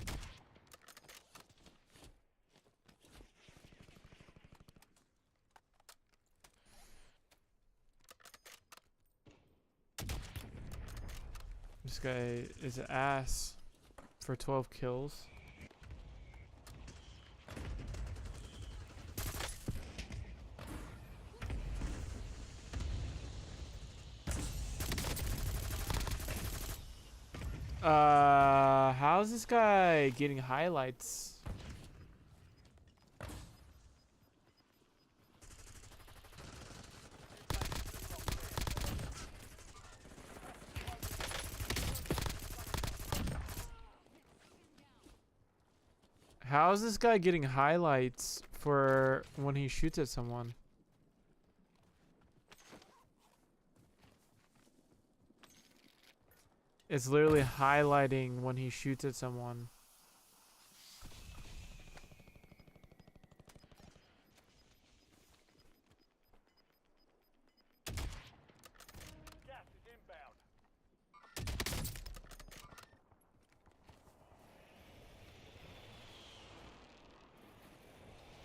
This guy is an ass for 12 kills. How's this guy getting highlights? How's this guy getting highlights for when he shoots at someone? It's literally highlighting when he shoots at someone. Gas is inbound.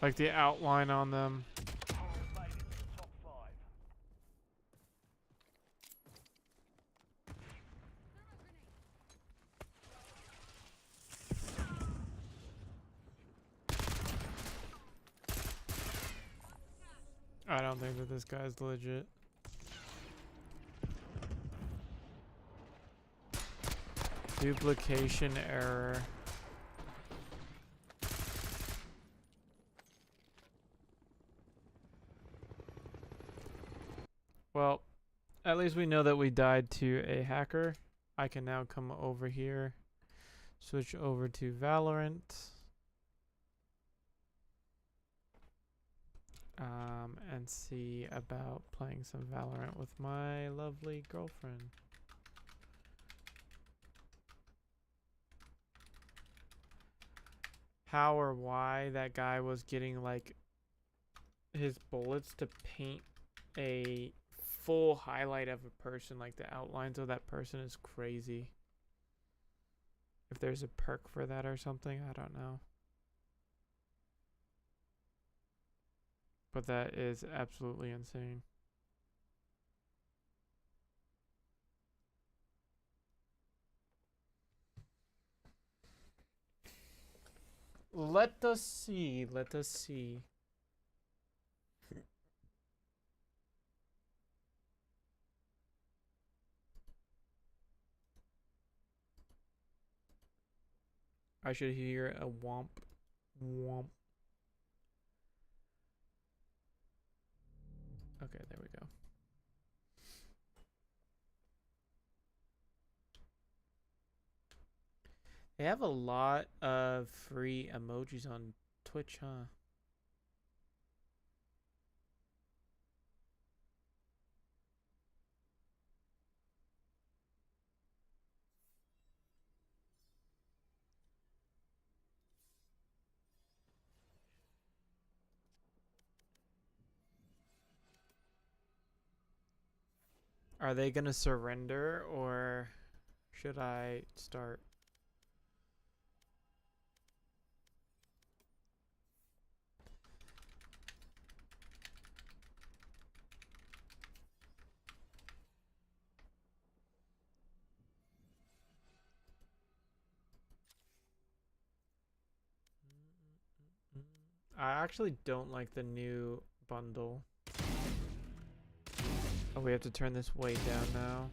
Like the outline on them. You've made it to the top 5. I don't think that this guy's legit. Duplication error. Well, at least we know that we died to a hacker. I can now come over here, switch over to Valorant. And see about playing some Valorant with my lovely girlfriend. How or why that guy was getting like his bullets to paint a full highlight of a person, like the outlines of that person, is crazy. If there's a perk for that or something, I don't know. But that is absolutely insane. Let us see. Let us see. I should hear a womp. Womp. Okay, there we go. They have a lot of free emojis on Twitch, huh? Are they gonna surrender or should I start? I actually don't like the new bundle. Oh, we have to turn this way down now.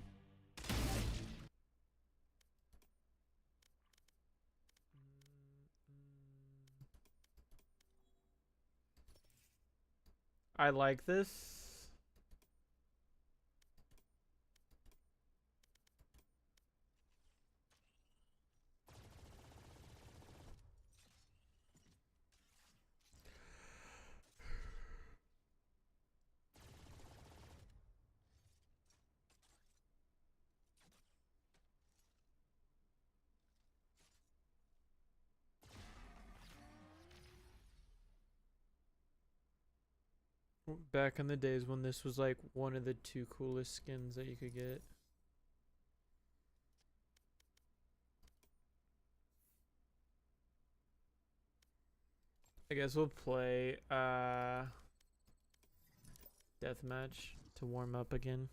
I like this. Back in the days when this was like one of the 2 coolest skins that you could get. I guess we'll play deathmatch to warm up again.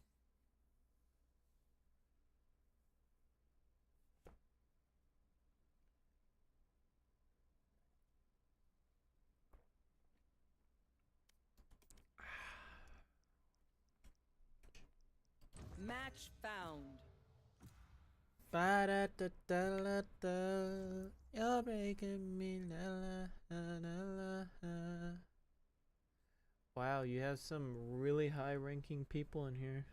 Match found. Ba-da-da-da-da-da. You're breaking me. La-la-la-la-la. Wow, you have some really high-ranking people in here.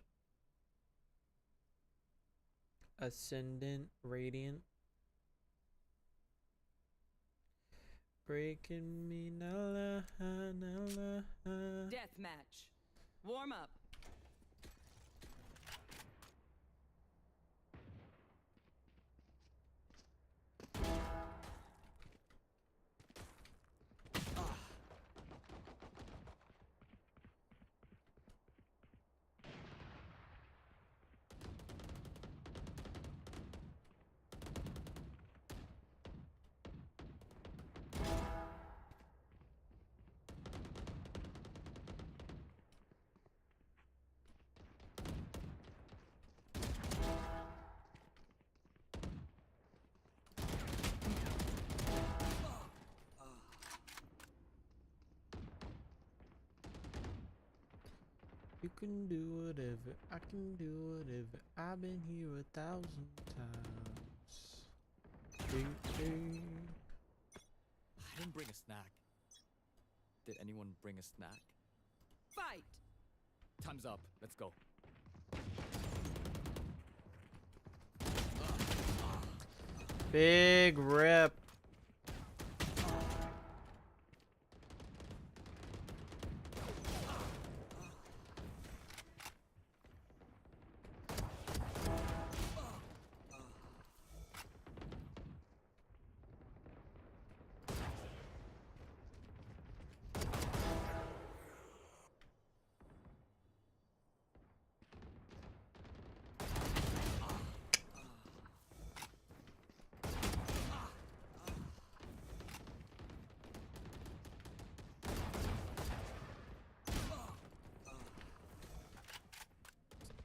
Ascendant, Radiant. Breaking me. La-la-la-la-la. Death match. Warm up. You can do whatever, I can do whatever. I've been here 1,000 times. I didn't bring a snack. Did anyone bring a snack? Fight. Time's up. Let's go. Big rip.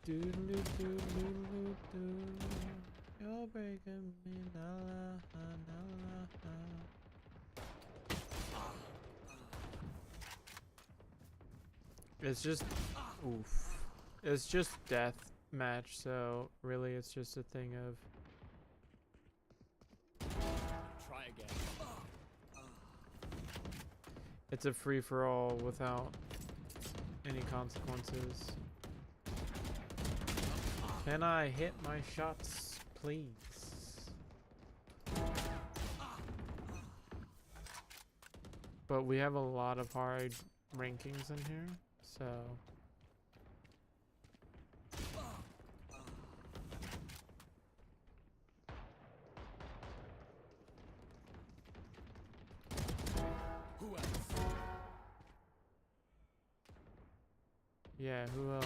You're breaking me, la la la la. It's just, oof. It's just death match, so really it's just a thing of. Try again. It's a free for all without any consequences. Can I hit my shots, please? But we have a lot of hard rankings in here, so. Who else? Yeah, who else?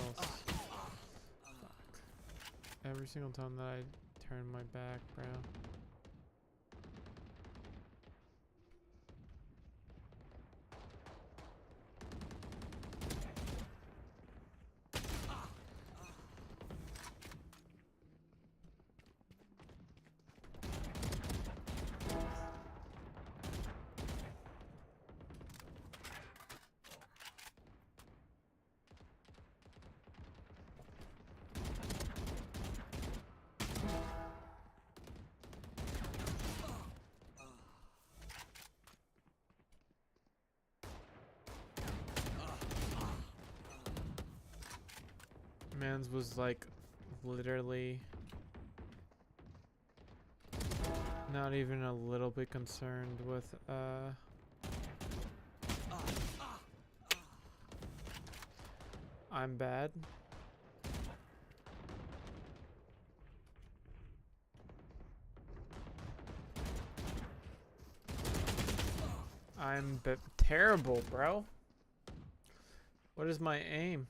every single time that I turn my back, bro. Mans was like literally not even a little bit concerned with I'm bad. I'm terrible, bro. What is my aim?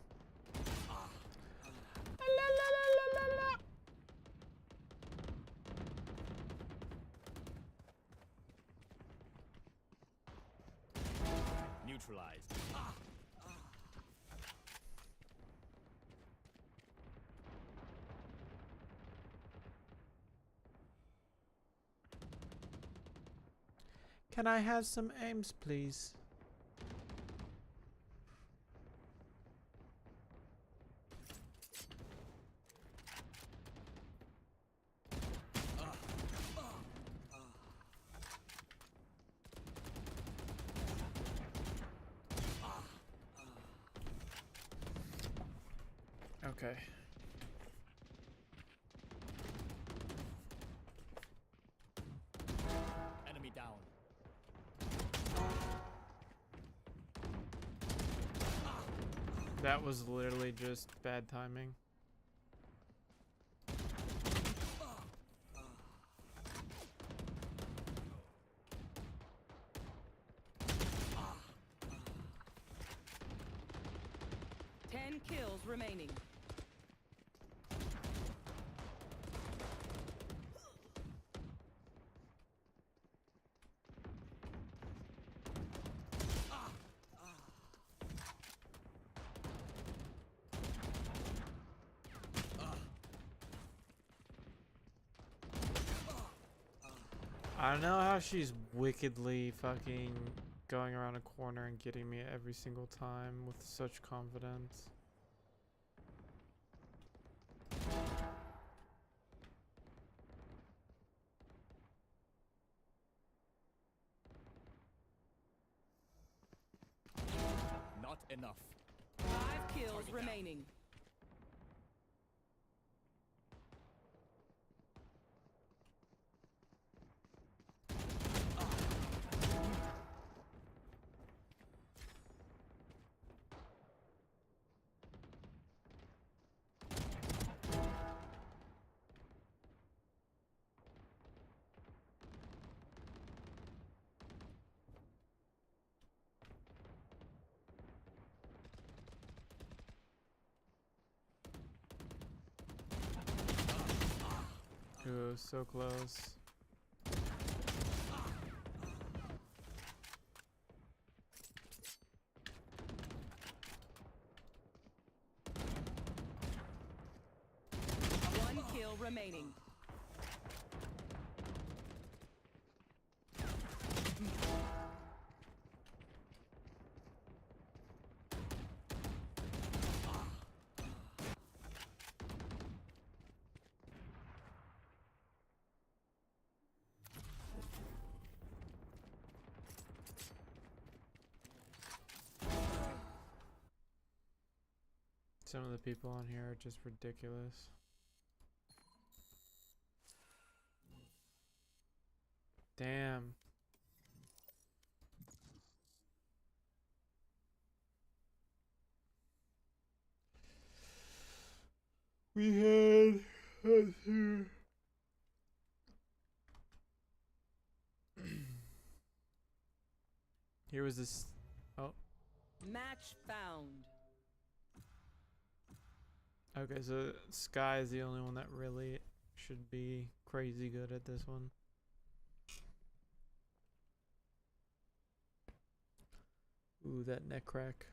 Neutralized. Can I have some aims, please? Okay. Enemy down. That was literally just bad timing. Ten kills remaining. I don't know how she's wickedly fucking going around a corner and getting me every single time with such confidence. Not enough. 5 kills Target down. remaining. Ooh, so close. One kill remaining. Some of the people on here are just ridiculous. Damn. We had here was this. Oh, Match found. Okay, so Sky is the only one that really should be crazy good at this one. Ooh, that neck crack.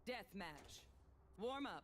Deathmatch. Warm up.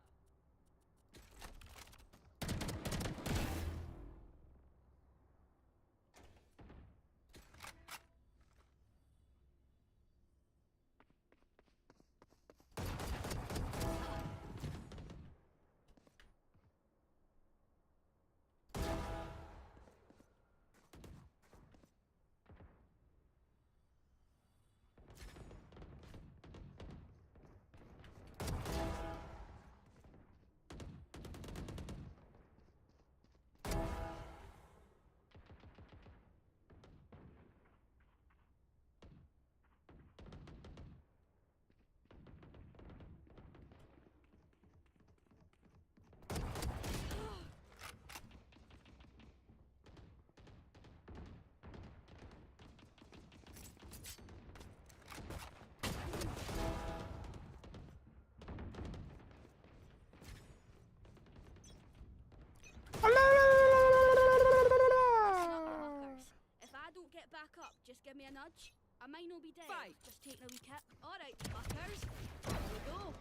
If I don't get back up, just give me a nudge. I might not be dead. Fight. Just taking a wee kip. Alright, fuckers. Here we go.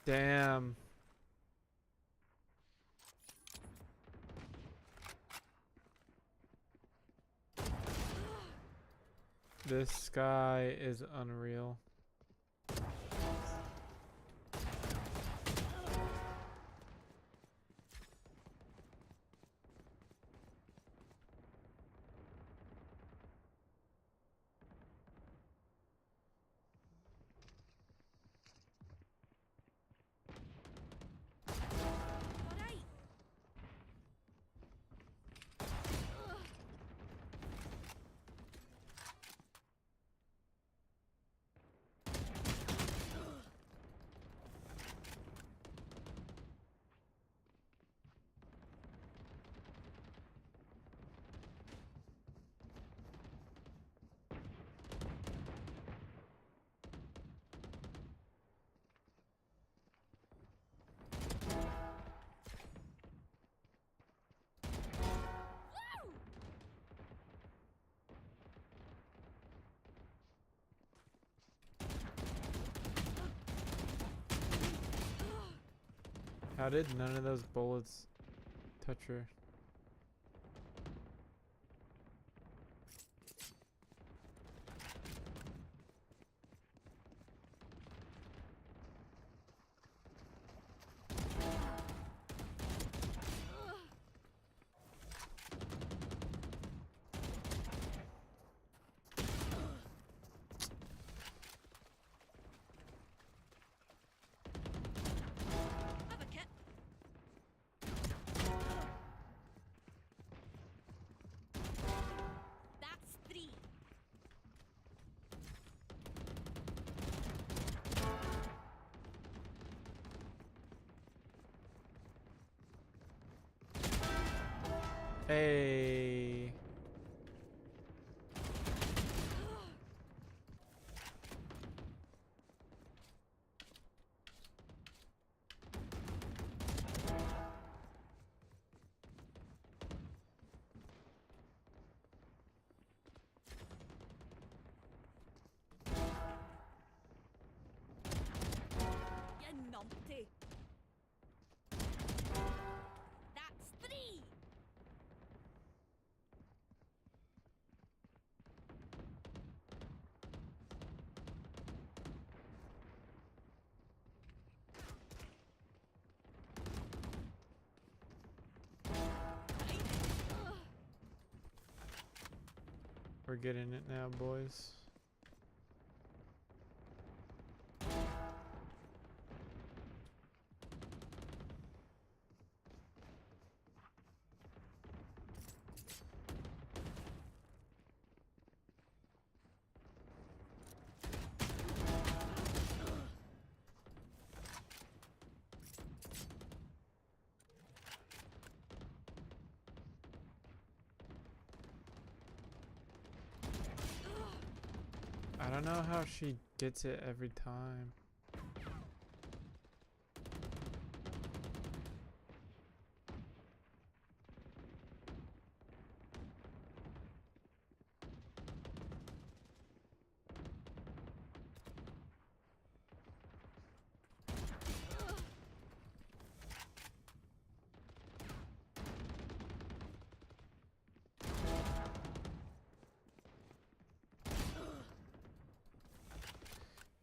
Damn. This guy is unreal. Alright. How did none of those bullets touch her? Have a kip. That's 3. Hey. You numpty. That's 3. We're getting it now, boys. I don't know how she gets it every time.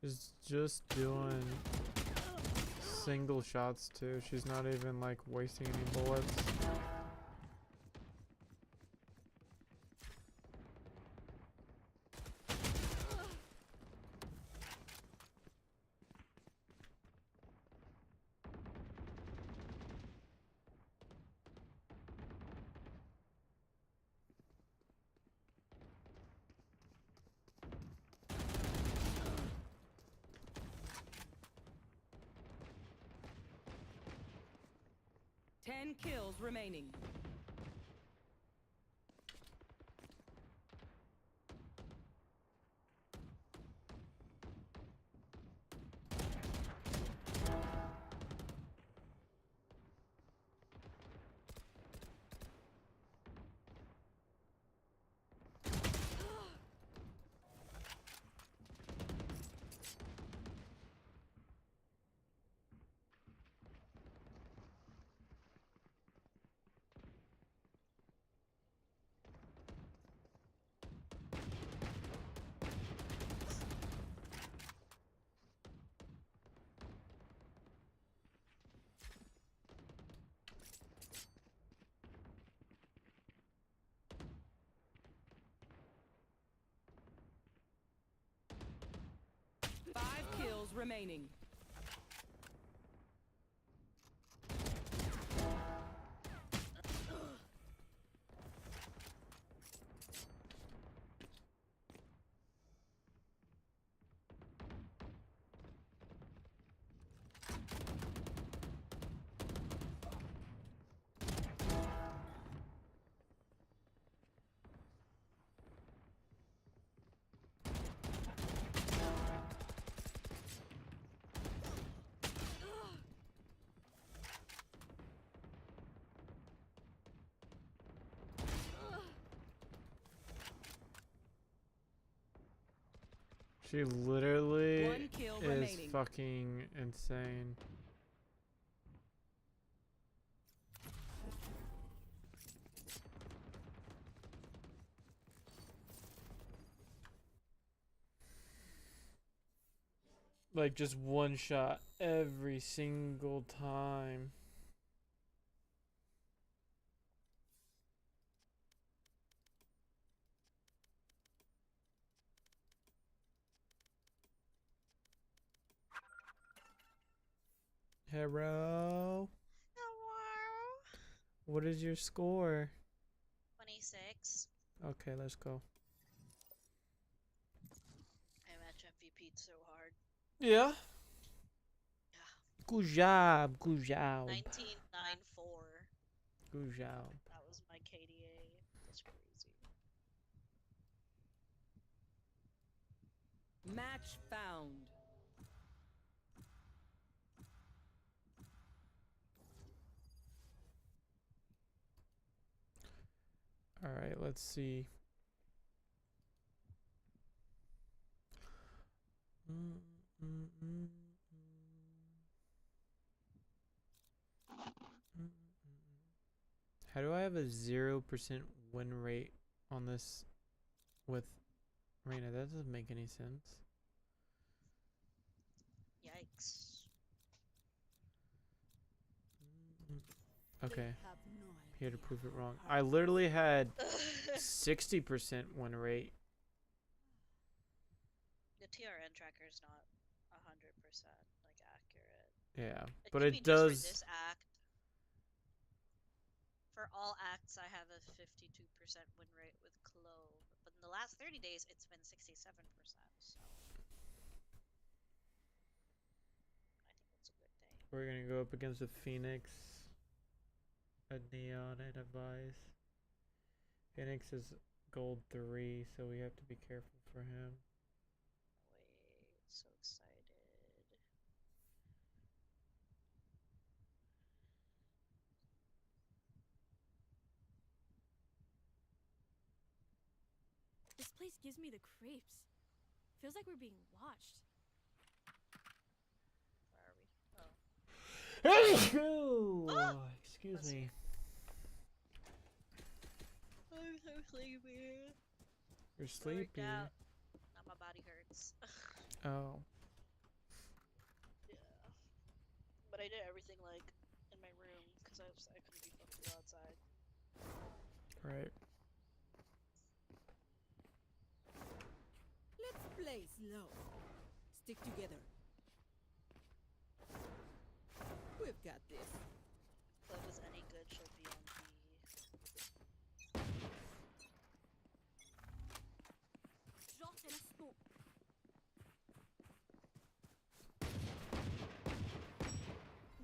She's just doing single shots too. She's not even like wasting any bullets. Ten kills remaining. Five kills remaining. She literally One kill is remaining. fucking insane. Like just one shot every single time. Hello. Hello. What is your score? 26. Okay, let's go. I match MVP'd so hard. Yeah. Yeah. Good job. Good job. 1994. Good job. That was my KDA. That's crazy. Match found. All right, let's see. How do I have a 0% win rate on this with Reina? That doesn't make any sense. Yikes. Okay. Here to prove it wrong. I literally had 60% win rate. The TRN tracker's not 100% like accurate. Yeah, It but could it be just for does. this act. For all acts, I have a 52% win rate with Clove. But in the last 30 days, it's been 67%. So I think that's a good thing. We're gonna go up against a Phoenix, a Neon, and a Vice. Phoenix is gold 3, so we have to be careful for him. This place gives me the creeps. Feels like we're being watched. Where are we? Oh, Excuse Bless you. me. I'm so sleepy. You're Worked sleepy. out. Now my body hurts. Oh. Yeah. But I did everything like in my room because I couldn't be fucked to go outside. Right. Let's play slow. Stick together. We've got this. If Love is any good, she'll be on Shot in a smoke.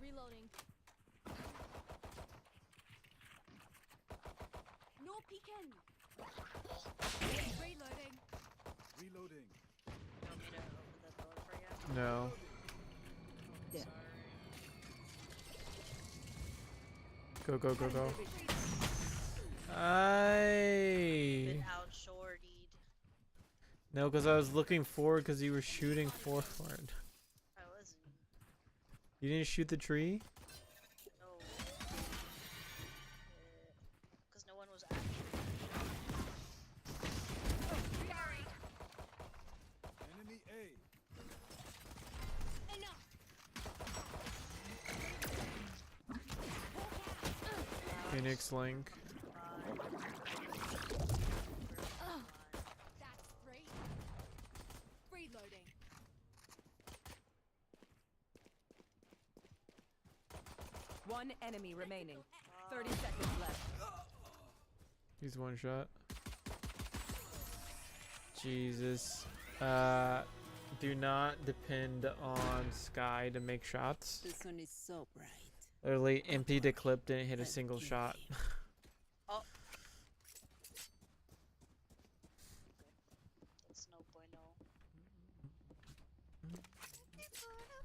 Reloading. No peeking. Reloading. Reloading. You want me to open the door for you? No. There. Sorry. Go, go, go, go. Been I. outshortied. No, because I was looking forward because you were shooting forward. I wasn't. You didn't shoot the tree? No. Because no one was actually. Enemy A. Enough. Phoenix Link. That's great. Reloading. One enemy remaining. 30 seconds left. He's one shot. Jesus. Do not depend on Sky to make shots. The sun is so bright. Literally emptied the clip, didn't hit a single shot. Oh. That's no bueno.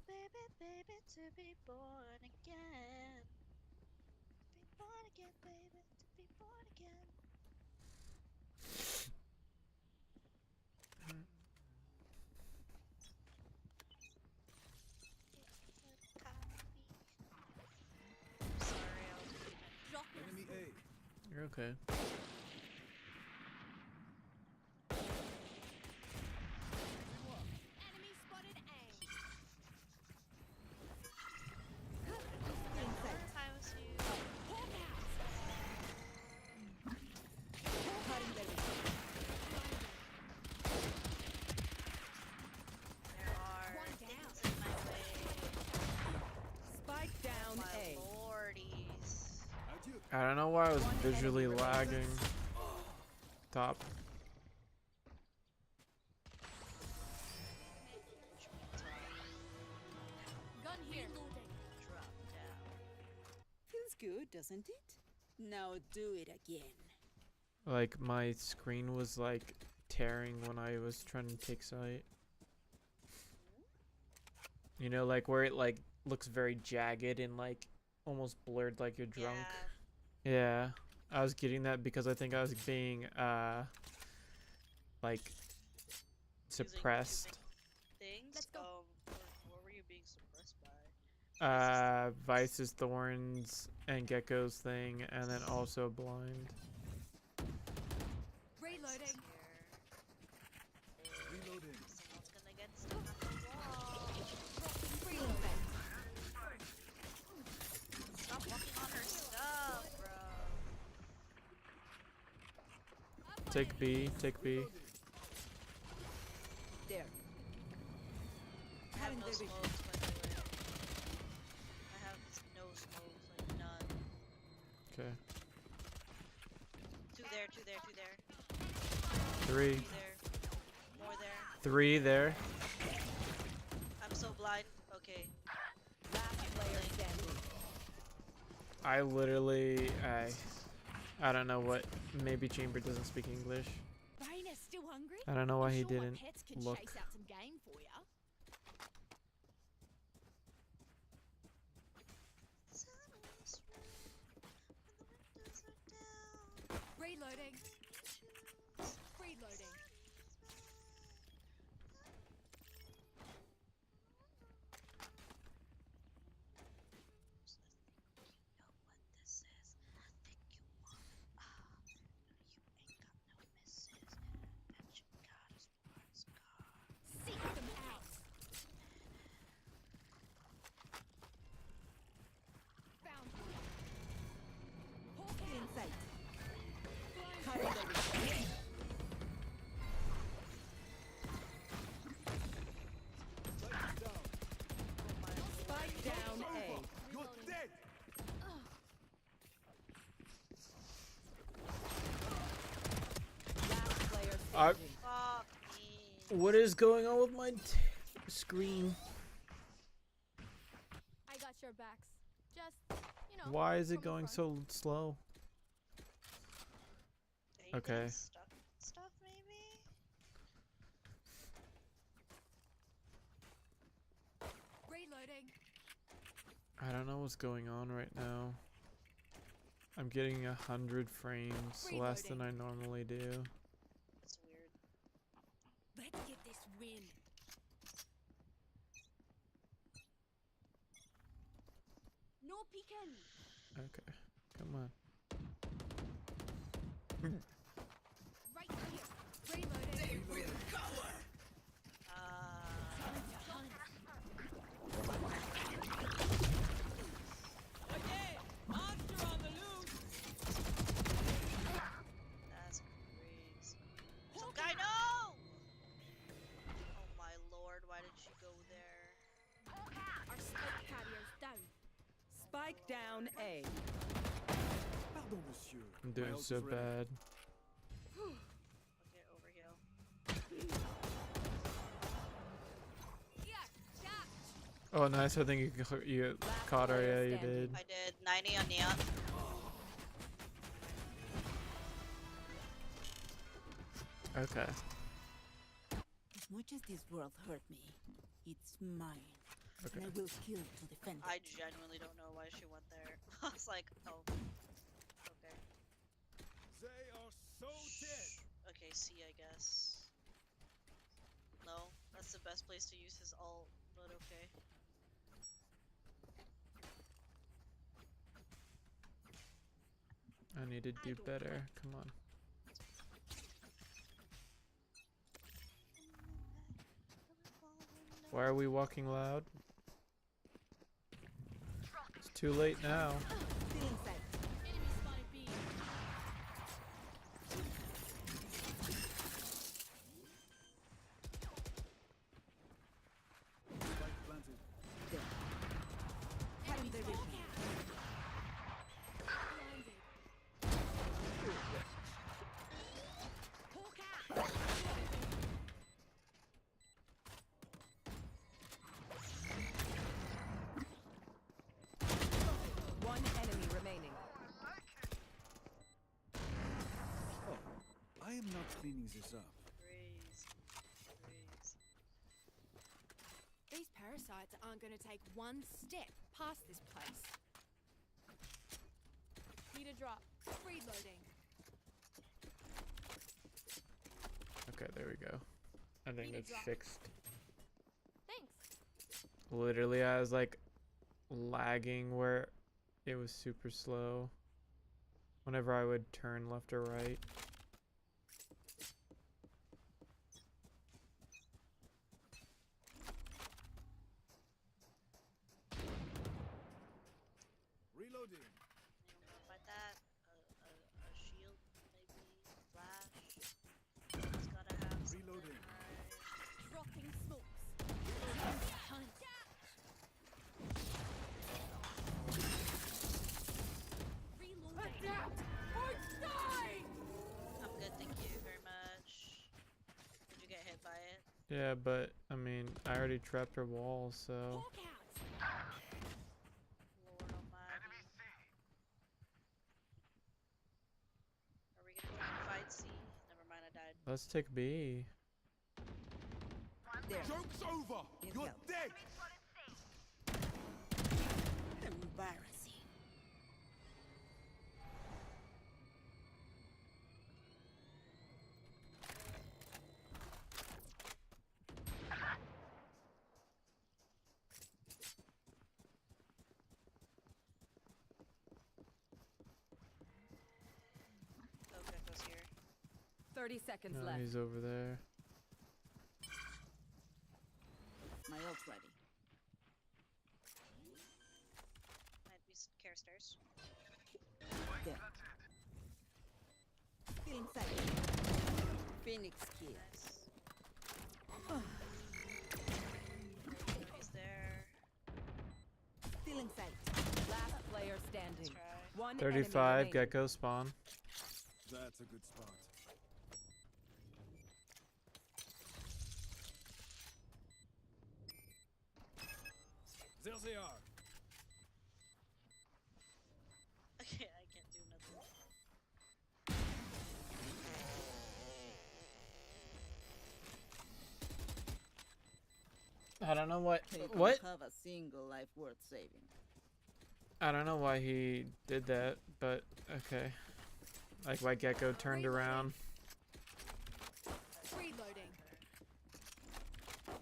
Baby, baby, to be born again. Be born again, baby, to be born again. Sorry, I was being Drop in a Enemy smoke. A. You're okay. Enemy spotted A. I was you. There are One things down. in my way. Spike down My A. lordies. How'd you? I don't know why I was One visually enemy lagging. Top. Gun here. Reloading. Drop down. Feels good, doesn't it? Now do it again. Like my screen was like tearing when I was trying to take sight. You know, like where it like looks very jagged and like almost blurred like you're drunk. Yeah. Yeah. I was getting that because I think I was being like suppressed. Things. Let's go. What were you being suppressed by? Vice's Thorns and Gecko's thing, and then also blind. Reloading. Here. Reloading. Someone's gonna get stuck on the wall. Reloading. Stop walking on her stuff, bro. Take B, take B. There. I have no Having smokes, their by the way. I have no smokes, like none. Okay. Two there, two there, two there. Three. Three there. More there. 3 there. I'm so blind. Okay. Last player standing. I literally, I don't know what, maybe Chamber doesn't speak English. Raina's still hungry? I don't know why I'm he sure my didn't pets can look. chase out some game for ya. Reloading. Reloading. Fuck me. What is going on with my screen? I got your backs. Just, you know. Why is it from the going front. so slow? Are you Okay. getting stuck with stuff maybe? Reloading. I don't know what's going on right now. I'm getting 100 frames, less than I normally do. It's weird. Let's get this win. No peeking. Okay, come on. Right here. Reloading. Monster on the loose! That's crazy. Some guy, no! Oh my lord, why did she go there? Our spike carrier's down. Spike down A. Pardon, monsieur. I'm doing Miles so is ready. bad. Okay, overkill. Yeah, that. Oh, nice. I think you caught her. Yeah, you did. I did 90 on Neon. Okay. As much as this world hurt me, it's mine. Okay. And I will kill to defend I it. genuinely don't know why she went there. I was like, oh. Okay. They are so dead. Okay, C, I guess. No, that's the best place to use his ult, but okay. I need to do better. Come on. Why are we walking loud? It's too late now. Enemy spotted B. Spike planted. Enemy spotted. Blinded. Hawk out. One enemy remaining. Oh, I am not cleaning this up. Crazy. Crazy. These parasites aren't going to take one step past this place. Need a drop. Reloading. Okay, there we go. I think Need a it's drop. fixed. Thanks. Literally, I was like lagging where it was super slow whenever I would turn left or right. Reloading. Fight that. A shield, maybe. Flash. It's gotta have something, Reloading. right? Dropping smokes. Hunt. Reloading. I'm good, thank you very much. Did you get hit by it? Yeah, but I mean, I already trapped her wall, so Hawk out. Lord almighty. Are we gonna try and fight C? Never mind, I died. let's take B. There. Joke's over. Need You're help. dead. Embarrassing. Oh, Gecko's here. 30 seconds No, left. he's over there. My ult's ready. Might be some care stairs. There. Feeling sight. Phoenix kill. Nice. He's there. Feeling sight. Last player standing. Let's try. One 35, enemy remaining. Gecko spawn. That's a good spot. There they are. Okay, I can't do nothing. I don't know what. They don't What? have a single life worth saving. I don't know why he did that, but okay. Like why Gecko turned around. Reloading.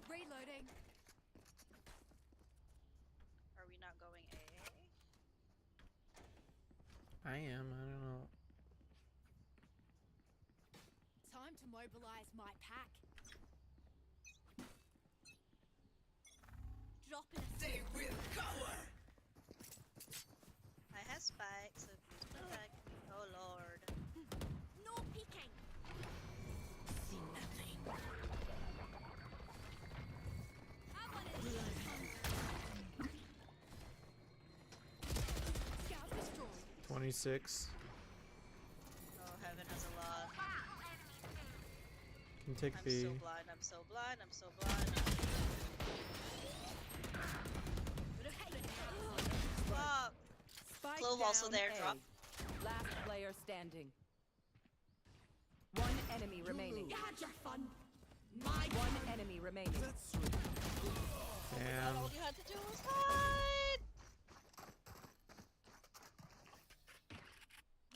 Reloading. Are we not going AA? I am. I don't know. Time to mobilize my pack. Dropping a They will cover. I have spikes, so please protect me. Oh lord. no peeking. See nothing. Have one of these. Scout destroyed. 26. Oh, heaven has a lot. Can take I'm B. so blind, I'm so blind, I'm so blind. Fuck. Spike Clove also down there, A. drop. Last player standing. One enemy remaining. You had your fun. One enemy remaining. Damn. All you had to do was hide.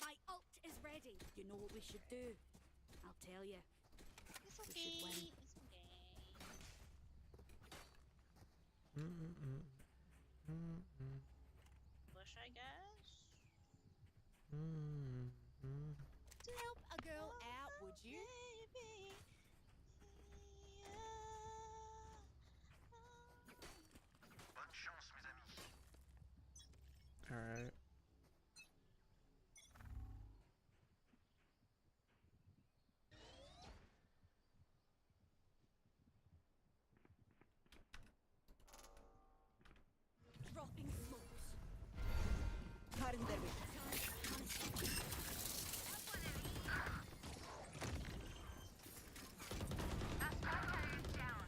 My ult is ready. You know what we should do? I'll tell you. It's We okay. should win. It's okay. Mm-mm-mm. Mm-mm. Bush, I guess. Mm-mm. Help a girl out, would you? Baby. Alright. Dropping smokes. Cutting their vision.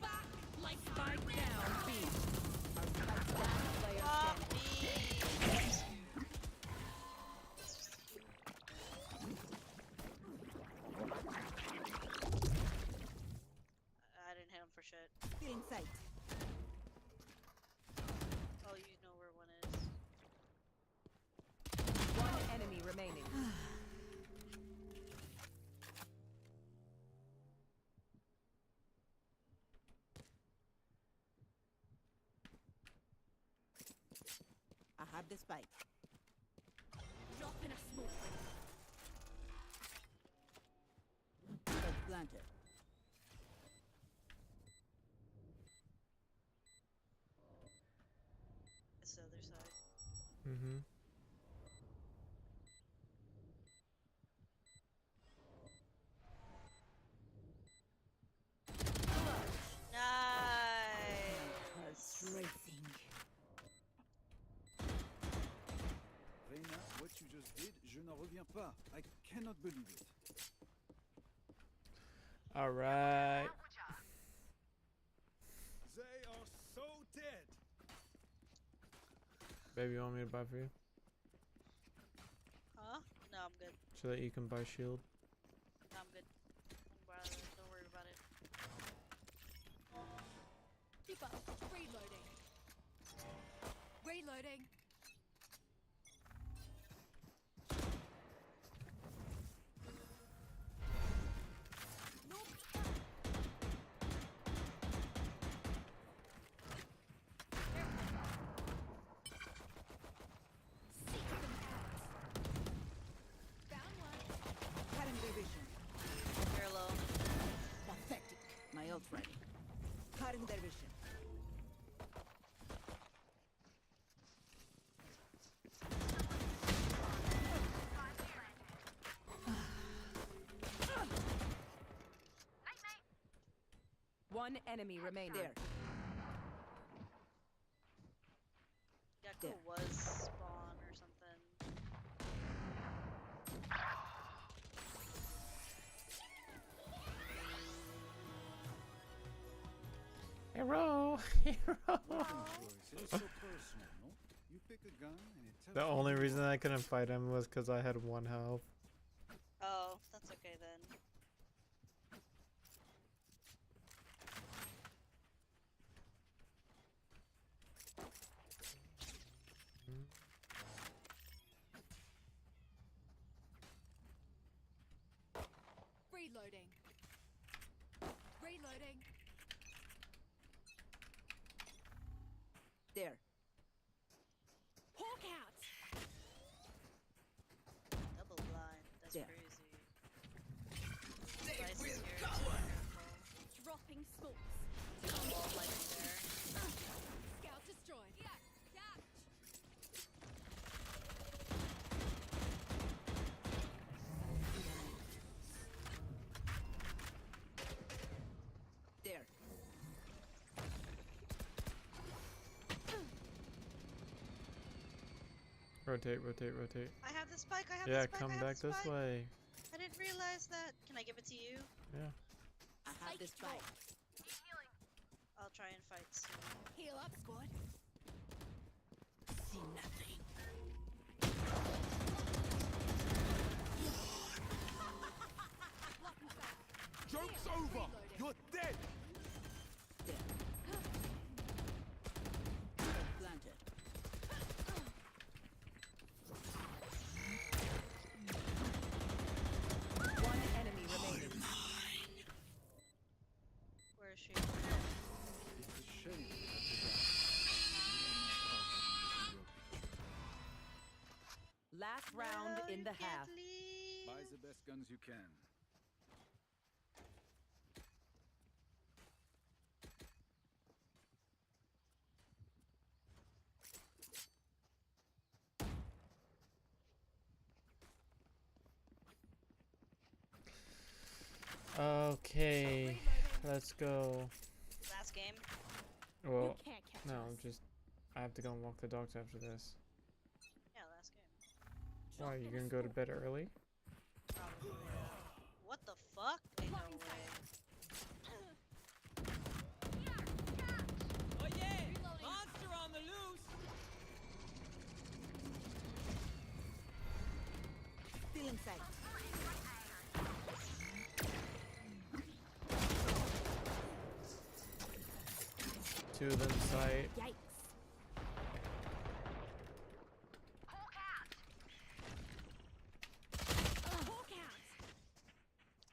Back like Spike down B. Last player Fuck standing. me. I didn't hit him for shit. Still in sight. Oh, you know where one is. One enemy remaining. I have the spike. dropping a smoke. Spike planted. It's the other side. Mm-hmm. Heart's racing. Reina, what you just did, je n'en reviens pas. I cannot believe it. Alright. They are so dead. Baby, you want me to buy for you? Huh? No, I'm good. So that you can buy shield? No, I'm good. Don't worry about it. Keep up. Reloading. Reloading. No peeking. Seek them out. Found one. Cutting their vision. You're alone. Pathetic. My ult ready. Cutting their vision. One enemy remaining. There. Gecko There. was spawn or something. Hero, hero. Weapons choice is so personal, no? You pick a gun and it tells The you only who you reason are. I couldn't fight him was because I had 1 health. Oh, that's okay then. Reloading. Reloading. There. Hawk out. Double blind. That's There. crazy. Device is here. So careful. Dropping smokes. Wall lighting there. Scout destroyed. Yeah. Catch. There. Rotate, rotate, rotate. I have the spike. I have Yeah, the spike. come I have back the this spike. way. I didn't realize that. Can I give it to you? Yeah. I have this bike. I'll try and fight soon. Heal up, squad. See nothing. Blocking back. Joke's Here, over! reloading. You're dead! There. Planted. One enemy remaining. Where is she? It's a shame you had to die. Last round No, in you the can't half. leave. Buy the best guns you can. Okay, let's go. Last game. Well, You can't catch no, us. just I have to go and walk the dogs after this. Yeah, last game. Why, you gonna go to bed early? Probably. What the fuck? Ain't no Blocking way. Oh yeah! Reloading. Monster on the loose! Feeling sight. Two of them sight. Yikes. Hawk out.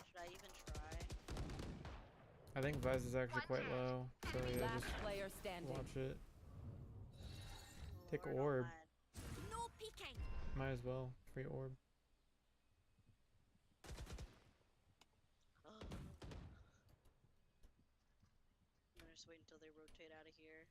Should I even try? I think Vice is actually quite low, so yeah, Last just player standing. watch it. Take Lord orb. Almighty. No peeking. Might as well. Free orb. Oh. I'm gonna just wait until they rotate out of here.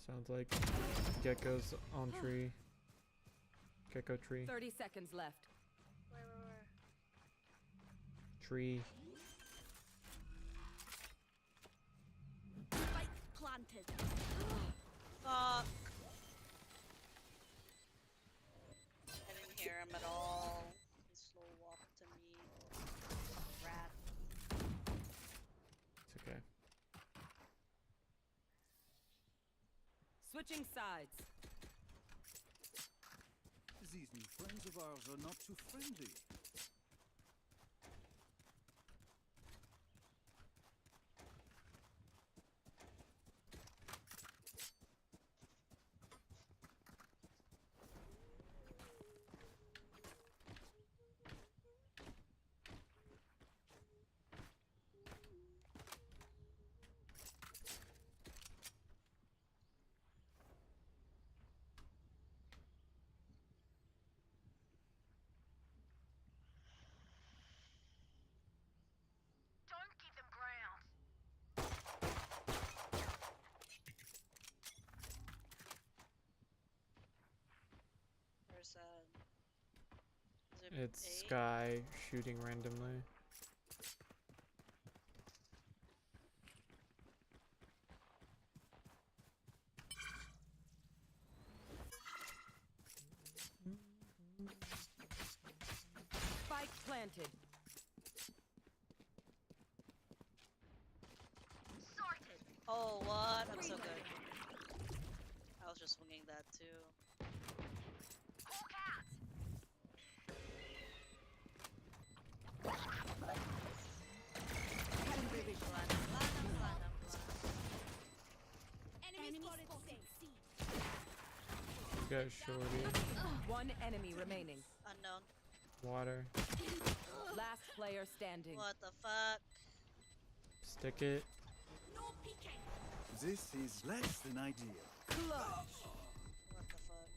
Sounds like Gecko's on tree. Gecko tree. 30 seconds left. Where? Tree. Spike planted. Fuck. I didn't hear him at all. He slow walked to me. Rat. It's okay. Switching sides. These new friends of ours are not too friendly. Where's Is it It's A? Sky shooting randomly. planted. Oh, what? I'm so good. I was just swinging that too. Enemy spotted C. Got shorty. One enemy remaining. Unknown. Water. Last player standing. What the fuck? Stick it. No peeking. This is less than ideal. Clutch. What the fuck?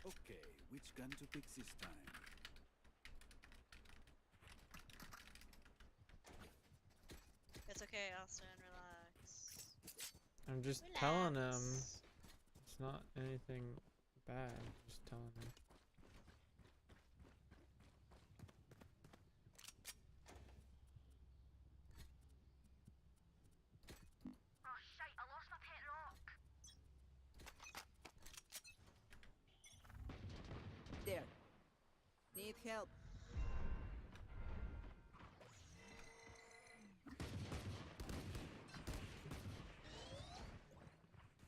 Okay, which gun to pick this time? It's okay, Austin. Relax. I'm just telling him. Relax. It's not anything bad. Just telling him. There. Need help.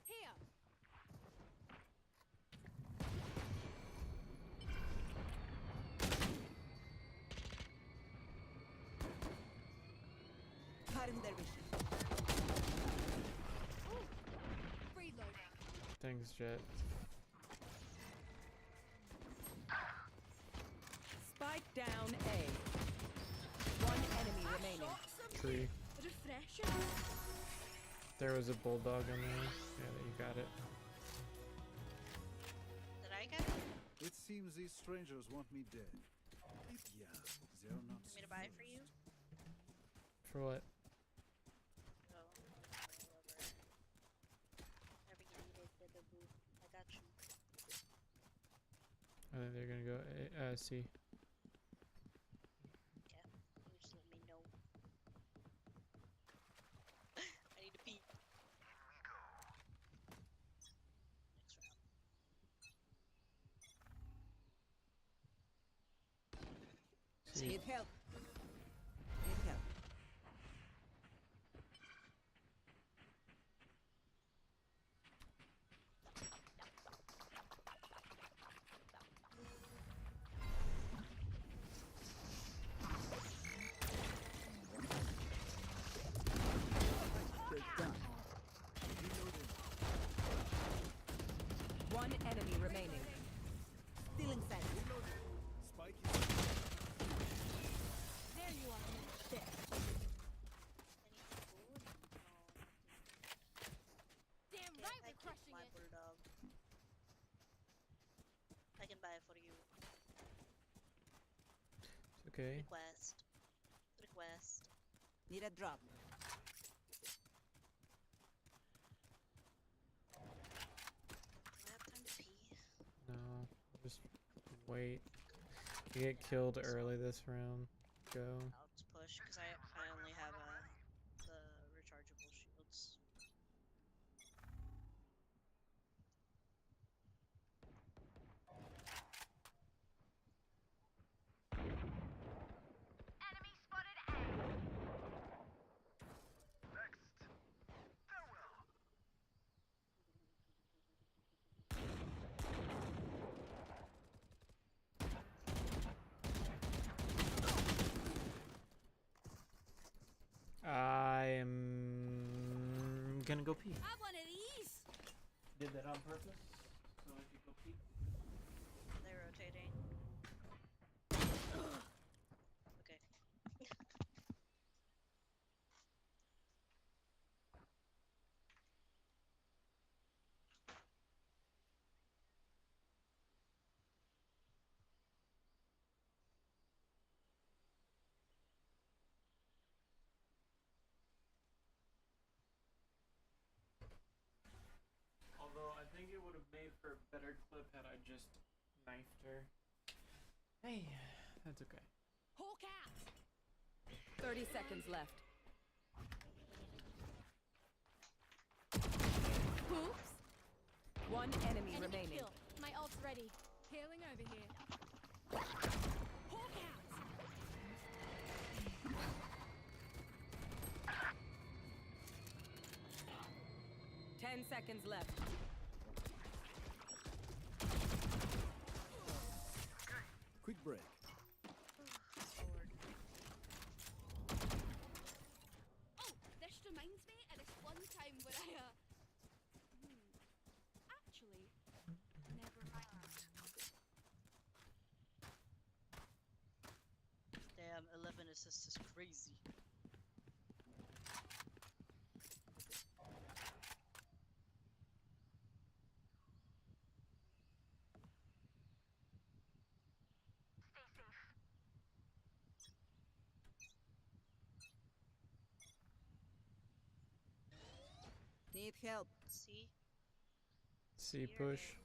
Here. Cutting their vision. Reloading. Thanks, Jet. Spike down A. One enemy remaining. Tree. Refreshing. There was a bulldog in there. Yeah, you got it. Did I get it? It seems these strangers want me dead. If yeah, they're not. Want me to buy it for you? For what? Oh, whatever. Never get needed, boo. I got you. I think they're gonna go C. Okay. You just let me know. I need to pee. Next round. C. Need help. Need help. They're done. One enemy remaining. Stealing sight. Spike There you are. Shit. Anything food? No. Damn Okay, right I we're keep crushing my it. bulldog. I can buy it for you. Okay. Request. Request. Need a drop. Do I have time to pee? No. Just wait. You get killed early this round. Go. I'll just push because I only have the rechargeable shields. I am gonna go pee. Have one of these. Did that on purpose? So I could go pee. They're rotating. Okay. Although I think it would have made for a better clip had I just knifed her. Hey, that's okay. Hawk out. 30 seconds left. Oops. One enemy Enemy remaining. kill. My ult's ready. Healing over here. Hawk out! 10 seconds left. Quick break. Oh, this reminds me of this one time where I, actually, never mind. Damn, 11 assists is crazy. Need help. See? C push.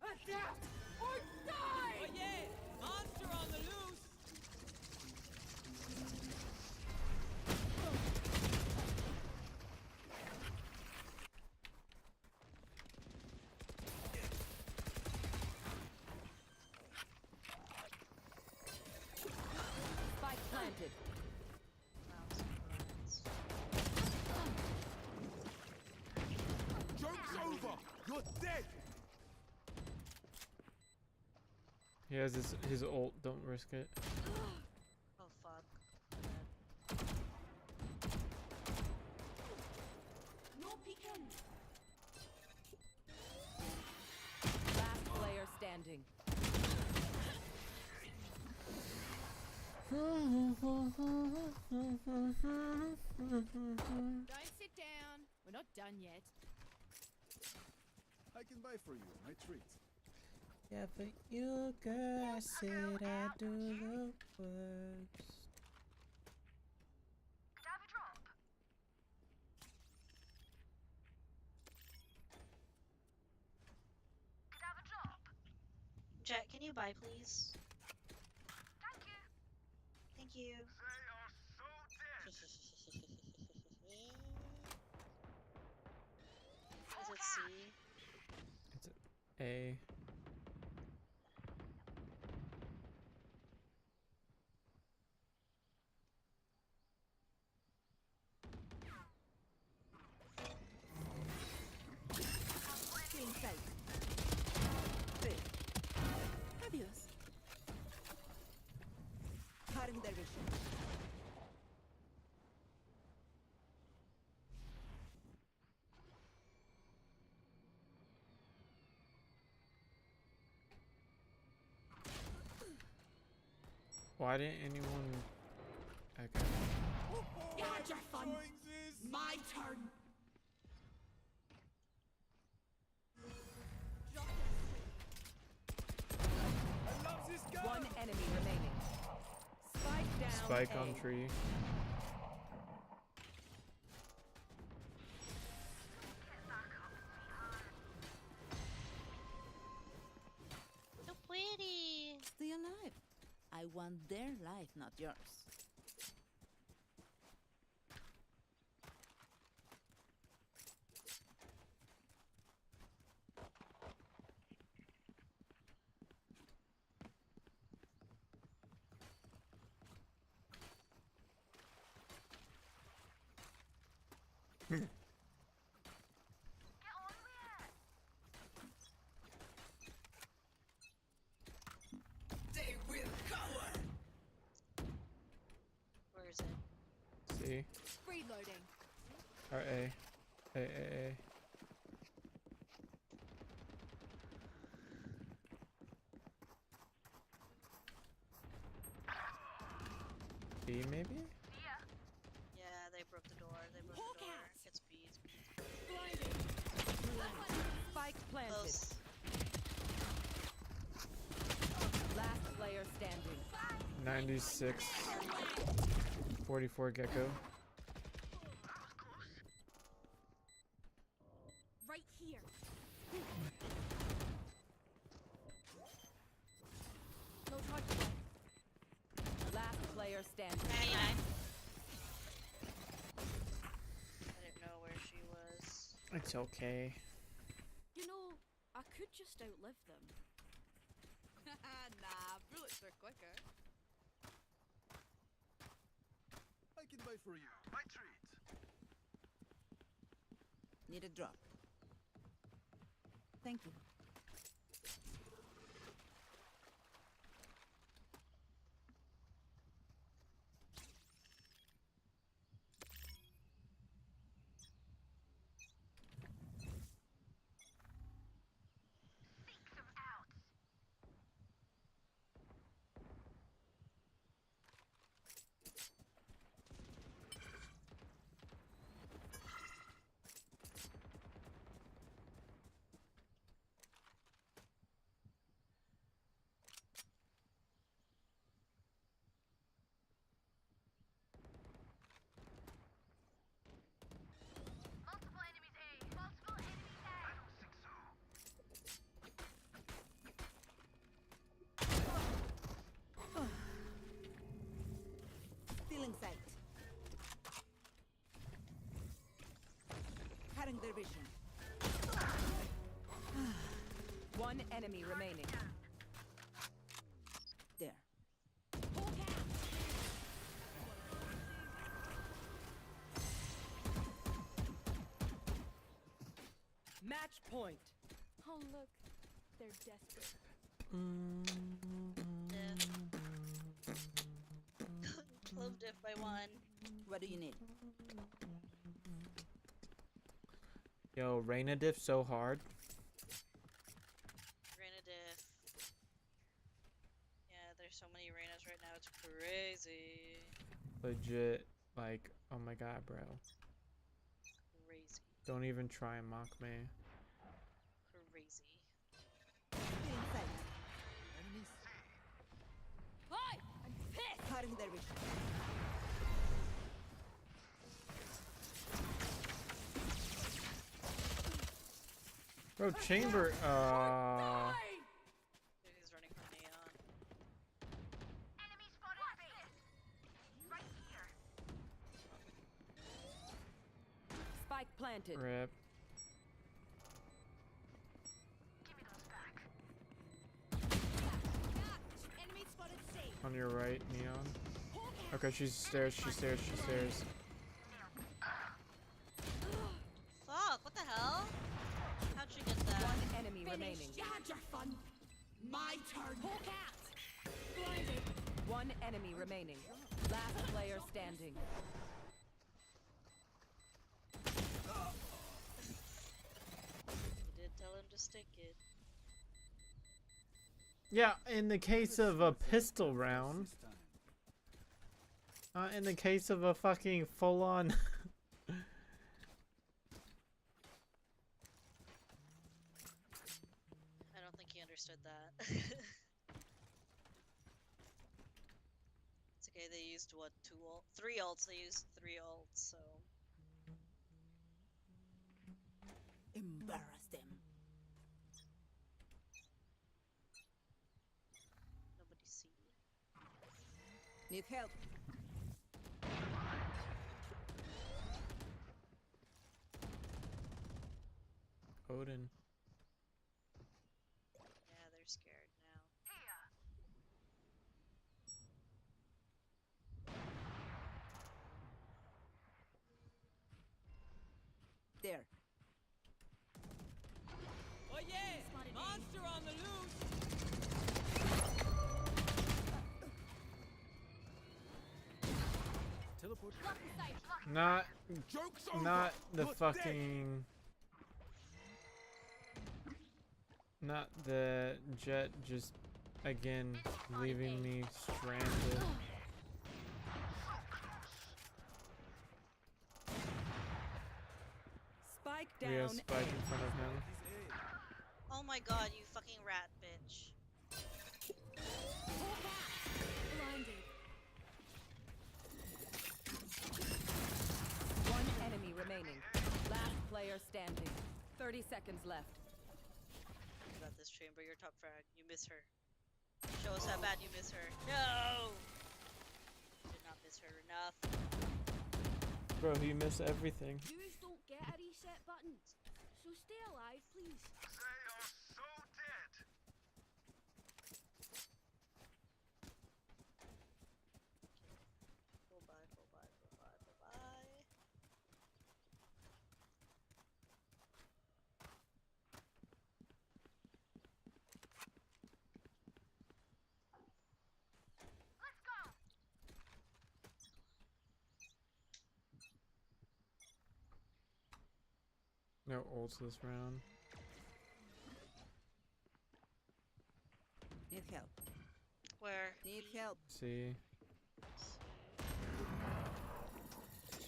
Adapt or die! Oh yeah! Monster on the loose! Spike planted. Joke's over! You're dead! He has his ult. Don't risk it. Oh fuck. No peeking! Last player standing. Don't sit down. We're not done yet. I can buy for you, my treat. Yeah, for you, girl, I said I do the worst. Jack, can you buy, please? Thank you. Is it C? It's A. Screen sight. Adios. Cutting their vision. Why didn't anyone? Okay. Got your fun. My turn. I love this guy! One enemy remaining. Spike down. Spike A. on tree. So pretty. Stay alive. I want their life, not yours. Where is it? C Reloading. or A. A. B maybe? Yeah, they broke the door. They broke Hawk the door. out. It's B. It's B. Blinding. Spike planted. Close. Last player standing. 96. 44 gecko. Right here. No charge. Last player standing. 99. I didn't know where she was. It's okay. You know, could just outlive them. Nah, bullets are quicker. I can buy for you. My treat. Need a drop. Thank you. Stealing sight. Cutting their vision. One enemy remaining. There. Match point. Oh look, they're desperate. Clove diff by 1. What do you need? Yo, Reyna diff so hard. Reyna diff. Yeah, there's so many Reynas right now, it's crazy. Legit, like, oh my god, bro. Crazy. Don't even try and mock me. Crazy. Stealing sight. Enemy Hi! I'm pissed! Cutting their vision. Bro, chamber, Dude, he's running from Neon. Enemy spotted B. Right here. Spike planted. rip. Give me those back. Enemy spotted C. On your right, Neon. Okay, she's stairs, she's stairs, she's stairs. Fuck, what the hell? How'd you get that? One enemy remaining. You had your fun. My turn. Hawk out! Blinded. One enemy remaining. Last player standing. You did tell him to stick it. Yeah, in the case of a pistol round. this time. In the case of a fucking full-on... I don't think he understood that. It's okay, they used what, 3 ults, they used 3 ults, so... Embarrass them. Nobody see me. Need help. Odin. Yeah, they're scared now. There. Oh yeah! Monster on the loose! Teleport. Not, Joke's over. not the You're dead. fucking... Not the jet just, again, leaving me stranded. Spike We have down. Spike in front of him. He's A. Oh my god, you fucking rat bitch. Blinded. One enemy remaining. Last player standing. 30 seconds left. You got this, Chamber, you're top frag. You miss her. Show us how bad you miss her. No! Did not miss her enough. Bro, you miss everything. Yous don't get a reset button, so stay alive, please. They are so No ults this round. Need help. Where? Need help. See.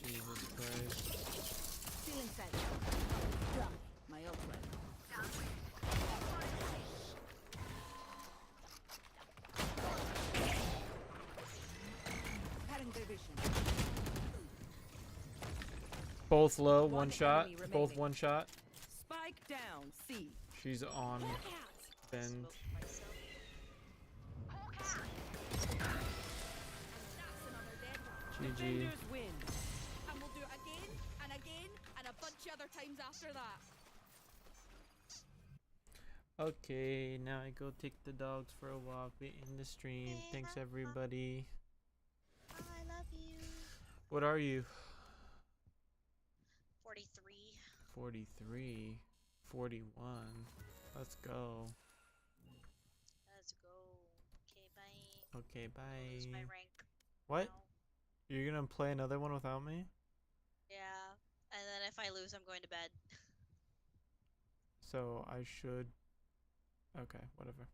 Jesus Christ. Feeling fed. Done. My ult ready. Cutting their vision. Both low, One one shot. enemy Both remaining. one shot. Spike down. C. She's on bend. Smoke myself. GG. Defenders win. And we'll do it again and again and a bunch of other times after that. Okay, now I go take the dogs for a walk. We end the stream. Okay, Thanks have fun. everybody. I love you. What are you? 43. 43. 41. Let's go. Let's go. Okay, bye. Okay, Lose my bye. rank. What? now. You're gonna play another one without me? Yeah. And then if I lose, I'm going to bed. So I should. Okay, whatever.